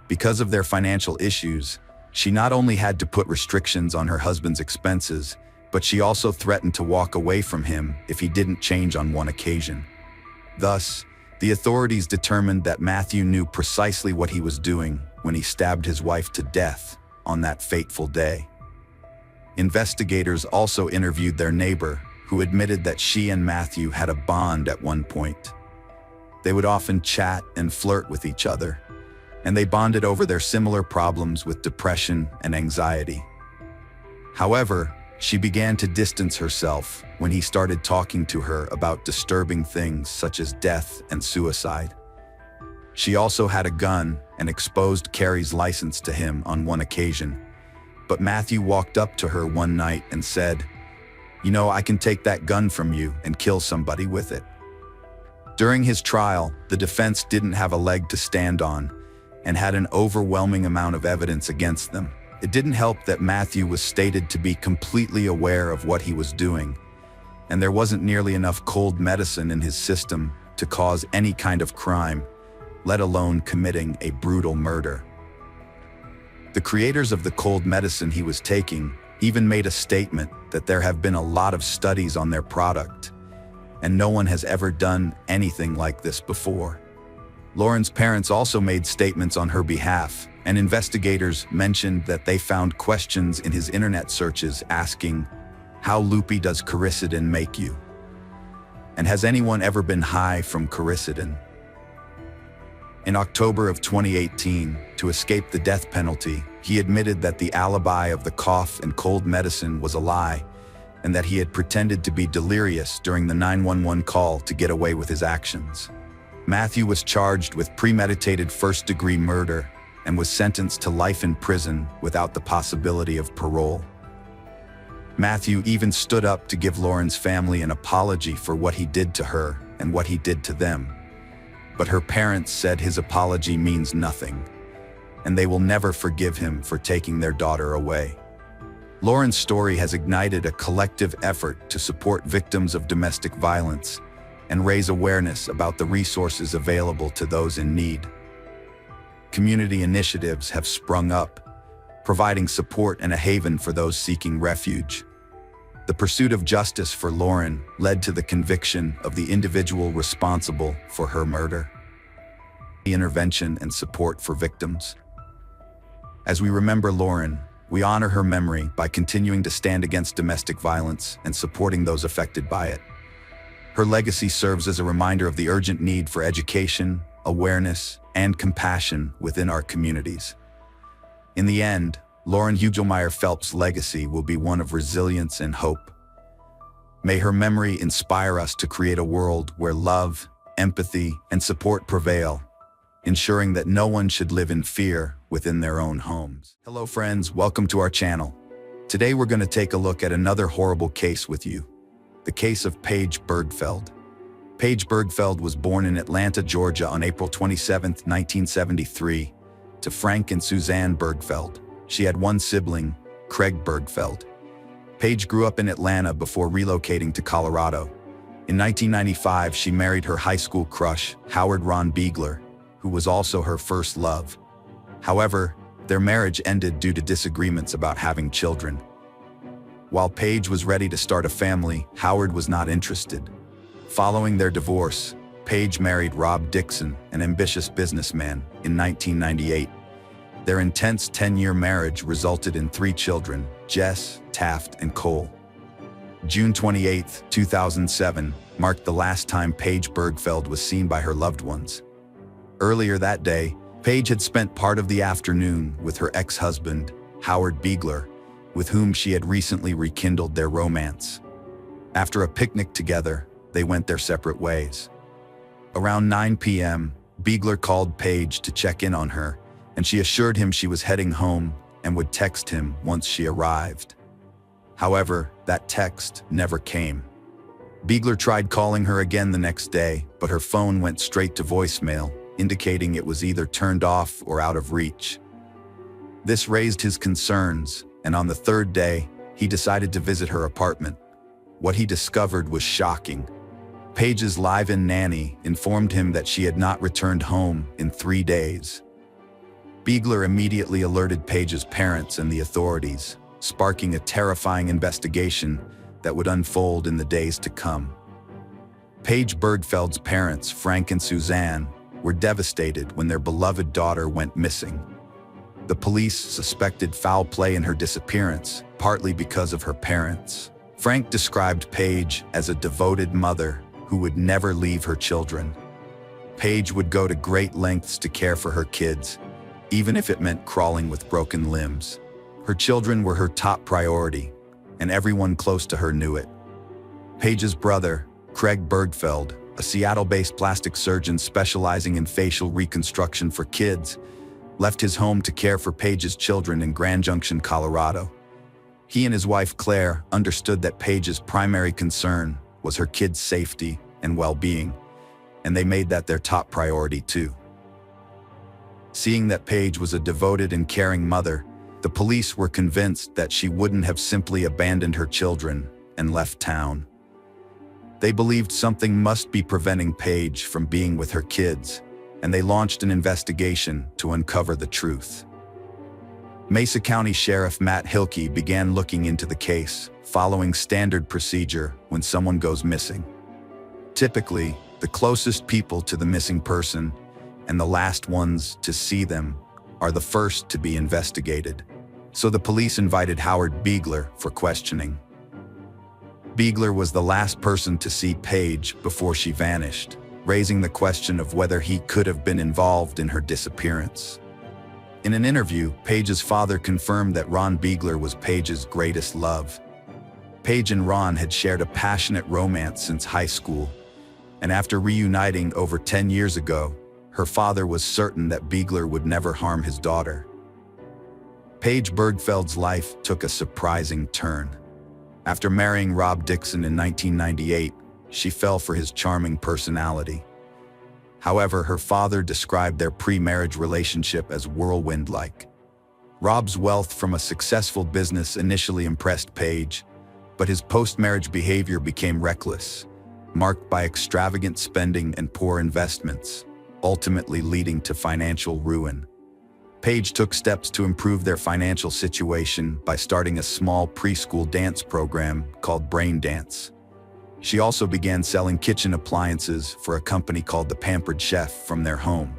Because of their financial issues, she not only had to put restrictions on her husband's expenses, but she also threatened to walk away from him if he didn't change on one occasion. Thus, the authorities determined that Matthew knew precisely what he was doing when he stabbed his wife to death on that fateful day. Investigators also interviewed their neighbor, who admitted that she and Matthew had a bond at one point. They would often chat and flirt with each other, and they bonded over their similar problems with depression and anxiety. However, She began to distance herself when he started talking to her about disturbing things such as death and suicide. She also had a gun and exposed Carrie's license to him on one occasion. But Matthew walked up to her one night and said, "You know, I can take that gun from you and kill somebody with it." During his trial, the defense didn't have a leg to stand on and had an overwhelming amount of evidence against them. It didn't help that Matthew was stated to be completely aware of what he was doing, and there wasn't nearly enough cold medicine in his system to cause any kind of crime, let alone committing a brutal murder. The creators of the cold medicine he was taking even made a statement that there have been a lot of studies on their product, and no one has ever done anything like this before. Lauren's parents also made statements on her behalf, and investigators mentioned that they found questions in his internet searches asking, "How loopy does Coricidin make you? And has anyone ever been high from Coricidin?" In October of 2018, to escape the death penalty, he admitted that the alibi of the cough and cold medicine was a lie, and that he had pretended to be delirious during the 911 call to get away with his actions. Matthew was charged with premeditated first-degree murder and was sentenced to life in prison without the possibility of parole. Matthew even stood up to give Lauren's family an apology for what he did to her and what he did to them. But her parents said his apology means nothing, and they will never forgive him for taking their daughter away. Lauren's story has ignited a collective effort to support victims of domestic violence and raise awareness about the resources available to those in need. Community initiatives have sprung up, providing support and a haven for those seeking refuge. The pursuit of justice for Lauren led to the conviction of the individual responsible for her murder. Intervention and support for victims. As we remember Lauren, we honor her memory by continuing to stand against domestic violence and supporting those affected by it. Her legacy serves as a reminder of the urgent need for education, awareness, and compassion within our communities. In the end, Lauren Hugelmeyer Phelps' legacy will be one of resilience and hope. May her memory inspire us to create a world where love, empathy, and support prevail, ensuring that no one should live in fear within their own homes. Hello friends, welcome to our channel. Today we're going to take a look at another horrible case with you, the case of Paige Bergfeld. Paige Bergfeld was born in Atlanta, Georgia on April 27, 1973, to Frank and Suzanne Bergfeld. She had one sibling, Craig Bergfeld. Paige grew up in Atlanta before relocating to Colorado. In 1995, she married her high school crush, Howard Ron Beegler, who was also her first love. However, their marriage ended due to disagreements about having children. While Paige was ready to start a family, Howard was not interested. Following their divorce, Paige married Rob Dixon, an ambitious businessman, in 1998. Their intense 10-year marriage resulted in 3 children, Jess, Taft, and Cole. June 28, 2007, marked the last time Paige Bergfeld was seen by her loved ones. Earlier that day, Paige had spent part of the afternoon with her ex-husband, Howard Beegler, with whom she had recently rekindled their romance. After a picnic together, they went their separate ways. Around 9 p.m., Beegler called Paige to check in on her, and she assured him she was heading home and would text him once she arrived. However, that text never came. Beegler tried calling her again the next day, but her phone went straight to voicemail, indicating it was either turned off or out of reach. This raised his concerns, and on the 3rd day, he decided to visit her apartment. What he discovered was shocking. Paige's live-in nanny informed him that she had not returned home in 3 days. Beegler immediately alerted Paige's parents and the authorities, sparking a terrifying investigation that would unfold in the days to come. Paige Bergfeld's parents, Frank and Suzanne, were devastated when their beloved daughter went missing. The police suspected foul play in her disappearance, partly because of her parents. Frank described Paige as a devoted mother who would never leave her children. Paige would go to great lengths to care for her kids, even if it meant crawling with broken limbs. Her children were her top priority, and everyone close to her knew it. Paige's brother, Craig Bergfeld, a Seattle-based plastic surgeon specializing in facial reconstruction for kids, left his home to care for Paige's children in Grand Junction, Colorado. He and his wife Claire understood that Paige's primary concern was her kids' safety and well-being, and they made that their top priority too. Seeing that Paige was a devoted and caring mother, the police were convinced that she wouldn't have simply abandoned her children and left town. They believed something must be preventing Paige from being with her kids, and they launched an investigation to uncover the truth. Mesa County Sheriff Matt Hilke began looking into the case, following standard procedure when someone goes missing. Typically, the closest people to the missing person and the last ones to see them are the first to be investigated. So the police invited Howard Beegler for questioning. Beegler was the last person to see Paige before she vanished, raising the question of whether he could have been involved in her disappearance. In an interview, Paige's father confirmed that Ron Beegler was Paige's greatest love. Paige and Ron had shared a passionate romance since high school, and after reuniting over 10 years ago, her father was certain that Beegler would never harm his daughter. Paige Bergfeld's life took a surprising turn. After marrying Rob Dixon in 1998, she fell for his charming personality. However, her father described their pre-marriage relationship as whirlwind-like. Rob's wealth from a successful business initially impressed Paige, but his post-marriage behavior became reckless, marked by extravagant spending and poor investments, ultimately leading to financial ruin. Paige took steps to improve their financial situation by starting a small preschool dance program called Brain Dance. She also began selling kitchen appliances for a company called The Pampered Chef from their home.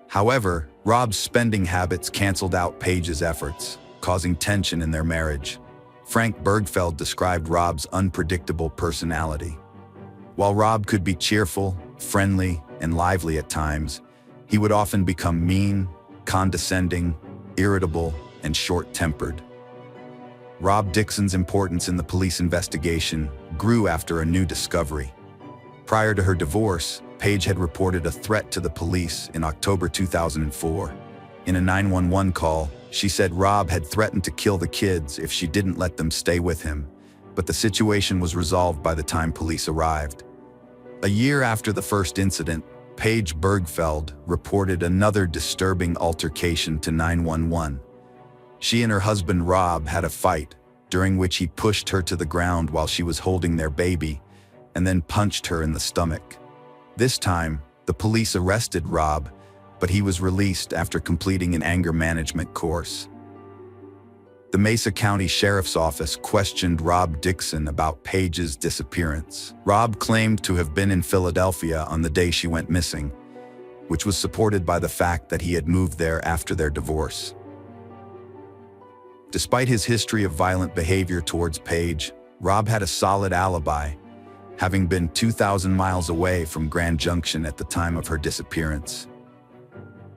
However, Rob's spending habits canceled out Paige's efforts, causing tension in their marriage. Frank Bergfeld described Rob's unpredictable personality. While Rob could be cheerful, friendly, and lively at times, he would often become mean, condescending, irritable, and short-tempered. Rob Dixon's importance in the police investigation grew after a new discovery. Prior to her divorce, Paige had reported a threat to the police in October 2004. In a 911 call, she said Rob had threatened to kill the kids if she didn't let them stay with him, but the situation was resolved by the time police arrived. A year after the first incident, Paige Bergfeld reported another disturbing altercation to 911. She and her husband Rob had a fight, during which he pushed her to the ground while she was holding their baby, and then punched her in the stomach. This time, the police arrested Rob, but he was released after completing an anger management course. The Mesa County Sheriff's Office questioned Rob Dixon about Paige's disappearance. Rob claimed to have been in Philadelphia on the day she went missing, which was supported by the fact that he had moved there after their divorce. Despite his history of violent behavior towards Paige, Rob had a solid alibi, having been 2,000 miles away from Grand Junction at the time of her disappearance.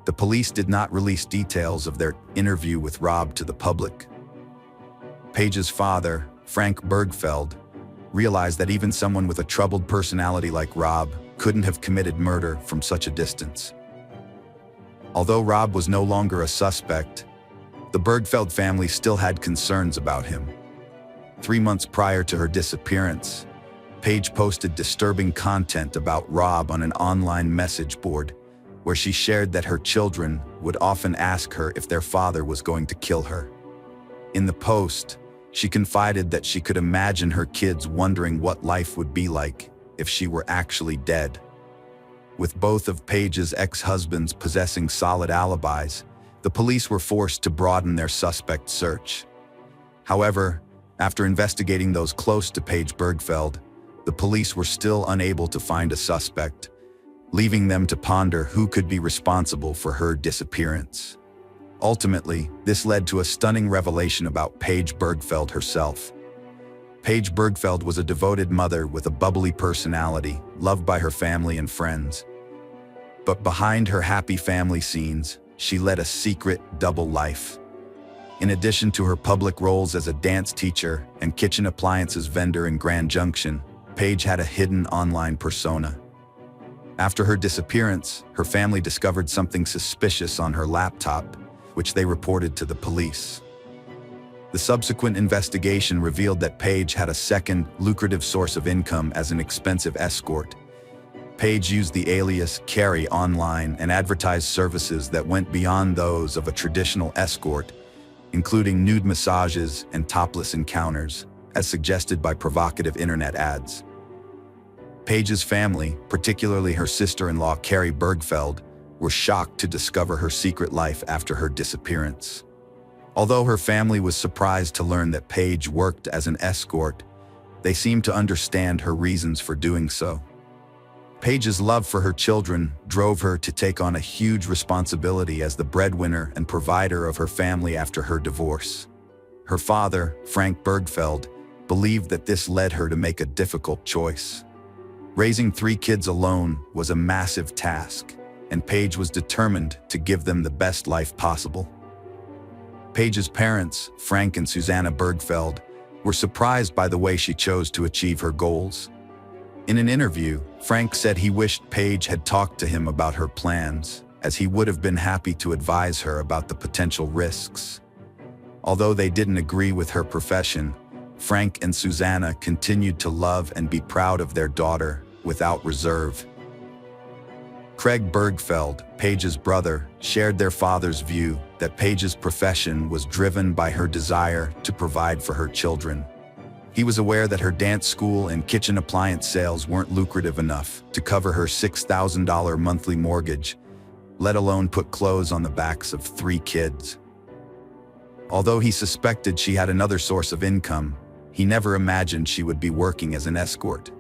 The police did not release details of their interview with Rob to the public. Paige's father, Frank Bergfeld, realized that even someone with a troubled personality like Rob couldn't have committed murder from such a distance. Although Rob was no longer a suspect, the Bergfeld family still had concerns about him. 3 months prior to her disappearance, Paige posted disturbing content about Rob on an online message board, where she shared that her children would often ask her if their father was going to kill her. In the post, she confided that she could imagine her kids wondering what life would be like if she were actually dead. With both of Paige's ex-husbands possessing solid alibis, the police were forced to broaden their suspect search. However, after investigating those close to Paige Bergfeld, the police were still unable to find a suspect, leaving them to ponder who could be responsible for her disappearance. Ultimately, this led to a stunning revelation about Paige Bergfeld herself. Paige Bergfeld was a devoted mother with a bubbly personality, loved by her family and friends. But behind her happy family scenes, she led a secret, double life. In addition to her public roles as a dance teacher and kitchen appliances vendor in Grand Junction, Paige had a hidden online persona. After her disappearance, her family discovered something suspicious on her laptop, which they reported to the police. The subsequent investigation revealed that Paige had a second, lucrative source of income as an expensive escort. Paige used the alias Carrie online and advertised services that went beyond those of a traditional escort, including nude massages and topless encounters, as suggested by provocative internet ads. Paige's family, particularly her sister-in-law Carrie Bergfeld, were shocked to discover her secret life after her disappearance. Although her family was surprised to learn that Paige worked as an escort, they seemed to understand her reasons for doing so. Paige's love for her children drove her to take on a huge responsibility as the breadwinner and provider of her family after her divorce. Her father, Frank Bergfeld, believed that this led her to make a difficult choice. Raising 3 kids alone was a massive task, and Paige was determined to give them the best life possible. Paige's parents, Frank and Susanna Bergfeld, were surprised by the way she chose to achieve her goals. In an interview, Frank said he wished Paige had talked to him about her plans, as he would have been happy to advise her about the potential risks. Although they didn't agree with her profession, Frank and Susanna continued to love and be proud of their daughter without reserve. Craig Bergfeld, Paige's brother, shared their father's view that Paige's profession was driven by her desire to provide for her children. He was aware that her dance school and kitchen appliance sales weren't lucrative enough to cover her $6,000 monthly mortgage, let alone put clothes on the backs of 3 kids. Although he suspected she had another source of income, he never imagined she would be working as an escort.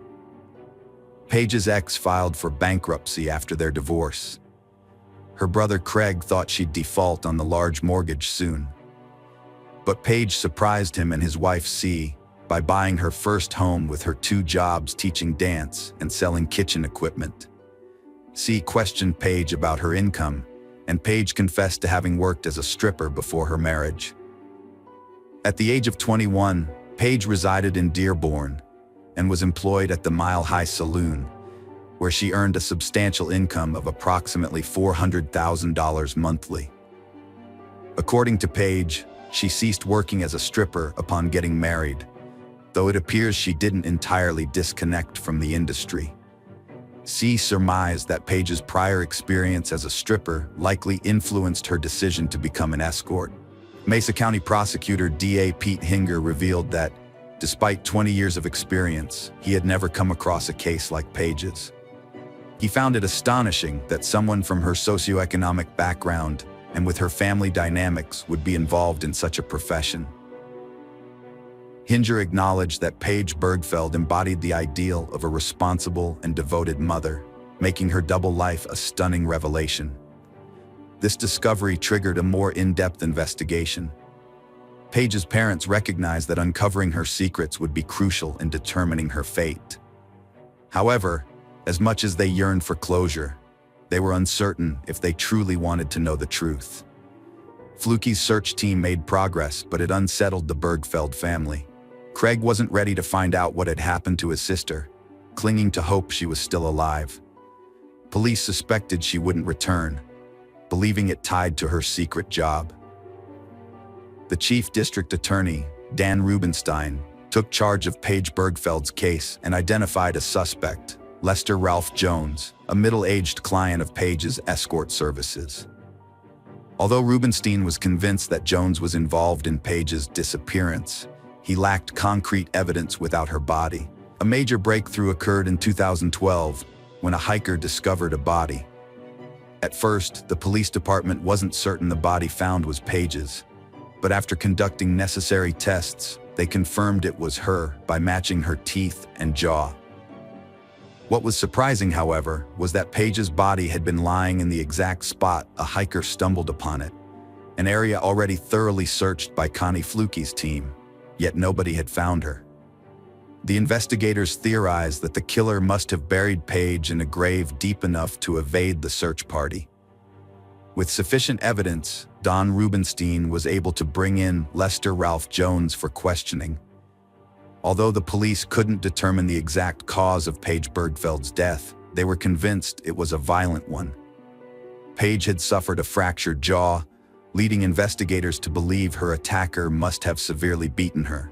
Paige's ex filed for bankruptcy after their divorce. Her brother Craig thought she'd default on the large mortgage soon. But Paige surprised him and his wife C by buying her first home with her 2 jobs teaching dance and selling kitchen equipment. C questioned Paige about her income, and Paige confessed to having worked as a stripper before her marriage. At the age of 21, Paige resided in Dearborn and was employed at the Mile High Saloon, where she earned a substantial income of approximately $400,000 monthly. According to Paige, she ceased working as a stripper upon getting married, though it appears she didn't entirely disconnect from the industry. C surmised that Paige's prior experience as a stripper likely influenced her decision to become an escort. Mesa County prosecutor D.A. Pete Hinger revealed that, despite 20 years of experience, he had never come across a case like Paige's. He found it astonishing that someone from her socioeconomic background and with her family dynamics would be involved in such a profession. Hinger acknowledged that Paige Bergfeld embodied the ideal of a responsible and devoted mother, making her double life a stunning revelation. This discovery triggered a more in-depth investigation. Paige's parents recognized that uncovering her secrets would be crucial in determining her fate. However, as much as they yearned for closure, they were uncertain if they truly wanted to know the truth. Fluky's search team made progress, but it unsettled the Bergfeld family. Craig wasn't ready to find out what had happened to his sister, clinging to hope she was still alive. Police suspected she wouldn't return, believing it tied to her secret job. The chief district attorney, Dan Rubenstein, took charge of Paige Bergfeld's case and identified a suspect, Lester Ralph Jones, a middle-aged client of Paige's escort services. Although Rubenstein was convinced that Jones was involved in Paige's disappearance, he lacked concrete evidence without her body. A major breakthrough occurred in 2012 when a hiker discovered a body. At first, the police department wasn't certain the body found was Paige's, but after conducting necessary tests, they confirmed it was her by matching her teeth and jaw. What was surprising, however, was that Paige's body had been lying in the exact spot a hiker stumbled upon it, an area already thoroughly searched by Connie Fluky's team, yet nobody had found her. The investigators theorized that the killer must have buried Paige in a grave deep enough to evade the search party. With sufficient evidence, Don Rubenstein was able to bring in Lester Ralph Jones for questioning. Although the police couldn't determine the exact cause of Paige Bergfeld's death, they were convinced it was a violent one. Paige had suffered a fractured jaw, leading investigators to believe her attacker must have severely beaten her.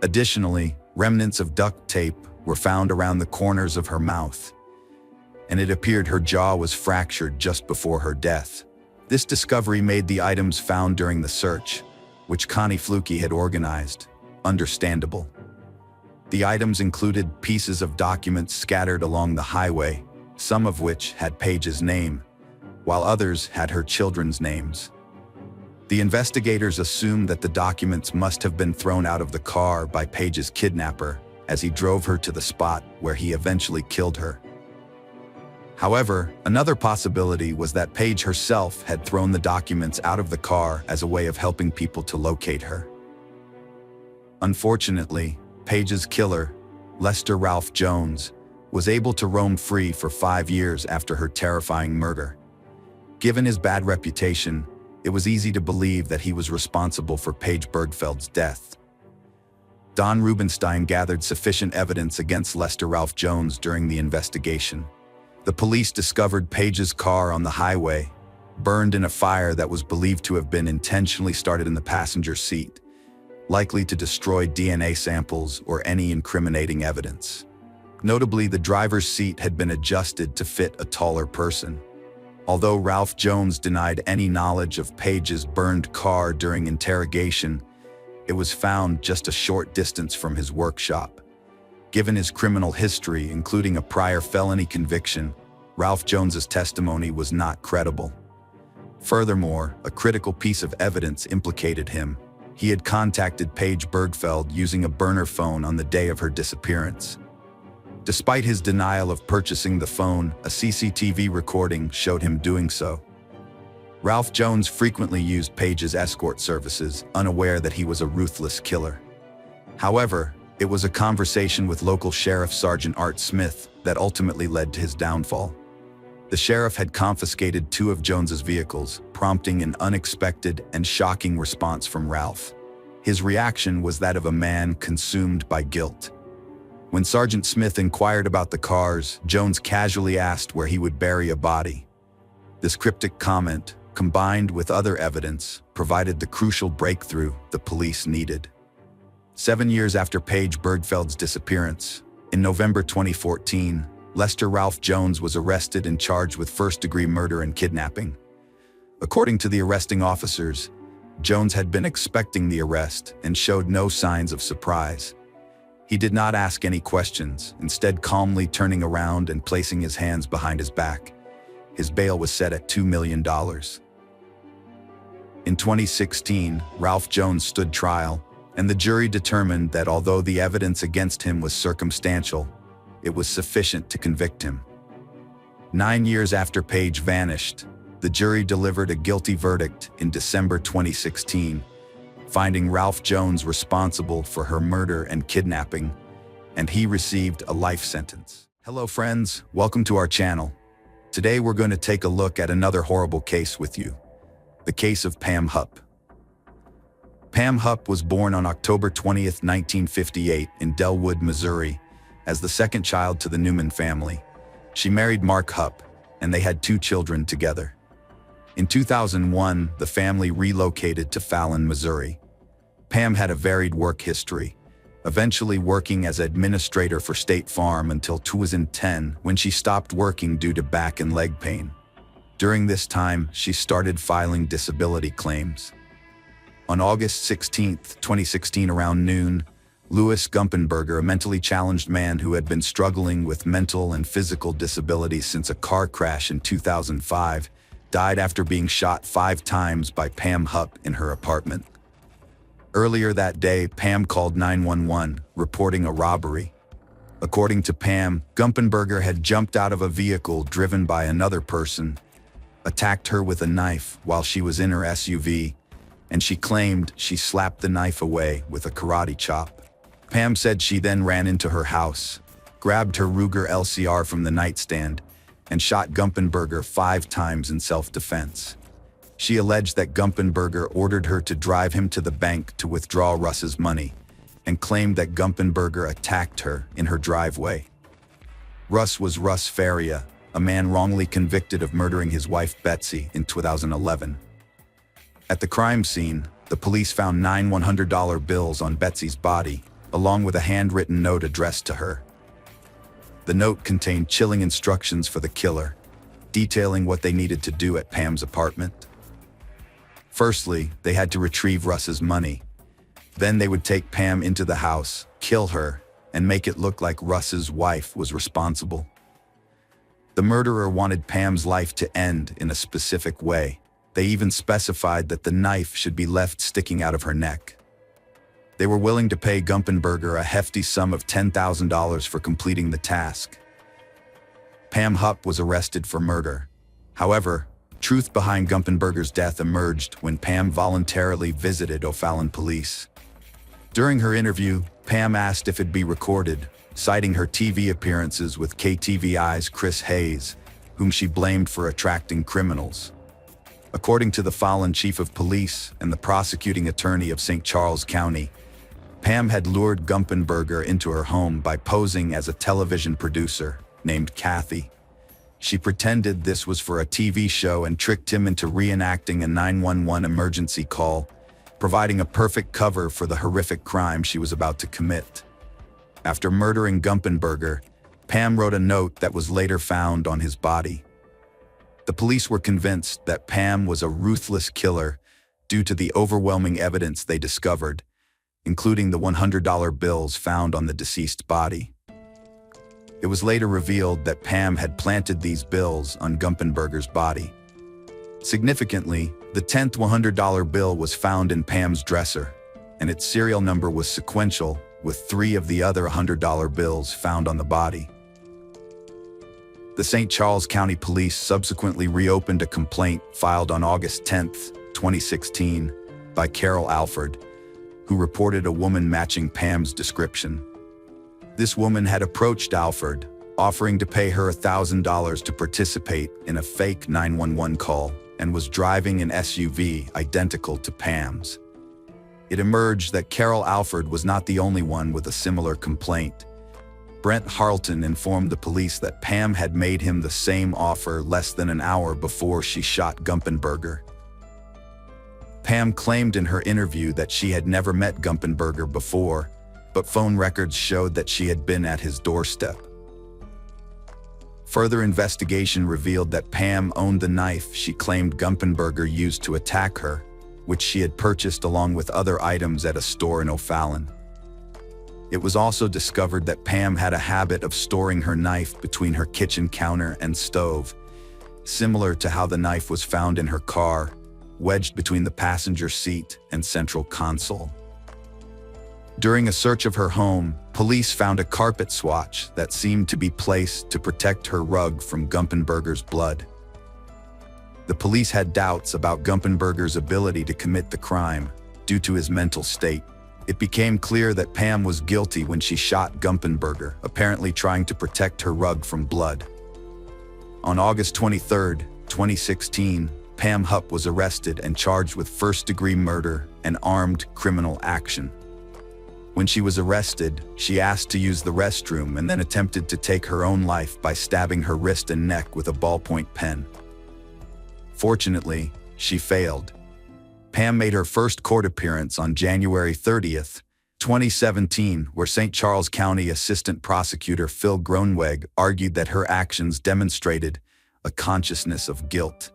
Additionally, remnants of duct tape were found around the corners of her mouth, and it appeared her jaw was fractured just before her death. This discovery made the items found during the search, which Connie Fluke had organized, understandable. The items included pieces of documents scattered along the highway, some of which had Paige's name, while others had her children's names. The investigators assumed that the documents must have been thrown out of the car by Paige's kidnapper as he drove her to the spot where he eventually killed her. However, another possibility was that Paige herself had thrown the documents out of the car as a way of helping people to locate her. Unfortunately, Paige's killer, Lester Ralph Jones, was able to roam free for 5 years after her terrifying murder. Given his bad reputation, it was easy to believe that he was responsible for Paige Bergfeld's death. Don Rubenstein gathered sufficient evidence against Lester Ralph Jones during the investigation. The police discovered Paige's car on the highway, burned in a fire that was believed to have been intentionally started in the passenger seat, likely to destroy DNA samples or any incriminating evidence. Notably, the driver's seat had been adjusted to fit a taller person. Although Ralph Jones denied any knowledge of Paige's burned car during interrogation, it was found just a short distance from his workshop. Given his criminal history, including a prior felony conviction, Ralph Jones's testimony was not credible. Furthermore, a critical piece of evidence implicated him. He had contacted Paige Bergfeld using a burner phone on the day of her disappearance. Despite his denial of purchasing the phone, a CCTV recording showed him doing so. Ralph Jones frequently used Paige's escort services, unaware that he was a ruthless killer. However, it was a conversation with local Sheriff Sergeant Art Smith that ultimately led to his downfall. The sheriff had confiscated 2 of Jones's vehicles, prompting an unexpected and shocking response from Ralph. His reaction was that of a man consumed by guilt. When Sergeant Smith inquired about the cars, Jones casually asked where he would bury a body. This cryptic comment, combined with other evidence, provided the crucial breakthrough the police needed. 7 years after Paige Bergfeld's disappearance, in November 2014, Lester Ralph Jones was arrested and charged with first-degree murder and kidnapping. According to the arresting officers, Jones had been expecting the arrest and showed no signs of surprise. He did not ask any questions, instead calmly turning around and placing his hands behind his back. His bail was set at $2 million. In 2016, Ralph Jones stood trial, and the jury determined that although the evidence against him was circumstantial, it was sufficient to convict him. 9 years after Paige vanished, the jury delivered a guilty verdict in December 2016, finding Ralph Jones responsible for her murder and kidnapping, and he received a life sentence. Hello friends, welcome to our channel. Today we're going to take a look at another horrible case with you, the case of Pam Hupp. Pam Hupp was born on October 20, 1958 in Delwood, Missouri, as the second child to the Newman family. She married Mark Hupp, and they had 2 children together. In 2001, the family relocated to Fallon, Missouri. Pam had a varied work history, eventually working as administrator for State Farm until 2010, when she stopped working due to back and leg pain. During this time, she started filing disability claims. On August 16, 2016, around noon, Louis Gumpenberger, a mentally challenged man who had been struggling with mental and physical disabilities since a car crash in 2005, died after being shot 5 times by Pam Hupp in her apartment. Earlier that day, Pam called 911, reporting a robbery. According to Pam, Gumpenberger had jumped out of a vehicle driven by another person, attacked her with a knife while she was in her SUV, and she claimed she slapped the knife away with a karate chop. Pam said she then ran into her house, grabbed her Ruger LCR from the nightstand, and shot Gumpenberger 5 times in self-defense. She alleged that Gumpenberger ordered her to drive him to the bank to withdraw Russ's money, and claimed that Gumpenberger attacked her in her driveway. Russ was Russ Faria, a man wrongly convicted of murdering his wife Betsy in 2011. At the crime scene, the police found 9 $100 bills on Betsy's body, along with a handwritten note addressed to her. The note contained chilling instructions for the killer, detailing what they needed to do at Pam's apartment. Firstly, they had to retrieve Russ's money. Then they would take Pam into the house, kill her, and make it look like Russ's wife was responsible. The murderer wanted Pam's life to end in a specific way. They even specified that the knife should be left sticking out of her neck. They were willing to pay Gumpenberger a hefty sum of $10,000 for completing the task. Pam Hupp was arrested for murder. However, truth behind Gumpenberger's death emerged when Pam voluntarily visited O'Fallon police. During her interview, Pam asked if it be recorded, citing her TV appearances with KTVI's Chris Hayes, whom she blamed for attracting criminals. According to the Fallon chief of police and the prosecuting attorney of St. Charles County, Pam had lured Gumpenberger into her home by posing as a television producer named Kathy. She pretended this was for a TV show and tricked him into reenacting a 911 emergency call, providing a perfect cover for the horrific crime she was about to commit. After murdering Gumpenberger, Pam wrote a note that was later found on his body. The police were convinced that Pam was a ruthless killer due to the overwhelming evidence they discovered, including the $100 bills found on the deceased body. It was later revealed that Pam had planted these bills on Gumpenberger's body. Significantly, the 10th $100 bill was found in Pam's dresser, and its serial number was sequential with 3 of the other $100 bills found on the body. The St. Charles County Police subsequently reopened a complaint filed on August 10, 2016, by Carol Alford, who reported a woman matching Pam's description. This woman had approached Alford, offering to pay her $1,000 to participate in a fake 911 call, and was driving an SUV identical to Pam's. It emerged that Carol Alford was not the only one with a similar complaint. Brent Harleton informed the police that Pam had made him the same offer less than an hour before she shot Gumpenberger. Pam claimed in her interview that she had never met Gumpenberger before, but phone records showed that she had been at his doorstep. Further investigation revealed that Pam owned the knife she claimed Gumpenberger used to attack her, which she had purchased along with other items at a store in O'Fallon. It was also discovered that Pam had a habit of storing her knife between her kitchen counter and stove, similar to how the knife was found in her car, wedged between the passenger seat and central console. During a search of her home, police found a carpet swatch that seemed to be placed to protect her rug from Gumpenberger's blood. The police had doubts about Gumpenberger's ability to commit the crime due to his mental state. It became clear that Pam was guilty when she shot Gumpenberger, apparently trying to protect her rug from blood. On August 23, 2016, Pam Hupp was arrested and charged with first-degree murder and armed criminal action. When she was arrested, she asked to use the restroom and then attempted to take her own life by stabbing her wrist and neck with a ballpoint pen. Fortunately, she failed. Pam made her first court appearance on January 30, 2017, where St. Charles County Assistant Prosecutor Phil Groenweg argued that her actions demonstrated a consciousness of guilt.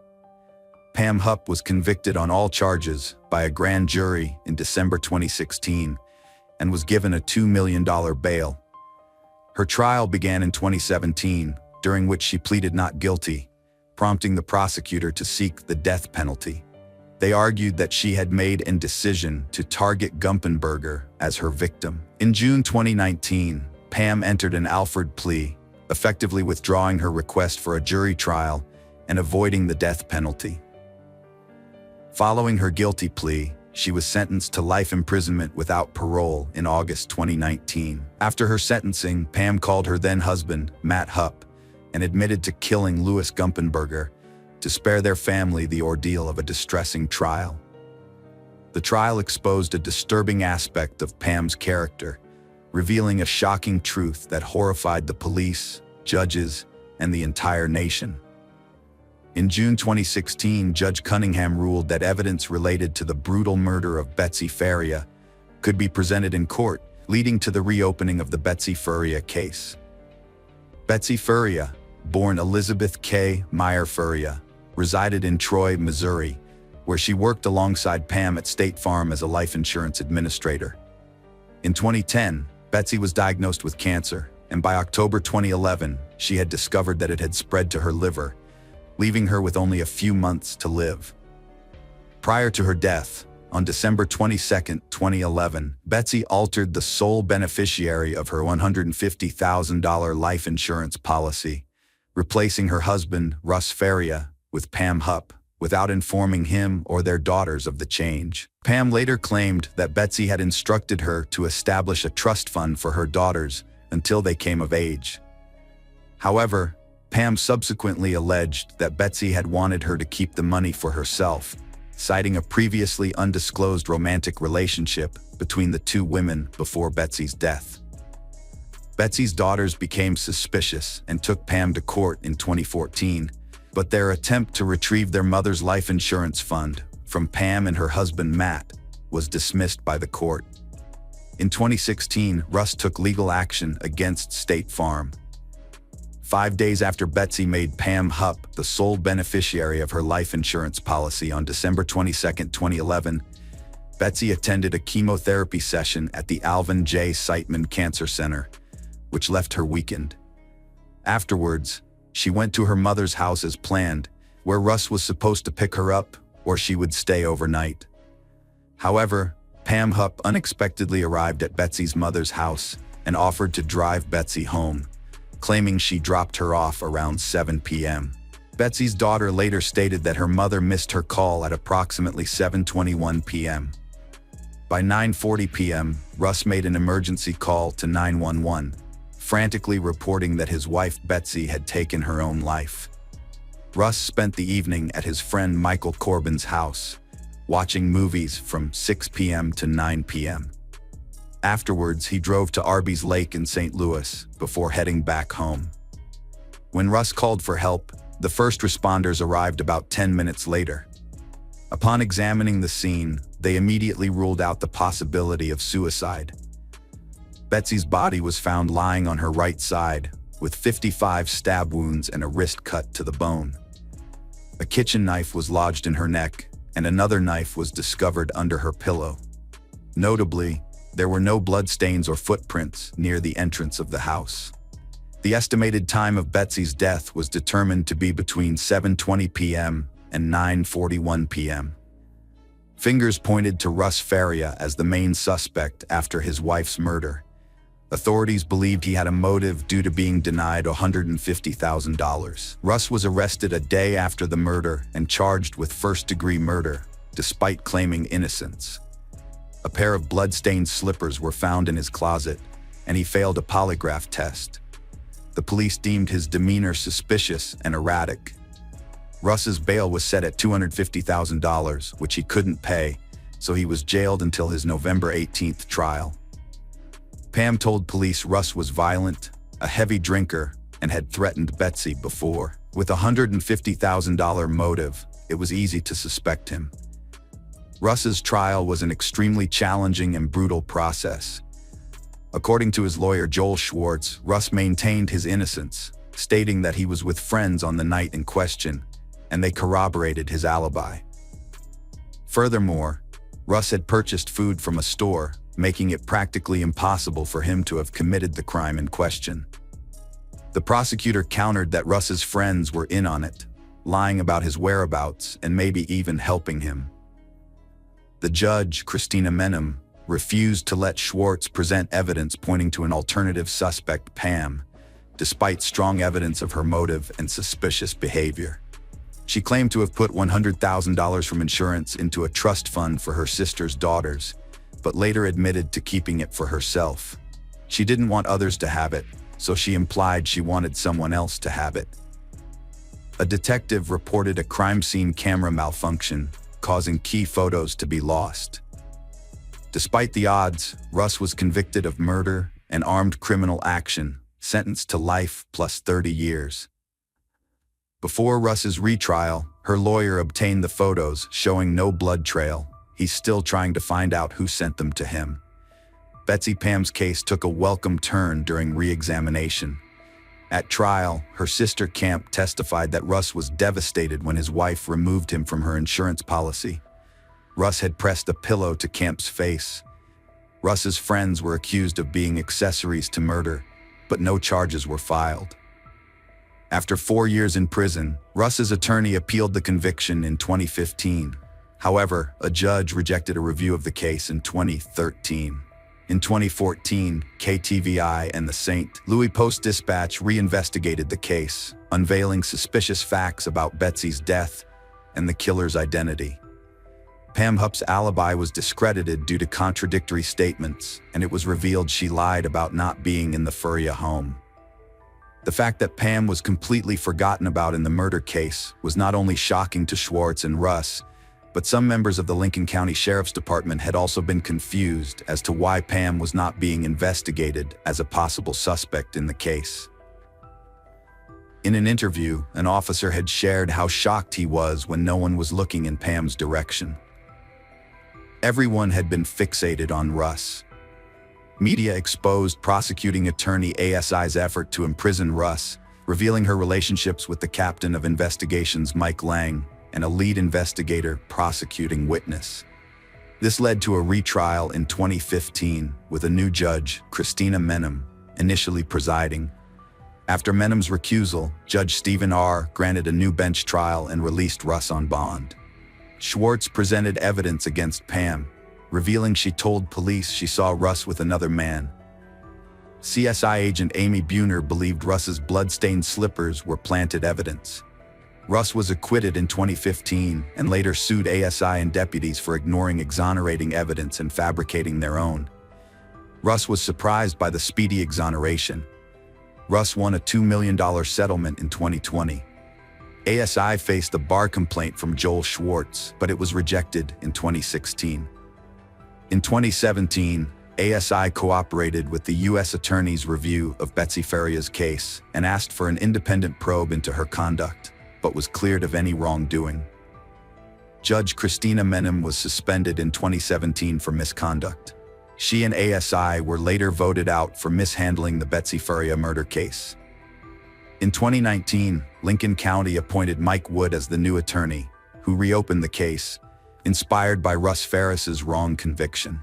Pam Hupp was convicted on all charges by a grand jury in December 2016 and was given a $2 million bail. Her trial began in 2017, during which she pleaded not guilty, prompting the prosecutor to seek the death penalty. They argued that she had made a decision to target Gumpenberger as her victim. In June 2019, Pam entered an Alford plea, effectively withdrawing her request for a jury trial and avoiding the death penalty. Following her guilty plea, she was sentenced to life imprisonment without parole in August 2019. After her sentencing, Pam called her then-husband, Matt Hupp, and admitted to killing Louis Gumpenberger to spare their family the ordeal of a distressing trial. The trial exposed a disturbing aspect of Pam's character, revealing a shocking truth that horrified the police, judges, and the entire nation. In June 2016, Judge Cunningham ruled that evidence related to the brutal murder of Betsy Faria could be presented in court, leading to the reopening of the Betsy Faria case. Betsy Faria, born Elizabeth K. Meyer Faria, resided in Troy, Missouri, where she worked alongside Pam at State Farm as a life insurance administrator. In 2010, Betsy was diagnosed with cancer, and by October 2011, she had discovered that it had spread to her liver, leaving her with only a few months to live. Prior to her death, on December 22, 2011, Betsy altered the sole beneficiary of her $150,000 life insurance policy, replacing her husband, Russ Faria, with Pam Hupp, without informing him or their daughters of the change. Pam later claimed that Betsy had instructed her to establish a trust fund for her daughters until they came of age. However, Pam subsequently alleged that Betsy had wanted her to keep the money for herself, citing a previously undisclosed romantic relationship between the two women before Betsy's death. Betsy's daughters became suspicious and took Pam to court in 2014, but their attempt to retrieve their mother's life insurance fund from Pam and her husband Matt was dismissed by the court. In 2016, Russ took legal action against State Farm. 5 days after Betsy made Pam Hupp the sole beneficiary of her life insurance policy on December 22, 2011, Betsy attended a chemotherapy session at the Alvin J. Siteman Cancer Center, which left her weakened. Afterwards, she went to her mother's house as planned, where Russ was supposed to pick her up or she would stay overnight. However, Pam Hupp unexpectedly arrived at Betsy's mother's house and offered to drive Betsy home, claiming she dropped her off around 7 p.m. Betsy's daughter later stated that her mother missed her call at approximately 7:21 p.m. By 9:40 p.m., Russ made an emergency call to 911, frantically reporting that his wife Betsy had taken her own life. Russ spent the evening at his friend Michael Corbin's house, watching movies from 6 p.m. to 9 p.m. Afterwards, he drove to Arby's Lake in St. Louis before heading back home. When Russ called for help, the first responders arrived about 10 minutes later. Upon examining the scene, they immediately ruled out the possibility of suicide. Betsy's body was found lying on her right side, with 55 stab wounds and a wrist cut to the bone. A kitchen knife was lodged in her neck, and another knife was discovered under her pillow. Notably, there were no bloodstains or footprints near the entrance of the house. The estimated time of Betsy's death was determined to be between 7:20 p.m. and 9:41 p.m. Fingers pointed to Russ Faria as the main suspect after his wife's murder. Authorities believed he had a motive due to being denied $150,000. Russ was arrested a day after the murder and charged with first-degree murder, despite claiming innocence. A pair of blood-stained slippers were found in his closet, and he failed a polygraph test. The police deemed his demeanor suspicious and erratic. Russ's bail was set at $250,000, which he couldn't pay, so he was jailed until his November 18th trial. Pam told police Russ was violent, a heavy drinker, and had threatened Betsy before. With a $150,000 motive, it was easy to suspect him. Russ's trial was an extremely challenging and brutal process. According to his lawyer Joel Schwartz, Russ maintained his innocence, stating that he was with friends on the night in question, and they corroborated his alibi. Furthermore, Russ had purchased food from a store, making it practically impossible for him to have committed the crime in question. The prosecutor countered that Russ's friends were in on it, lying about his whereabouts and maybe even helping him. The judge, Christina Menem, refused to let Schwartz present evidence pointing to an alternative suspect, Pam, despite strong evidence of her motive and suspicious behavior. She claimed to have put $100,000 from insurance into a trust fund for her sister's daughters, but later admitted to keeping it for herself. She didn't want others to have it, so she implied she wanted someone else to have it. A detective reported a crime scene camera malfunction, causing key photos to be lost. Despite the odds, Russ was convicted of murder and armed criminal action, sentenced to life plus 30 years. Before Russ's retrial, her lawyer obtained the photos showing no blood trail. He's still trying to find out who sent them to him. Betsy Pam's case took a welcome turn during re-examination. At trial, her sister Camp testified that Russ was devastated when his wife removed him from her insurance policy. Russ had pressed a pillow to Camp's face. Russ's friends were accused of being accessories to murder, but no charges were filed. After 4 years in prison, Russ's attorney appealed the conviction in 2015. However, a judge rejected a review of the case in 2013. In 2014, KTVI and the St. Louis Post-Dispatch reinvestigated the case, unveiling suspicious facts about Betsy's death and the killer's identity. Pam Hupp's alibi was discredited due to contradictory statements, and it was revealed she lied about not being in the Furia home. The fact that Pam was completely forgotten about in the murder case was not only shocking to Schwartz and Russ, but some members of the Lincoln County Sheriff's Department had also been confused as to why Pam was not being investigated as a possible suspect in the case. In an interview, an officer had shared how shocked he was when no one was looking in Pam's direction. Everyone had been fixated on Russ. Media exposed prosecuting attorney ASI's effort to imprison Russ, revealing her relationships with the captain of investigations Mike Lang and a lead investigator prosecuting witness. This led to a retrial in 2015 with a new judge, Christina Menem, initially presiding. After Menem's recusal, Judge Stephen R. granted a new bench trial and released Russ on bond. Schwartz presented evidence against Pam, revealing she told police she saw Russ with another man. CSI agent Amy Buhner believed Russ's blood-stained slippers were planted evidence. Russ was acquitted in 2015 and later sued ASI and deputies for ignoring exonerating evidence and fabricating their own. Russ was surprised by the speedy exoneration. Russ won a $2 million settlement in 2020. ASI faced a bar complaint from Joel Schwartz, but it was rejected in 2016. In 2017, ASI cooperated with the U.S. Attorney's review of Betsy Faria's case and asked for an independent probe into her conduct, but was cleared of any wrongdoing. Judge Christina Menem was suspended in 2017 for misconduct. She and ASI were later voted out for mishandling the Betsy Faria murder case. In 2019, Lincoln County appointed Mike Wood as the new attorney, who reopened the case, inspired by Russ Ferris's wrong conviction.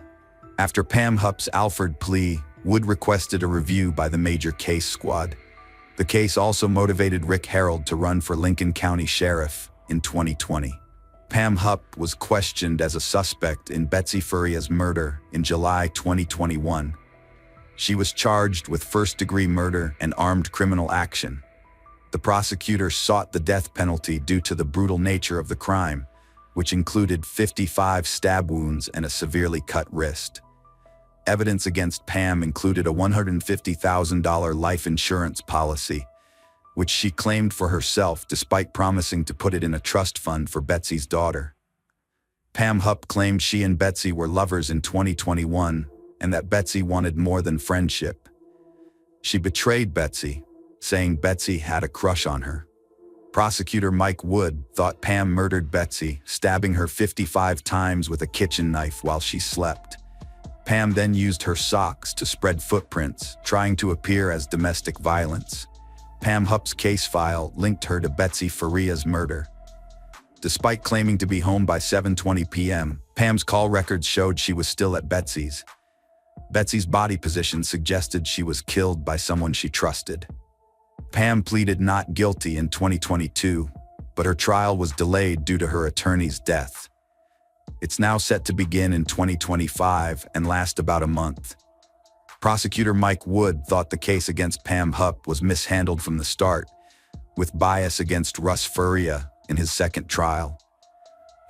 After Pam Hupp's Alford plea, Wood requested a review by the major case squad. The case also motivated Rick Harold to run for Lincoln County Sheriff in 2020. Pam Hupp was questioned as a suspect in Betsy Faria's murder in July 2021. She was charged with first-degree murder and armed criminal action. The prosecutor sought the death penalty due to the brutal nature of the crime, which included 55 stab wounds and a severely cut wrist. Evidence against Pam included a $150,000 life insurance policy, which she claimed for herself despite promising to put it in a trust fund for Betsy's daughter. Pam Hupp claimed she and Betsy were lovers in 2021 and that Betsy wanted more than friendship. She betrayed Betsy, saying Betsy had a crush on her. Prosecutor Mike Wood thought Pam murdered Betsy, stabbing her 55 times with a kitchen knife while she slept. Pam then used her socks to spread footprints, trying to appear as domestic violence. Pam Hupp's case file linked her to Betsy Faria's murder. Despite claiming to be home by 7:20 p.m., Pam's call records showed she was still at Betsy's. Betsy's body position suggested she was killed by someone she trusted. Pam pleaded not guilty in 2022, but her trial was delayed due to her attorney's death. It's now set to begin in 2025 and last about a month. Prosecutor Mike Wood thought the case against Pam Hupp was mishandled from the start, with bias against Russ Faria in his second trial.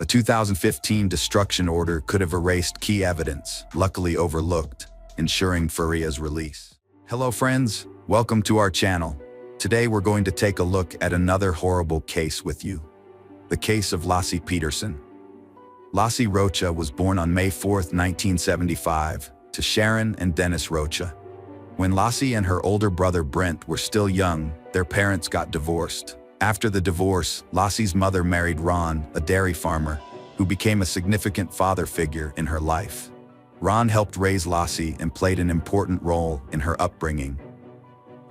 A 2015 destruction order could have erased key evidence, luckily overlooked, ensuring Faria's release. Hello friends, Welcome to our channel. Today we're going to take a look at another horrible case with you. The case of Lassie Peterson. Lassie Rocha was born on May 4, 1975, to Sharon and Dennis Rocha. When Lassie and her older brother Brent were still young, their parents got divorced. After the divorce, Lassie's mother married Ron, a dairy farmer, who became a significant father figure in her life. Ron helped raise Lassie and played an important role in her upbringing.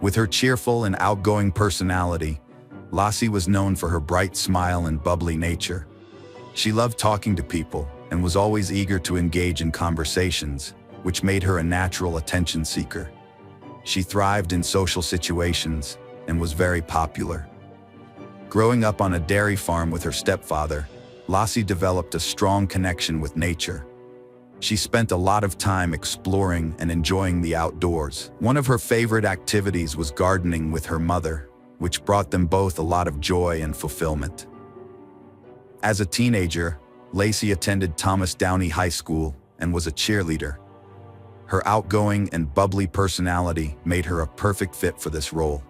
With her cheerful and outgoing personality, Lassie was known for her bright smile and bubbly nature. She loved talking to people and was always eager to engage in conversations, which made her a natural attention seeker. She thrived in social situations and was very popular. Growing up on a dairy farm with her stepfather, Lassie developed a strong connection with nature. She spent a lot of time exploring and enjoying the outdoors. One of her favorite activities was gardening with her mother, which brought them both a lot of joy and fulfillment. As a teenager, Lassie attended Thomas Downey High School and was a cheerleader. Her outgoing and bubbly personality made her a perfect fit for this role.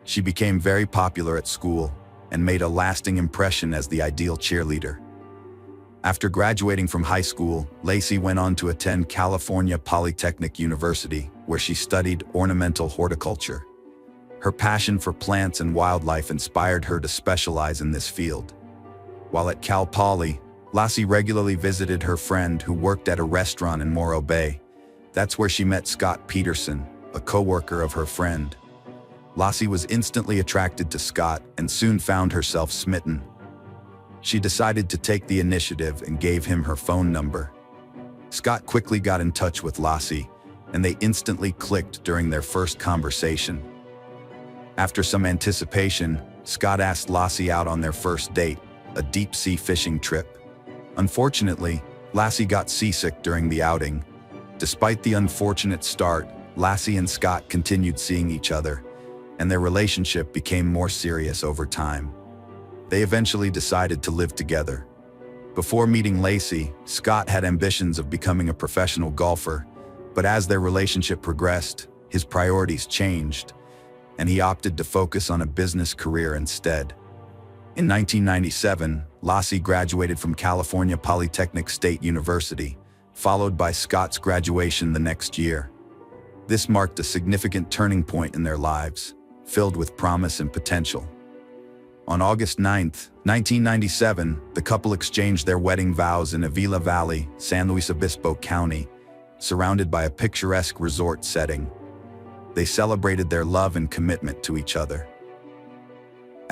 She became very popular at school and made a lasting impression as the ideal cheerleader. After graduating from high school, Lassie went on to attend California Polytechnic University, where she studied ornamental horticulture. Her passion for plants and wildlife inspired her to specialize in this field. While at Cal Poly, Lassie regularly visited her friend who worked at a restaurant in Morro Bay. That's where she met Scott Peterson, a co-worker of her friend. Lassie was instantly attracted to Scott and soon found herself smitten. She decided to take the initiative and gave him her phone number. Scott quickly got in touch with Lassie, and they instantly clicked during their first conversation. After some anticipation, Scott asked Lassie out on their first date, a deep-sea fishing trip. Unfortunately, Lassie got seasick during the outing. Despite the unfortunate start, Lassie and Scott continued seeing each other, and their relationship became more serious over time. They eventually decided to live together. Before meeting Lassie, Scott had ambitions of becoming a professional golfer, but as their relationship progressed, his priorities changed, and he opted to focus on a business career instead. In 1997, Lassie graduated from California Polytechnic State University, followed by Scott's graduation the next year. This marked a significant turning point in their lives, filled with promise and potential. On August 9, 1997, the couple exchanged their wedding vows in Avila Valley, San Luis Obispo County, surrounded by a picturesque resort setting. They celebrated their love and commitment to each other.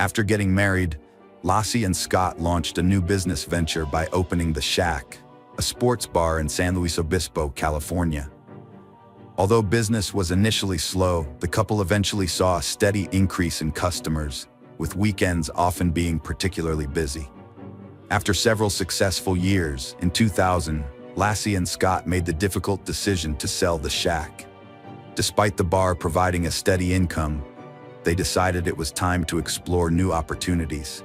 After getting married, Lassie and Scott launched a new business venture by opening The Shack, a sports bar in San Luis Obispo, California. Although business was initially slow, the couple eventually saw a steady increase in customers, with weekends often being particularly busy. After several successful years, in 2000, Lassie and Scott made the difficult decision to sell The Shack. Despite the bar providing a steady income, they decided it was time to explore new opportunities.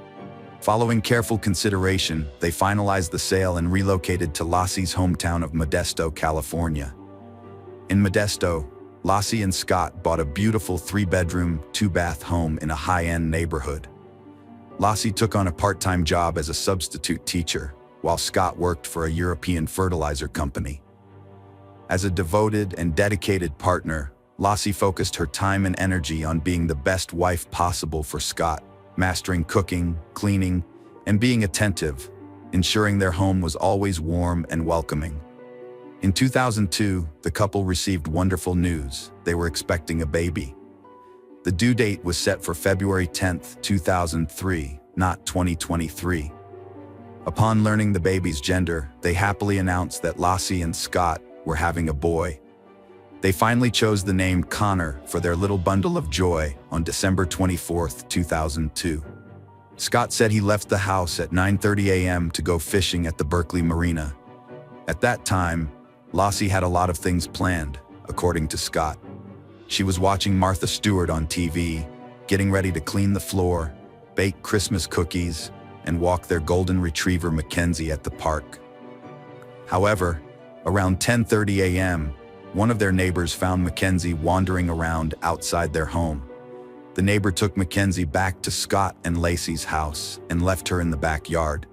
Following careful consideration, they finalized the sale and relocated to Lassie's hometown of Modesto, California. In Modesto, Lassie and Scott bought a beautiful 3-bedroom, 2-bath home in a high-end neighborhood. Lassie took on a part-time job as a substitute teacher, while Scott worked for a European fertilizer company. As a devoted and dedicated partner, Lassie focused her time and energy on being the best wife possible for Scott, mastering cooking, cleaning, and being attentive, ensuring their home was always warm and welcoming. In 2002, the couple received wonderful news. They were expecting a baby. The due date was set for February 10, 2003, not 2023. Upon learning the baby's gender, they happily announced that Lassie and Scott were having a boy. They finally chose the name Connor for their little bundle of joy on December 24, 2002. Scott said he left the house at 9:30 a.m. to go fishing at the Berkeley Marina. At that time, Lassie had a lot of things planned, according to Scott. She was watching Martha Stewart on TV, getting ready to clean the floor, bake Christmas cookies, and walk their golden retriever Mackenzie at the park. However, around 10:30 a.m., One of their neighbors found Mackenzie wandering around outside their home. The neighbor took Mackenzie back to Scott and Lacey's house and left her in the backyard.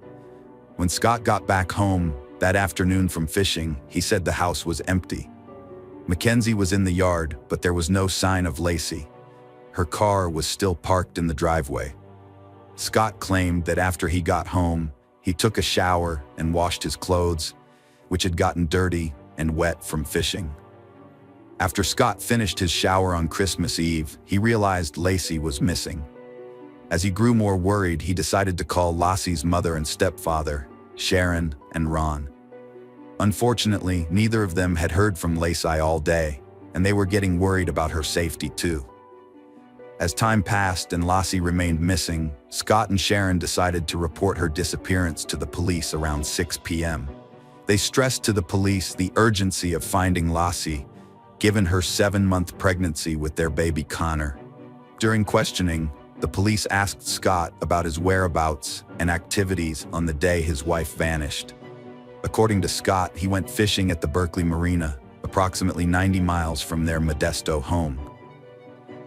When Scott got back home that afternoon from fishing, he said the house was empty. Mackenzie was in the yard, but there was no sign of Lacey. Her car was still parked in the driveway. Scott claimed that after he got home, he took a shower and washed his clothes, which had gotten dirty and wet from fishing. After Scott finished his shower on Christmas Eve, he realized Lacey was missing. As he grew more worried, he decided to call Lassie's mother and stepfather, Sharon and Ron. Unfortunately, neither of them had heard from Lacey all day, and they were getting worried about her safety too. As time passed and Lassie remained missing, Scott and Sharon decided to report her disappearance to the police around 6 p.m. They stressed to the police the urgency of finding Lassie, given her 7-month pregnancy with their baby Connor. During questioning, the police asked Scott about his whereabouts and activities on the day his wife vanished. According to Scott, he went fishing at the Berkeley Marina, approximately 90 miles from their Modesto home.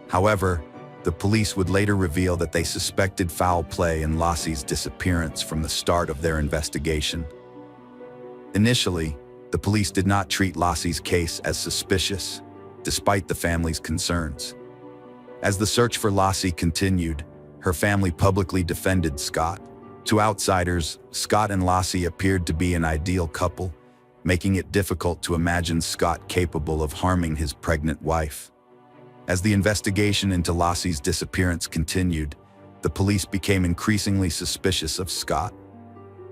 However, the police would later reveal that they suspected foul play in Lassie's disappearance from the start of their investigation. Initially, the police did not treat Lassie's case as suspicious, despite the family's concerns. As the search for Lassie continued, her family publicly defended Scott. To outsiders, Scott and Lassie appeared to be an ideal couple, making it difficult to imagine Scott capable of harming his pregnant wife. As the investigation into Lassie's disappearance continued, the police became increasingly suspicious of Scott.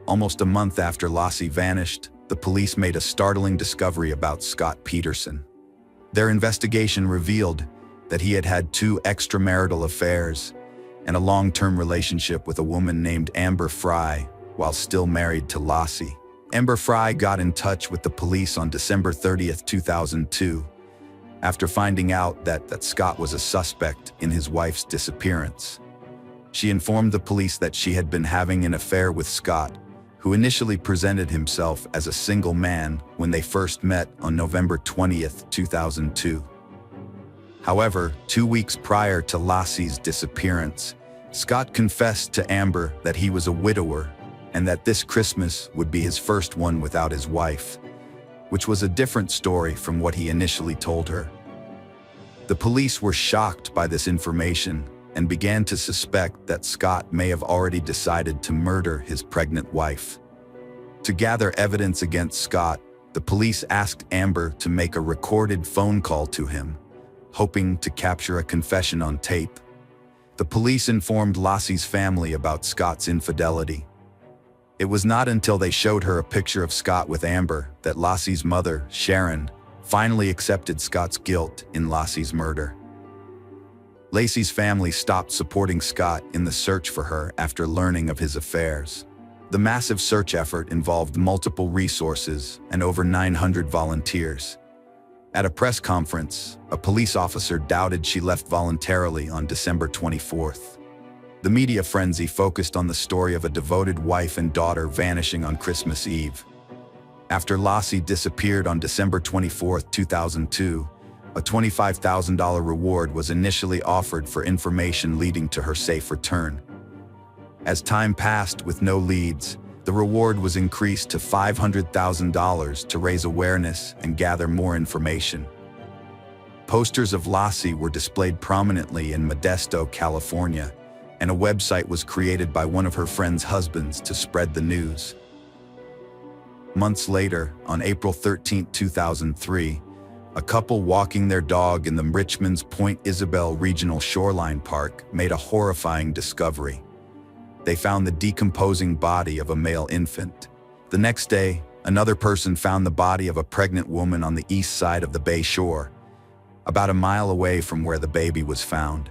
Almost a month after Lassie vanished, the police made a startling discovery about Scott Peterson. Their investigation revealed that he had had 2 extramarital affairs and a long-term relationship with a woman named Amber Fry while still married to Lassie. Amber Fry got in touch with the police on December 30, 2002, after finding out that Scott was a suspect in his wife's disappearance. She informed the police that she had been having an affair with Scott, who initially presented himself as a single man when they first met on November 20, 2002. However, 2 weeks prior to Lassie's disappearance, Scott confessed to Amber that he was a widower and that this Christmas would be his first one without his wife, which was a different story from what he initially told her. The police were shocked by this information and began to suspect that Scott may have already decided to murder his pregnant wife. To gather evidence against Scott, the police asked Amber to make a recorded phone call to him, hoping to capture a confession on tape. The police informed Lassie's family about Scott's infidelity. It was not until they showed her a picture of Scott with Amber that Lassie's mother, Sharon, finally accepted Scott's guilt in Lassie's murder. Lacey's family stopped supporting Scott in the search for her after learning of his affairs. The massive search effort involved multiple resources and over 900 volunteers. At a press conference, a police officer doubted she left voluntarily on December 24th. The media frenzy focused on the story of a devoted wife and daughter vanishing on Christmas Eve. After Lassie disappeared on December 24, 2002, a $25,000 reward was initially offered for information leading to her safe return. As time passed with no leads, the reward was increased to $500,000 to raise awareness and gather more information. Posters of Lassie were displayed prominently in Modesto, California, and a website was created by one of her friend's husbands to spread the news. Months later, on April 13, 2003, a couple walking their dog in the Richmond's Point Isabel Regional Shoreline Park made a horrifying discovery. They found the decomposing body of a male infant. The next day, another person found the body of a pregnant woman on the east side of the Bay Shore, about a mile away from where the baby was found.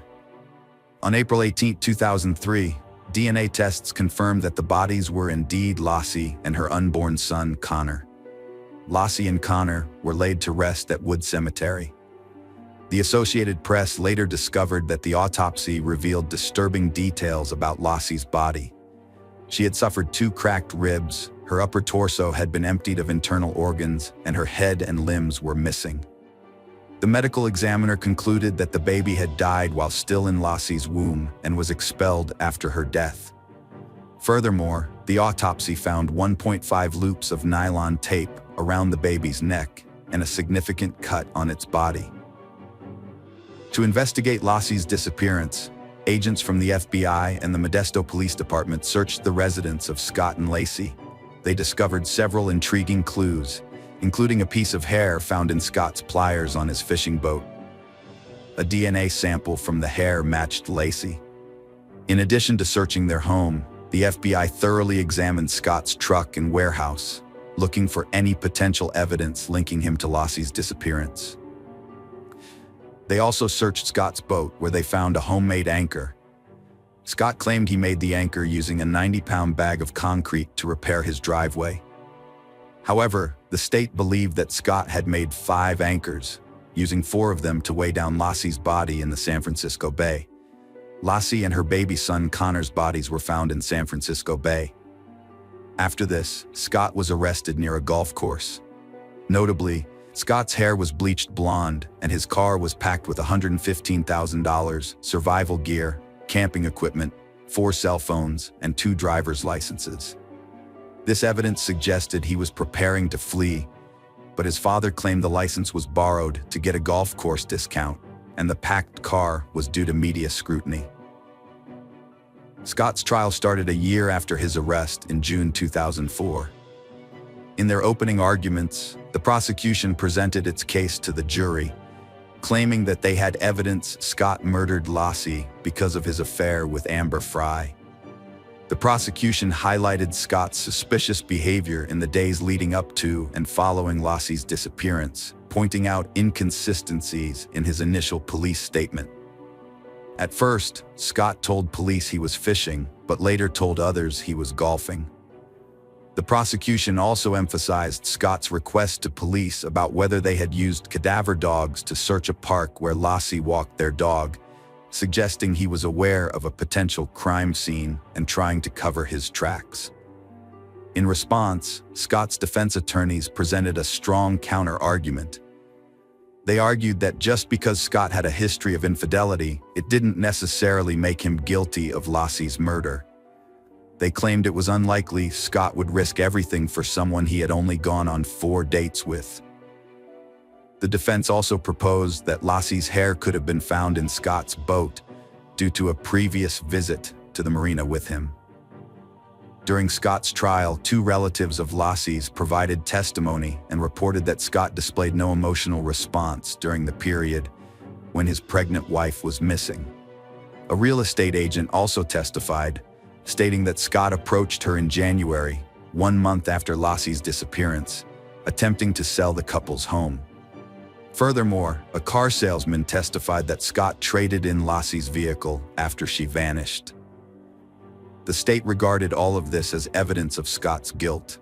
On April 18, 2003, DNA tests confirmed that the bodies were indeed Lassie and her unborn son, Connor. Lassie and Connor were laid to rest at Wood Cemetery. The Associated Press later discovered that the autopsy revealed disturbing details about Lassie's body. She had suffered 2 cracked ribs, her upper torso had been emptied of internal organs, and her head and limbs were missing. The medical examiner concluded that the baby had died while still in Lassie's womb and was expelled after her death. Furthermore, the autopsy found 1.5 loops of nylon tape around the baby's neck and a significant cut on its body. To investigate Lassie's disappearance, agents from the FBI and the Modesto Police Department searched the residence of Scott and Lacey. They discovered several intriguing clues, including a piece of hair found in Scott's pliers on his fishing boat. A DNA sample from the hair matched Lacey. In addition to searching their home, the FBI thoroughly examined Scott's truck and warehouse, looking for any potential evidence linking him to Lassie's disappearance. They also searched Scott's boat, where they found a homemade anchor. Scott claimed he made the anchor using a 90-pound bag of concrete to repair his driveway. However, the state believed that Scott had made 5 anchors, using 4 of them to weigh down Lassie's body in the San Francisco Bay. Lassie and her baby son Connor's bodies were found in San Francisco Bay. After this, Scott was arrested near a golf course. Notably, Scott's hair was bleached blonde, and his car was packed with $115,000, survival gear, camping equipment, 4 cell phones, and 2 driver's licenses. This evidence suggested he was preparing to flee, but his father claimed the license was borrowed to get a golf course discount, and the packed car was due to media scrutiny. Scott's trial started a year after his arrest in June 2004. In their opening arguments, the prosecution presented its case to the jury, claiming that they had evidence Scott murdered Lassie because of his affair with Amber Frey. The prosecution highlighted Scott's suspicious behavior in the days leading up to and following Lassie's disappearance, pointing out inconsistencies in his initial police statement. At first, Scott told police he was fishing, but later told others he was golfing. The prosecution also emphasized Scott's request to police about whether they had used cadaver dogs to search a park where Lassie walked their dog, suggesting he was aware of a potential crime scene and trying to cover his tracks. In response, Scott's defense attorneys presented a strong counter-argument. They argued that just because Scott had a history of infidelity, it didn't necessarily make him guilty of Lassie's murder. They claimed it was unlikely Scott would risk everything for someone he had only gone on 4 dates with. The defense also proposed that Lassie's hair could have been found in Scott's boat due to a previous visit to the marina with him. During Scott's trial, 2 relatives of Lassie's provided testimony and reported that Scott displayed no emotional response during the period when his pregnant wife was missing. A real estate agent also testified, stating that Scott approached her in January, 1 month after Lassie's disappearance, attempting to sell the couple's home. Furthermore, a car salesman testified that Scott traded in Lassie's vehicle after she vanished. The state regarded all of this as evidence of Scott's guilt.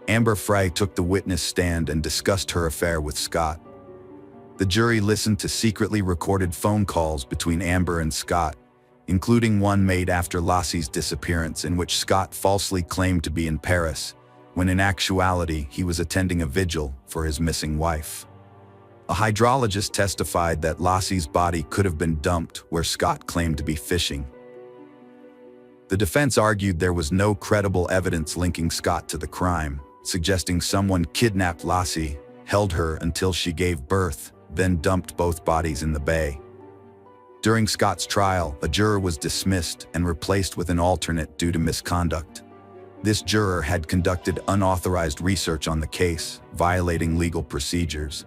Amber Frey took the witness stand and discussed her affair with Scott. The jury listened to secretly recorded phone calls between Amber and Scott, including one made after Lassie's disappearance in which Scott falsely claimed to be in Paris, when in actuality he was attending a vigil for his missing wife. A hydrologist testified that Lassie's body could have been dumped where Scott claimed to be fishing. The defense argued there was no credible evidence linking Scott to the crime, suggesting someone kidnapped Lassie, held her until she gave birth, then dumped both bodies in the bay. During Scott's trial, a juror was dismissed and replaced with an alternate due to misconduct. This juror had conducted unauthorized research on the case, violating legal procedures.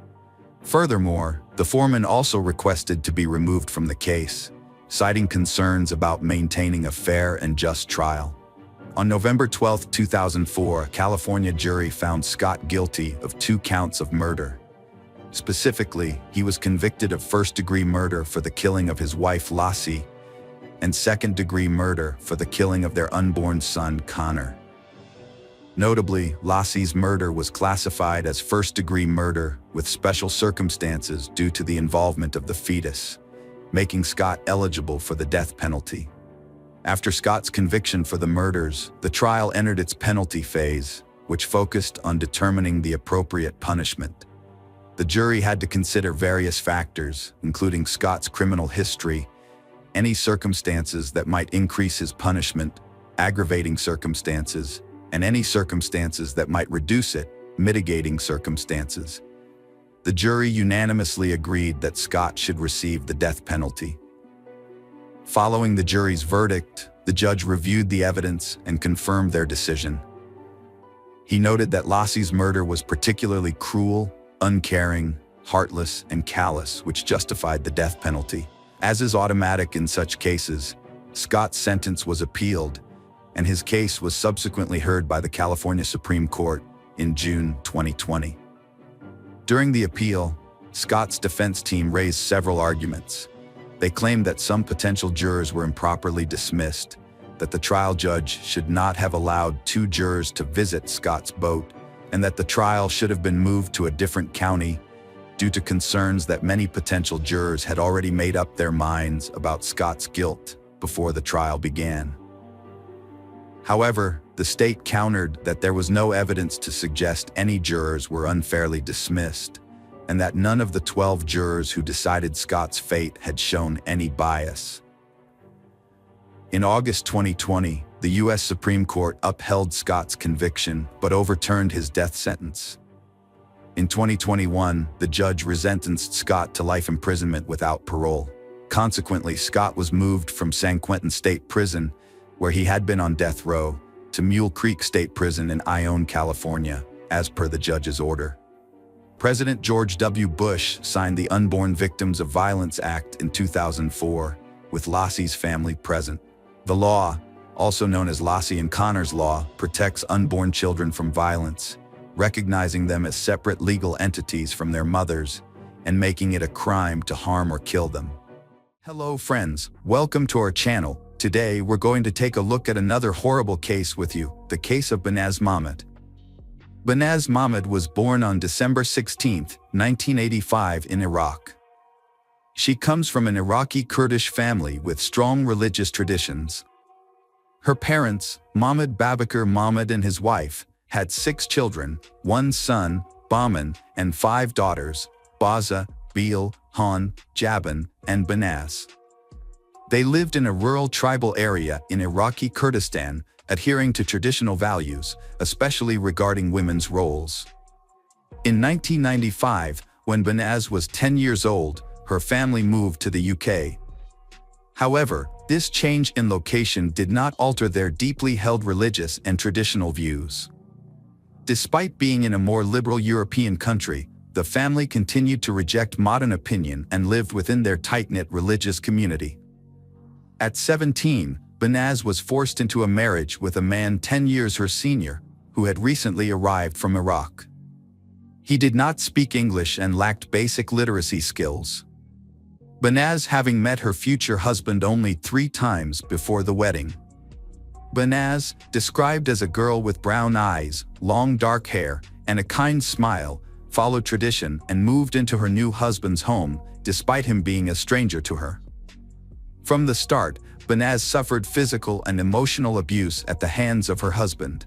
Furthermore, the foreman also requested to be removed from the case, citing concerns about maintaining a fair and just trial. On November 12, 2004, a California jury found Scott guilty of 2 counts of murder. Specifically, he was convicted of first-degree murder for the killing of his wife Lassie and second-degree murder for the killing of their unborn son Connor. Notably, Lassie's murder was classified as first-degree murder with special circumstances due to the involvement of the fetus, making Scott eligible for the death penalty. After Scott's conviction for the murders, the trial entered its penalty phase, which focused on determining the appropriate punishment. The jury had to consider various factors, including Scott's criminal history, any circumstances that might increase his punishment, aggravating circumstances, and any circumstances that might reduce it, mitigating circumstances. The jury unanimously agreed that Scott should receive the death penalty. Following the jury's verdict, the judge reviewed the evidence and confirmed their decision. He noted that Lassie's murder was particularly cruel, uncaring, heartless, and callous, which justified the death penalty. As is automatic in such cases, Scott's sentence was appealed, and his case was subsequently heard by the California Supreme Court in June 2020. During the appeal, Scott's defense team raised several arguments. They claimed that some potential jurors were improperly dismissed, that the trial judge should not have allowed 2 jurors to visit Scott's boat, and that the trial should have been moved to a different county due to concerns that many potential jurors had already made up their minds about Scott's guilt before the trial began. However, the state countered that there was no evidence to suggest any jurors were unfairly dismissed, and that none of the 12 jurors who decided Scott's fate had shown any bias. In August 2020, the U.S. Supreme Court upheld Scott's conviction but overturned his death sentence. In 2021, the judge resentenced Scott to life imprisonment without parole. Consequently, Scott was moved from San Quentin State Prison, where he had been on death row, to Mule Creek State Prison in Ione, California, as per the judge's order. President George W. Bush signed the Unborn Victims of Violence Act in 2004, with Lassie's family present. The law, also known as Lassie and Connor's Law, protects unborn children from violence, recognizing them as separate legal entities from their mothers, and making it a crime to harm or kill them. Hello friends, welcome to our channel. Today we're going to take a look at another horrible case with you, the case of Behnaz Mahmoud. Behnaz Mahmoud was born on December 16, 1985 in Iraq. She comes from an Iraqi Kurdish family with strong religious traditions. Her parents, Mahmoud Babakar Mahmoud and his wife, had 6 children, 1 son, Bahman, and 5 daughters, Baza, Beel, Han, Jaban, and Behnaz. They lived in a rural tribal area in Iraqi Kurdistan, adhering to traditional values, especially regarding women's roles. In 1995, when Behnaz was 10 years old, her family moved to the UK. However, this change in location did not alter their deeply held religious and traditional views. Despite being in a more liberal European country, the family continued to reject modern opinion and lived within their tight-knit religious community. At 17, Behnaz was forced into a marriage with a man 10 years her senior, who had recently arrived from Iraq. He did not speak English and lacked basic literacy skills. Behnaz having met her future husband only 3 times before the wedding. Behnaz, described as a girl with brown eyes, long dark hair, and a kind smile, followed tradition and moved into her new husband's home, despite him being a stranger to her. From the start, Behnaz suffered physical and emotional abuse at the hands of her husband.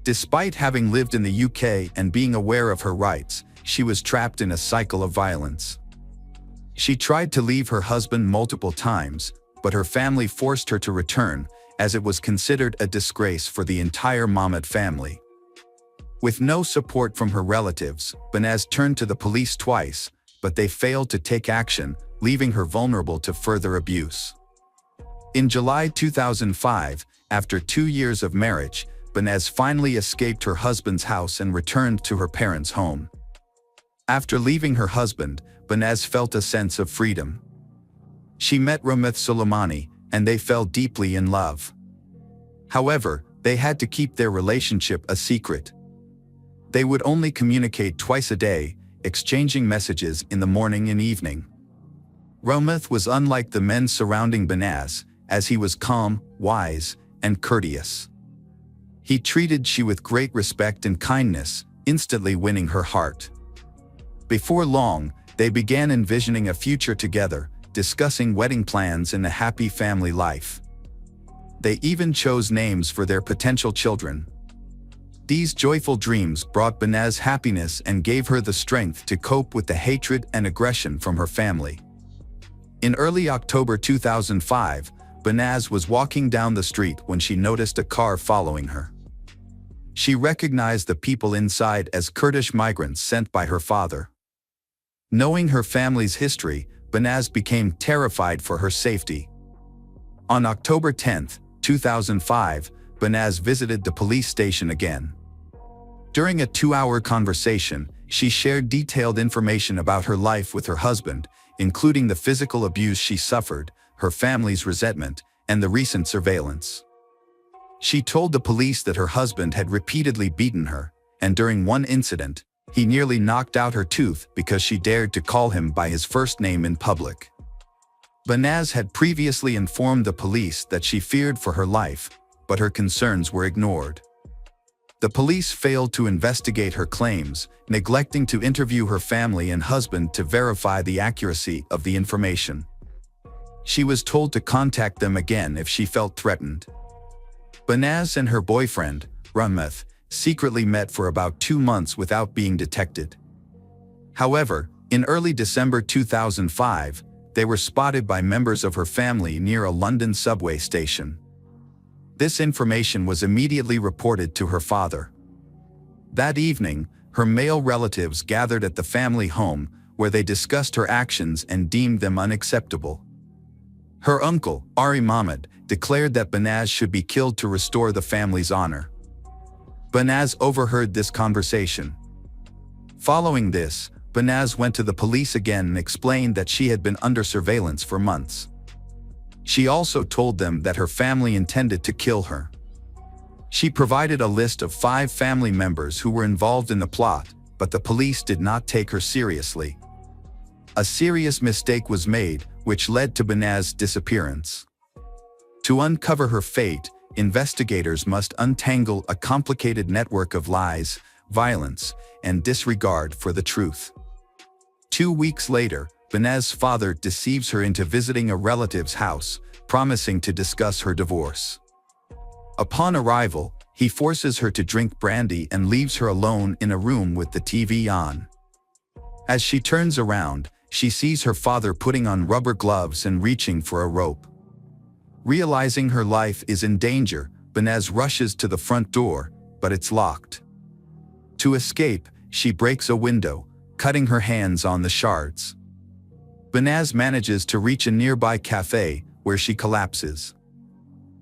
Despite having lived in the UK and being aware of her rights, she was trapped in a cycle of violence. She tried to leave her husband multiple times, but her family forced her to return, as it was considered a disgrace for the entire Mahmoud family. With no support from her relatives, Behnaz turned to the police twice, but they failed to take action, leaving her vulnerable to further abuse. In July 2005, after 2 years of marriage, Behnaz finally escaped her husband's house and returned to her parents' home. After leaving her husband, Behnaz felt a sense of freedom. She met Ramith Soleimani, and they fell deeply in love. However, they had to keep their relationship a secret. They would only communicate twice a day, exchanging messages in the morning and evening. Ramith was unlike the men surrounding Behnaz, as he was calm, wise, and courteous. He treated she with great respect and kindness, instantly winning her heart. Before long, they began envisioning a future together, discussing wedding plans and a happy family life. They even chose names for their potential children. These joyful dreams brought Banaz happiness and gave her the strength to cope with the hatred and aggression from her family. In early October 2005, Banaz was walking down the street when she noticed a car following her. She recognized the people inside as Kurdish migrants sent by her father. Knowing her family's history, Banaz became terrified for her safety. On October 10, 2005, Banaz visited the police station again. During a 2-hour conversation, she shared detailed information about her life with her husband, including the physical abuse she suffered, her family's resentment, and the recent surveillance. She told the police that her husband had repeatedly beaten her, and during one incident, he nearly knocked out her tooth because she dared to call him by his first name in public. Banaz had previously informed the police that she feared for her life, but her concerns were ignored. The police failed to investigate her claims, neglecting to interview her family and husband to verify the accuracy of the information. She was told to contact them again if she felt threatened. Banaz and her boyfriend, Rahmat, secretly met for about 2 months without being detected. However, in early December 2005, they were spotted by members of her family near a London subway station. This information was immediately reported to her father. That evening, her male relatives gathered at the family home, where they discussed her actions and deemed them unacceptable. Her uncle, Ari Mahmoud, declared that Banaz should be killed to restore the family's honor. Banaz overheard this conversation. Following this, Banaz went to the police again and explained that she had been under surveillance for months. She also told them that her family intended to kill her. She provided a list of 5 family members who were involved in the plot, but the police did not take her seriously. A serious mistake was made, which led to Banaz's disappearance. To uncover her fate, investigators must untangle a complicated network of lies, violence, and disregard for the truth. 2 weeks later, Banaz's father deceives her into visiting a relative's house, promising to discuss her divorce. Upon arrival, he forces her to drink brandy and leaves her alone in a room with the TV on. As she turns around, she sees her father putting on rubber gloves and reaching for a rope. Realizing her life is in danger, Banaz rushes to the front door, but it's locked. To escape, she breaks a window, cutting her hands on the shards. Banaz manages to reach a nearby cafe, where she collapses.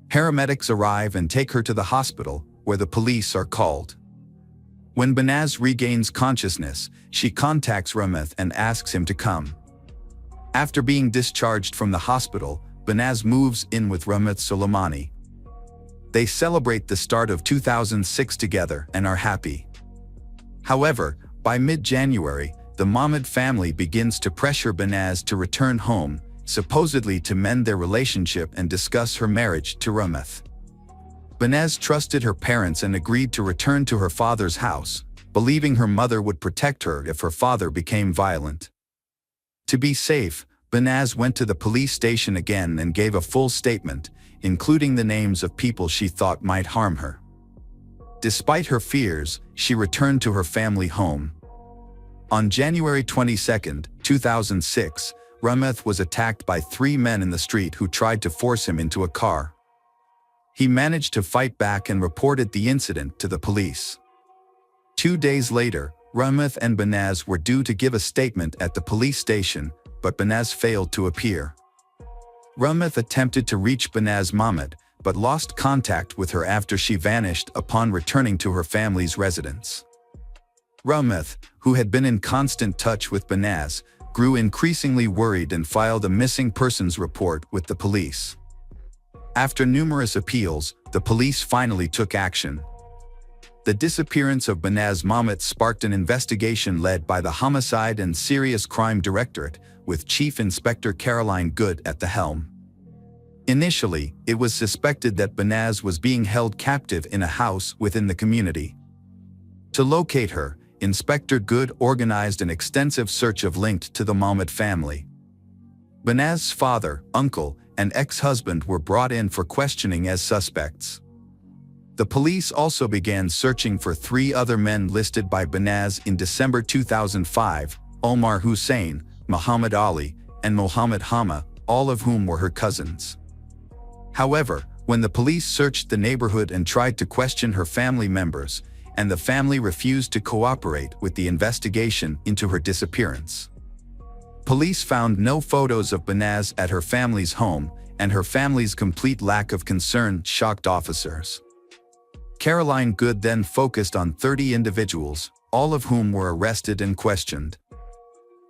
Paramedics arrive and take her to the hospital, where the police are called. When Banaz regains consciousness, she contacts Rahmat and asks him to come. After being discharged from the hospital, Banaz moves in with Rahmat Soleimani. They celebrate the start of 2006 together and are happy. However, by mid-January, the Mahmoud family begins to pressure Banaz to return home, supposedly to mend their relationship and discuss her marriage to Rahmat. Banaz trusted her parents and agreed to return to her father's house, believing her mother would protect her if her father became violent. To be safe, Banaz went to the police station again and gave a full statement, including the names of people she thought might harm her. Despite her fears, she returned to her family home. On January 22, 2006, Rahmat was attacked by 3 men in the street who tried to force him into a car. He managed to fight back and reported the incident to the police. 2 days later, Rahmat and Banaz were due to give a statement at the police station, but Banaz failed to appear. Rahmat attempted to reach Banaz Mahmoud, but lost contact with her after she vanished upon returning to her family's residence. Rahmat, who had been in constant touch with Banaz, grew increasingly worried and filed a missing persons report with the police. After numerous appeals, the police finally took action. The disappearance of Banaz Mahmoud sparked an investigation led by the Homicide and Serious Crime Directorate, with Chief Inspector Caroline Good at the helm. Initially, it was suspected that Banaz was being held captive in a house within the community. To locate her, Inspector Good organized an extensive search of linked to the Mahmoud family. Banaz's father, uncle, and ex-husband were brought in for questioning as suspects. The police also began searching for 3 other men listed by Banaz in December 2005, Omar Hussein, Muhammad Ali, and Mohammed Hama, all of whom were her cousins. However, when the police searched the neighborhood and tried to question her family members, and the family refused to cooperate with the investigation into her disappearance. Police found no photos of Banaz at her family's home, and her family's complete lack of concern shocked officers. Caroline Good then focused on 30 individuals, all of whom were arrested and questioned.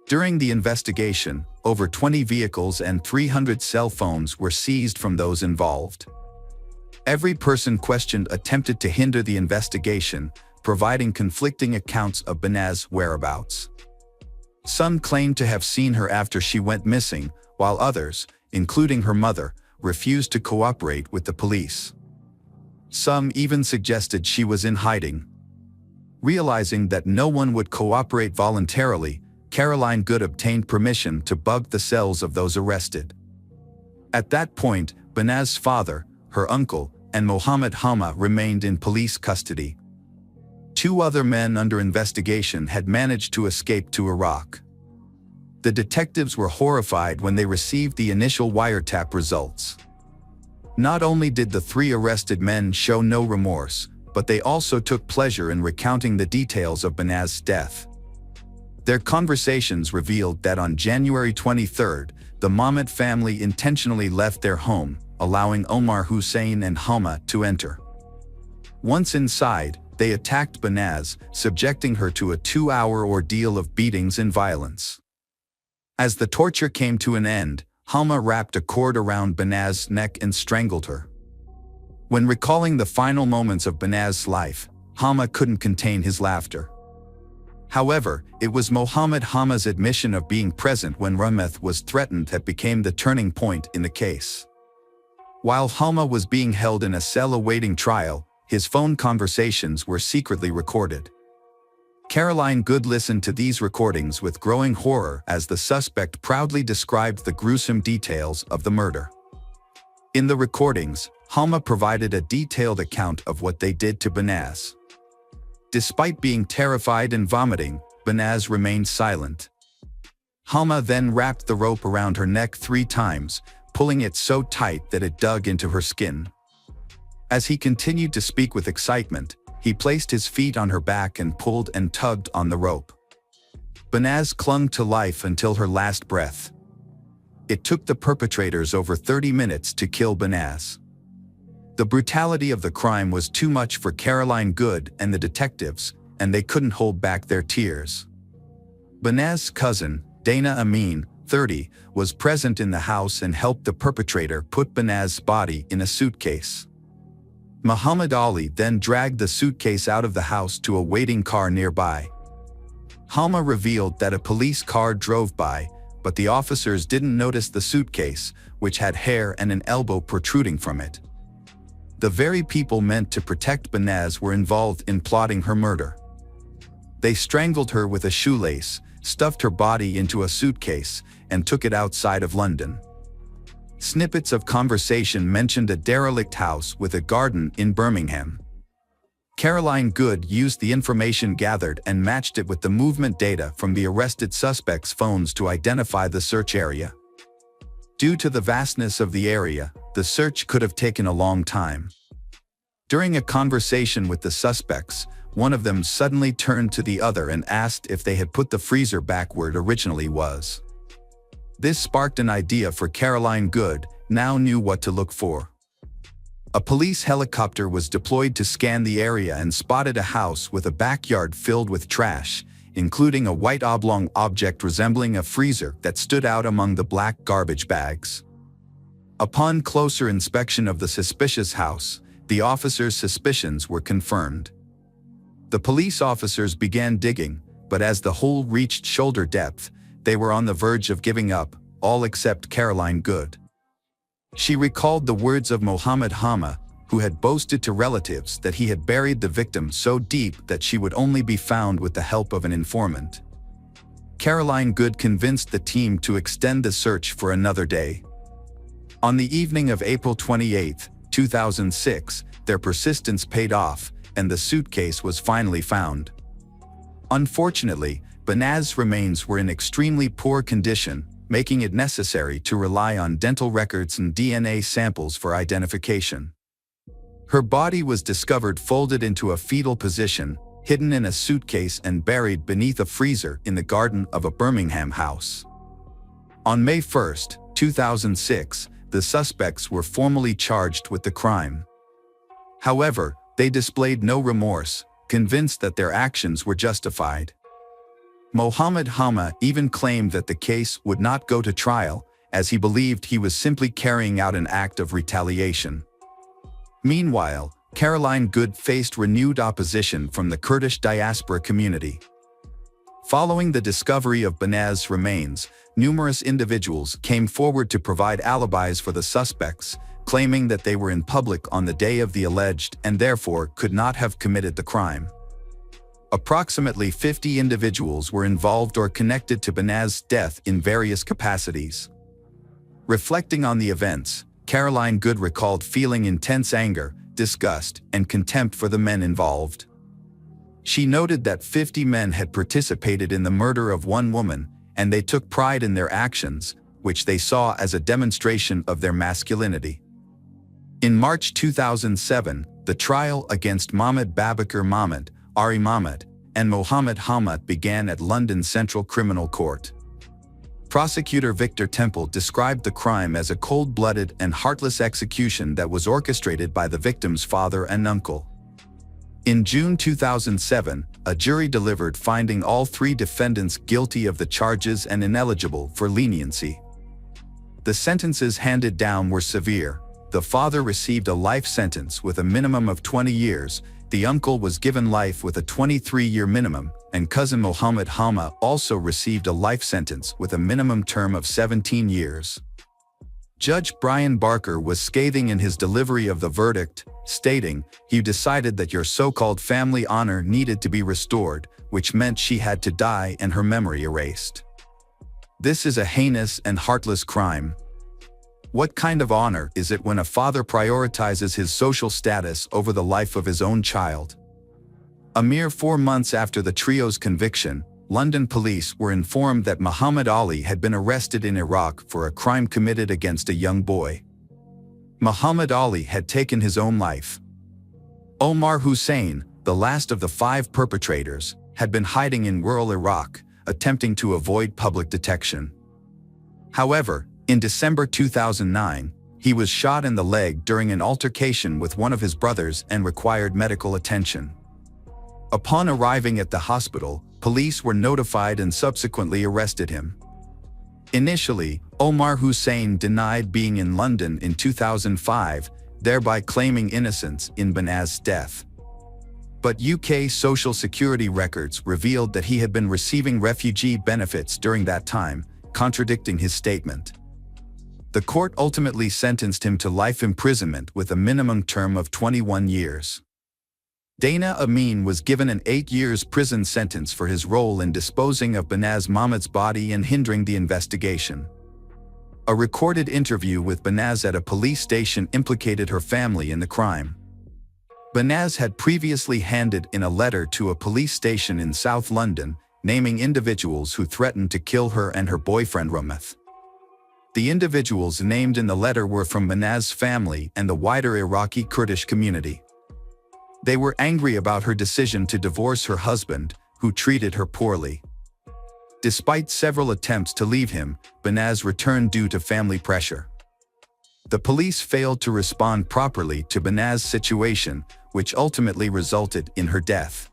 During the investigation, over 20 vehicles and 300 cell phones were seized from those involved. Every person questioned attempted to hinder the investigation, providing conflicting accounts of Banaz's whereabouts. Some claimed to have seen her after she went missing, while others, including her mother, refused to cooperate with the police. Some even suggested she was in hiding. Realizing that no one would cooperate voluntarily, Caroline Good obtained permission to bug the cells of those arrested. At that point, Banaz's father, her uncle, and Mohammed Hama remained in police custody. 2 other men under investigation had managed to escape to Iraq. The detectives were horrified when they received the initial wiretap results. Not only did the 3 arrested men show no remorse, but they also took pleasure in recounting the details of Banaz's death. Their conversations revealed that on January 23, the Mahmoud family intentionally left their home, allowing Omar Hussein and Hama to enter. Once inside, they attacked Banaz, subjecting her to a 2-hour ordeal of beatings and violence. As the torture came to an end, Hama wrapped a cord around Banaz's neck and strangled her. When recalling the final moments of Banaz's life, Hama couldn't contain his laughter. However, it was Mohammed Hama's admission of being present when Rameth was threatened that became the turning point in the case. While Hama was being held in a cell awaiting trial, his phone conversations were secretly recorded. Caroline Good listened to these recordings with growing horror as the suspect proudly described the gruesome details of the murder. In the recordings, Hama provided a detailed account of what they did to Banaz. Despite being terrified and vomiting, Banaz remained silent. Hama then wrapped the rope around her neck 3 times, pulling it so tight that it dug into her skin. As he continued to speak with excitement, he placed his feet on her back and pulled and tugged on the rope. Banaz clung to life until her last breath. It took the perpetrators over 30 minutes to kill Banaz. The brutality of the crime was too much for Caroline Good and the detectives, and they couldn't hold back their tears. Banaz's cousin, Dana Amin, 30, was present in the house and helped the perpetrator put Banaz's body in a suitcase. Muhammad Ali then dragged the suitcase out of the house to a waiting car nearby. Hama revealed that a police car drove by, but the officers didn't notice the suitcase, which had hair and an elbow protruding from it. The very people meant to protect Banaz were involved in plotting her murder. They strangled her with a shoelace, stuffed her body into a suitcase, and took it outside of London. Snippets of conversation mentioned a derelict house with a garden in Birmingham. Caroline Good used the information gathered and matched it with the movement data from the arrested suspects' phones to identify the search area. Due to the vastness of the area, the search could have taken a long time. During a conversation with the suspects, one of them suddenly turned to the other and asked if they had put the freezer back where it originally was. This sparked an idea for Caroline Good, now knew what to look for. A police helicopter was deployed to scan the area and spotted a house with a backyard filled with trash, including a white oblong object resembling a freezer that stood out among the black garbage bags. Upon closer inspection of the suspicious house, the officers' suspicions were confirmed. The police officers began digging, but as the hole reached shoulder depth, they were on the verge of giving up, all except Caroline Good. She recalled the words of Mohammed Hama, who had boasted to relatives that he had buried the victim so deep that she would only be found with the help of an informant. Caroline Good convinced the team to extend the search for another day. On the evening of April 28, 2006, their persistence paid off, and the suitcase was finally found. Unfortunately, Banaz's remains were in extremely poor condition, making it necessary to rely on dental records and DNA samples for identification. Her body was discovered folded into a fetal position, hidden in a suitcase and buried beneath a freezer in the garden of a Birmingham house. On May 1, 2006, the suspects were formally charged with the crime. However, they displayed no remorse, convinced that their actions were justified. Mohammed Hama even claimed that the case would not go to trial, as he believed he was simply carrying out an act of retaliation. Meanwhile, Caroline Good faced renewed opposition from the Kurdish diaspora community. Following the discovery of Banaz's remains, numerous individuals came forward to provide alibis for the suspects, claiming that they were in public on the day of the alleged and therefore could not have committed the crime. Approximately 50 individuals were involved or connected to Banaz's death in various capacities. Reflecting on the events, Caroline Good recalled feeling intense anger, disgust, and contempt for the men involved. She noted that 50 men had participated in the murder of one woman, and they took pride in their actions, which they saw as a demonstration of their masculinity. In March 2007, the trial against Mahmoud Babakar Mahmoud, Ari Mahmoud, and Mohammed Hamad began at London Central Criminal Court. Prosecutor Victor Temple described the crime as a cold-blooded and heartless execution that was orchestrated by the victim's father and uncle. In June 2007, a jury delivered finding all three defendants guilty of the charges and ineligible for leniency. The sentences handed down were severe. The father received a life sentence with a minimum of 20 years, the uncle was given life with a 23-year minimum, and cousin Mohammed Hama also received a life sentence with a minimum term of 17 years. Judge Brian Barker was scathing in his delivery of the verdict, stating, "He decided that your so-called family honor needed to be restored, which meant she had to die and her memory erased. This is a heinous and heartless crime. What kind of honor is it when a father prioritizes his social status over the life of his own child?" A mere 4 months after the trio's conviction, London police were informed that Muhammad Ali had been arrested in Iraq for a crime committed against a young boy. Muhammad Ali had taken his own life. Omar Hussein, the last of the 5 perpetrators, had been hiding in rural Iraq, attempting to avoid public detection. However, in December 2009, he was shot in the leg during an altercation with one of his brothers and required medical attention. Upon arriving at the hospital, police were notified and subsequently arrested him. Initially, Omar Hussein denied being in London in 2005, thereby claiming innocence in Banaz's death. But UK Social Security records revealed that he had been receiving refugee benefits during that time, contradicting his statement. The court ultimately sentenced him to life imprisonment with a minimum term of 21 years. Dana Amin was given an 8 years prison sentence for his role in disposing of Banaz Mahmoud's body and hindering the investigation. A recorded interview with Banaz at a police station implicated her family in the crime. Banaz had previously handed in a letter to a police station in South London, naming individuals who threatened to kill her and her boyfriend Rameth. The individuals named in the letter were from Banaz's family and the wider Iraqi Kurdish community. They were angry about her decision to divorce her husband, who treated her poorly. Despite several attempts to leave him, Banaz returned due to family pressure. The police failed to respond properly to Banaz's situation, which ultimately resulted in her death.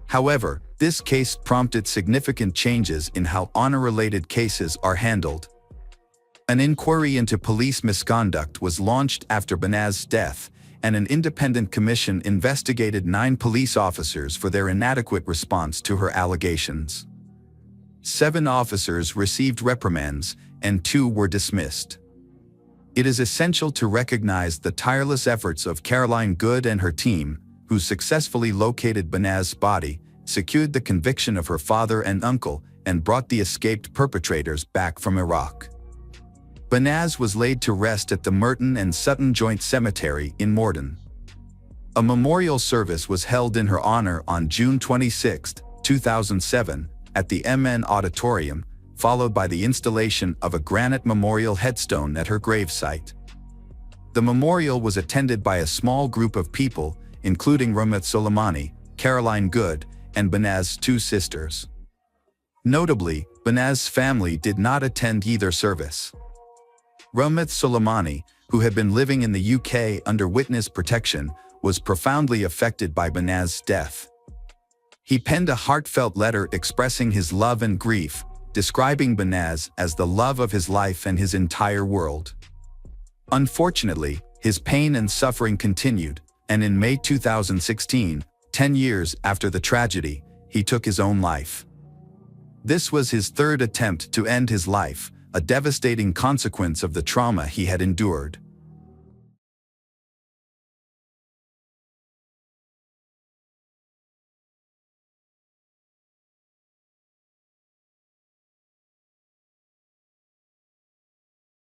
However, this case prompted significant changes in how honor-related cases are handled. An inquiry into police misconduct was launched after Banaz's death, and an independent commission investigated 9 police officers for their inadequate response to her allegations. 7 officers received reprimands, and 2 were dismissed. It is essential to recognize the tireless efforts of Caroline Good and her team, who successfully located Banaz's body, secured the conviction of her father and uncle, and brought the escaped perpetrators back from Iraq. Banaz was laid to rest at the Merton and Sutton Joint Cemetery in Morden. A memorial service was held in her honor on June 26, 2007, at the MN Auditorium, followed by the installation of a granite memorial headstone at her gravesite. The memorial was attended by a small group of people, including Ramit Soleimani, Caroline Good, and Benaz's two sisters. Notably, Benaz's family did not attend either service. Ramit Soleimani, who had been living in the UK under witness protection, was profoundly affected by Benaz's death. He penned a heartfelt letter expressing his love and grief, describing Benaz as the love of his life and his entire world. Unfortunately, his pain and suffering continued, and in May 2016, 10 years after the tragedy, he took his own life. This was his third attempt to end his life, a devastating consequence of the trauma he had endured.